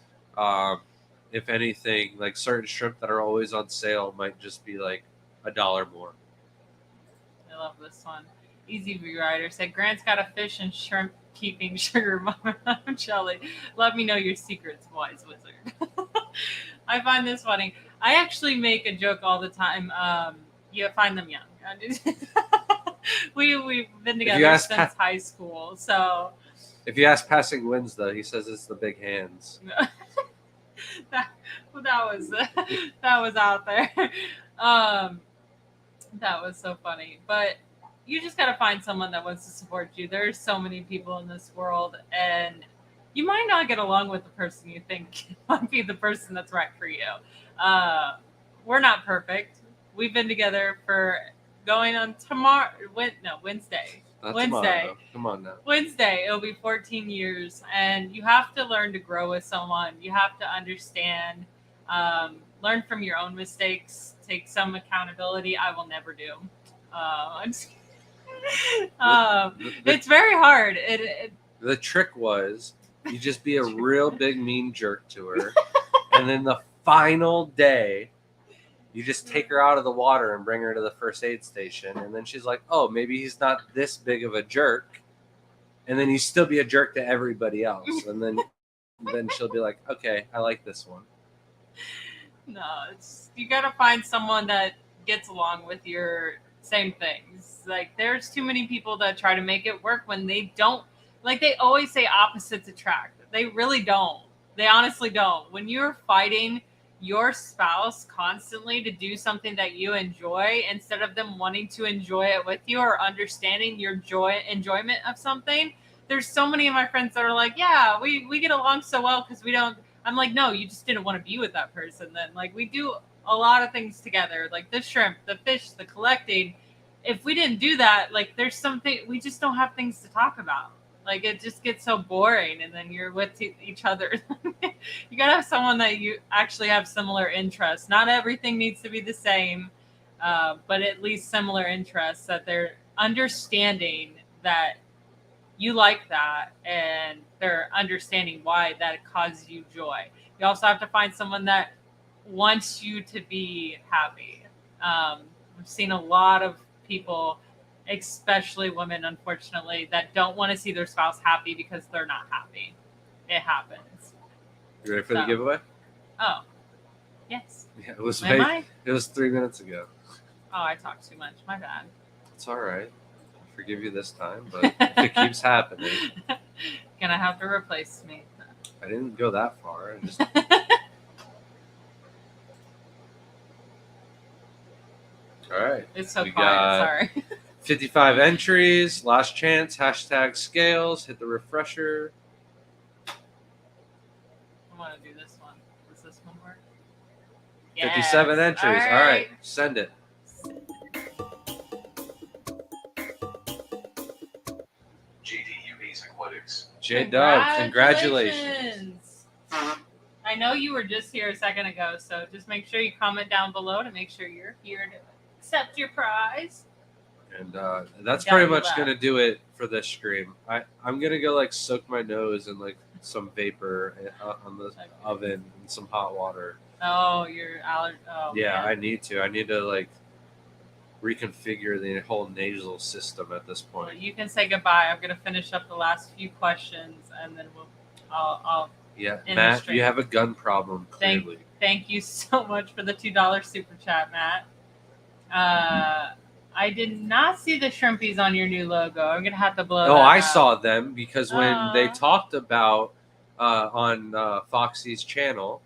If anything, like certain shrimp that are always on sale might just be like $1 more. I love this one. Easy Rewriter said, Grant's got a fish and shrimp keeping sugar mama jelly. Let me know your secrets, wise wizard. I find this funny. I actually make a joke all the time. You find them young. We've been together since high school, so if you ask Passing Winds, though, he says it's the big hands. that was out there. That was so funny. But you just got to find someone that wants to support you. There's so many people in this world, and you might not get along with the person you think might be the person that's right for you. We're not perfect. We've been together for going on tomorrow. Wednesday. Not Wednesday. Tomorrow. Come on now. Wednesday, it'll be 14 years, and you have to learn to grow with someone. You have to understand, learn from your own mistakes, take some accountability. I will never do. It's very hard. The trick was you just be a real big mean jerk to her, and then the final day, you just take her out of the water and bring her to the first aid station, and then she's like, "Oh, maybe he's not this big of a jerk," and then you still be a jerk to everybody else, and then she'll be like, "Okay, I like this one." No, you got to find someone that gets along with your same things. Like there's too many people that try to make it work when they don't. Like they always say opposites attract. They really don't. They honestly don't. When you're fighting your spouse constantly to do something that you enjoy instead of them wanting to enjoy it with you or understanding your enjoyment of something, there's so many of my friends that are like, yeah, we get along so well because we don't. I'm like, no, you just didn't want to be with that person then. Like we do a lot of things together, like the shrimp, the fish, the collecting. If we didn't do that, like there's something, we just don't have things to talk about. Like it just gets so boring, and then you're with each other. You gotta have someone that you actually have similar interests. Not everything needs to be the same, but at least similar interests, that they're understanding that you like that, and they're understanding why that causes you joy. You also have to find someone that wants you to be happy. We've seen a lot of people, especially women, unfortunately, that don't want to see their spouse happy because they're not happy. It happens. You ready for the giveaway? Oh, yes. Yeah, it was. Am It was 3 minutes ago. Oh, I talked too much. My bad. It's all right. I'll forgive you this time, but if it keeps happening, Gonna have to replace me. I didn't go that far. I just. All right. It's so We quiet. got Sorry. 55 entries. Last chance. Hashtag scales. Hit the refresher. I want to do this one. Does this one work? 57 Yes. entries. All right. Send it. J-Dub, congratulations. I know you were just here a second ago, so just make sure you comment down below to make sure you're here to accept your prize. And that's pretty much going to do it for this stream. I'm going to go like soak my nose in like some vapor on the oven and some hot water. Oh, you're allergic. Oh, yeah, man. I need to like reconfigure the whole nasal system at this point. Well, you can say goodbye. I'm going to finish up the last few questions, and then I'll yeah, Matt, you have a gun problem, clearly. Thank you so much for the $2 super chat, Matt. I did not see the shrimpies on your new logo. I'm going to have to blow that I up. saw them because when they talked about on Foxy's channel,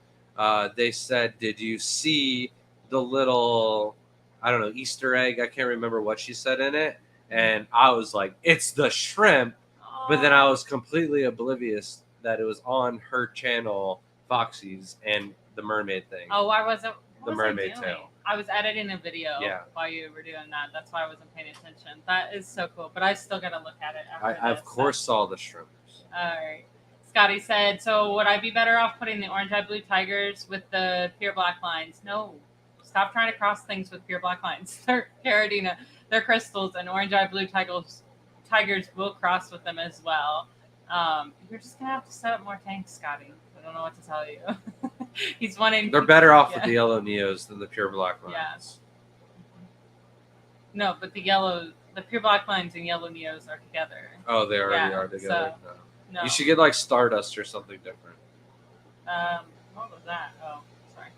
they said, did you see the little, I don't know, Easter egg? I can't remember what she said in it. And I was like, it's the shrimp. But then I was completely oblivious that it was on her channel, Foxy's, and the mermaid thing. Oh, I wasn't. The mermaid tail. I was editing a video while you were doing that. That's why I wasn't paying attention. That is so cool. But I still got to look at it after I of course saw the shrimps. All right. Scotty said, so would I be better off putting the orange eye blue tigers with the pure black lines? No, Stop trying to cross things with pure black lines. They're Caradina, they're crystals, and orange eye blue tigers will cross with them as well. You're just gonna have to set up more tanks, Scotty. I don't know what to tell you. He's wanting. They're better off with the yellow neos than the pure black lines. Yeah. No, but the pure black lines and yellow neos are together. Oh, they already are together. So, no. You should get like Stardust or something different. What was that? Oh, sorry.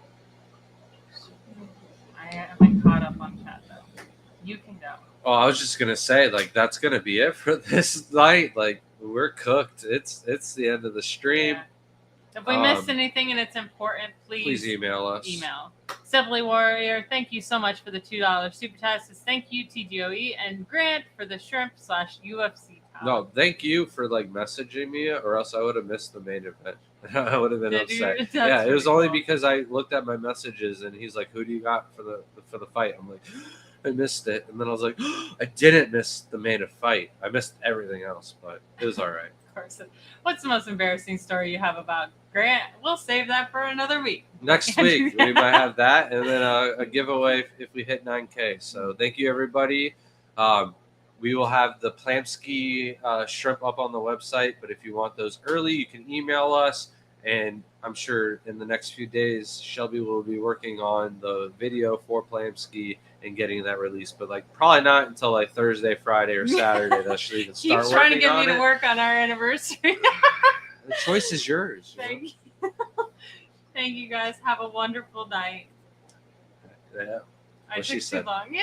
I haven't caught up on chat though. You can go. Oh, I was just gonna say, like, that's gonna be it for this night. Like, we're cooked. It's the end of the stream. Yeah. If we missed anything and it's important, please email us. Simply Warrior, thank you so much for the $2 super tasks. Thank you, TGOE and Grant, for the shrimp/UFC top. No, thank you for like messaging me, or else I would have missed the main event. I would have been upset. Yeah, it was only because I looked at my messages and he's like, "Who do you got for the fight?" I'm like, I missed it, and then I was like, I didn't miss the main fight. I missed everything else, but it was all right. Of course. What's the most embarrassing story you have about Grant? We'll save that for another week. Next week we might have that, and then a giveaway if we hit 9K. So thank you, everybody. We will have the Plamsky shrimp up on the website, but if you want those early, you can email us. And I'm sure in the next few days, Shelby will be working on the video for Plamsky and getting that released. But like probably not until like Thursday, Friday, or Saturday that she'll even start Keeps working on it. trying to get me to work on our anniversary. The choice is yours. Thank you. Thank you guys. Have a wonderful night. Yeah. I took too long.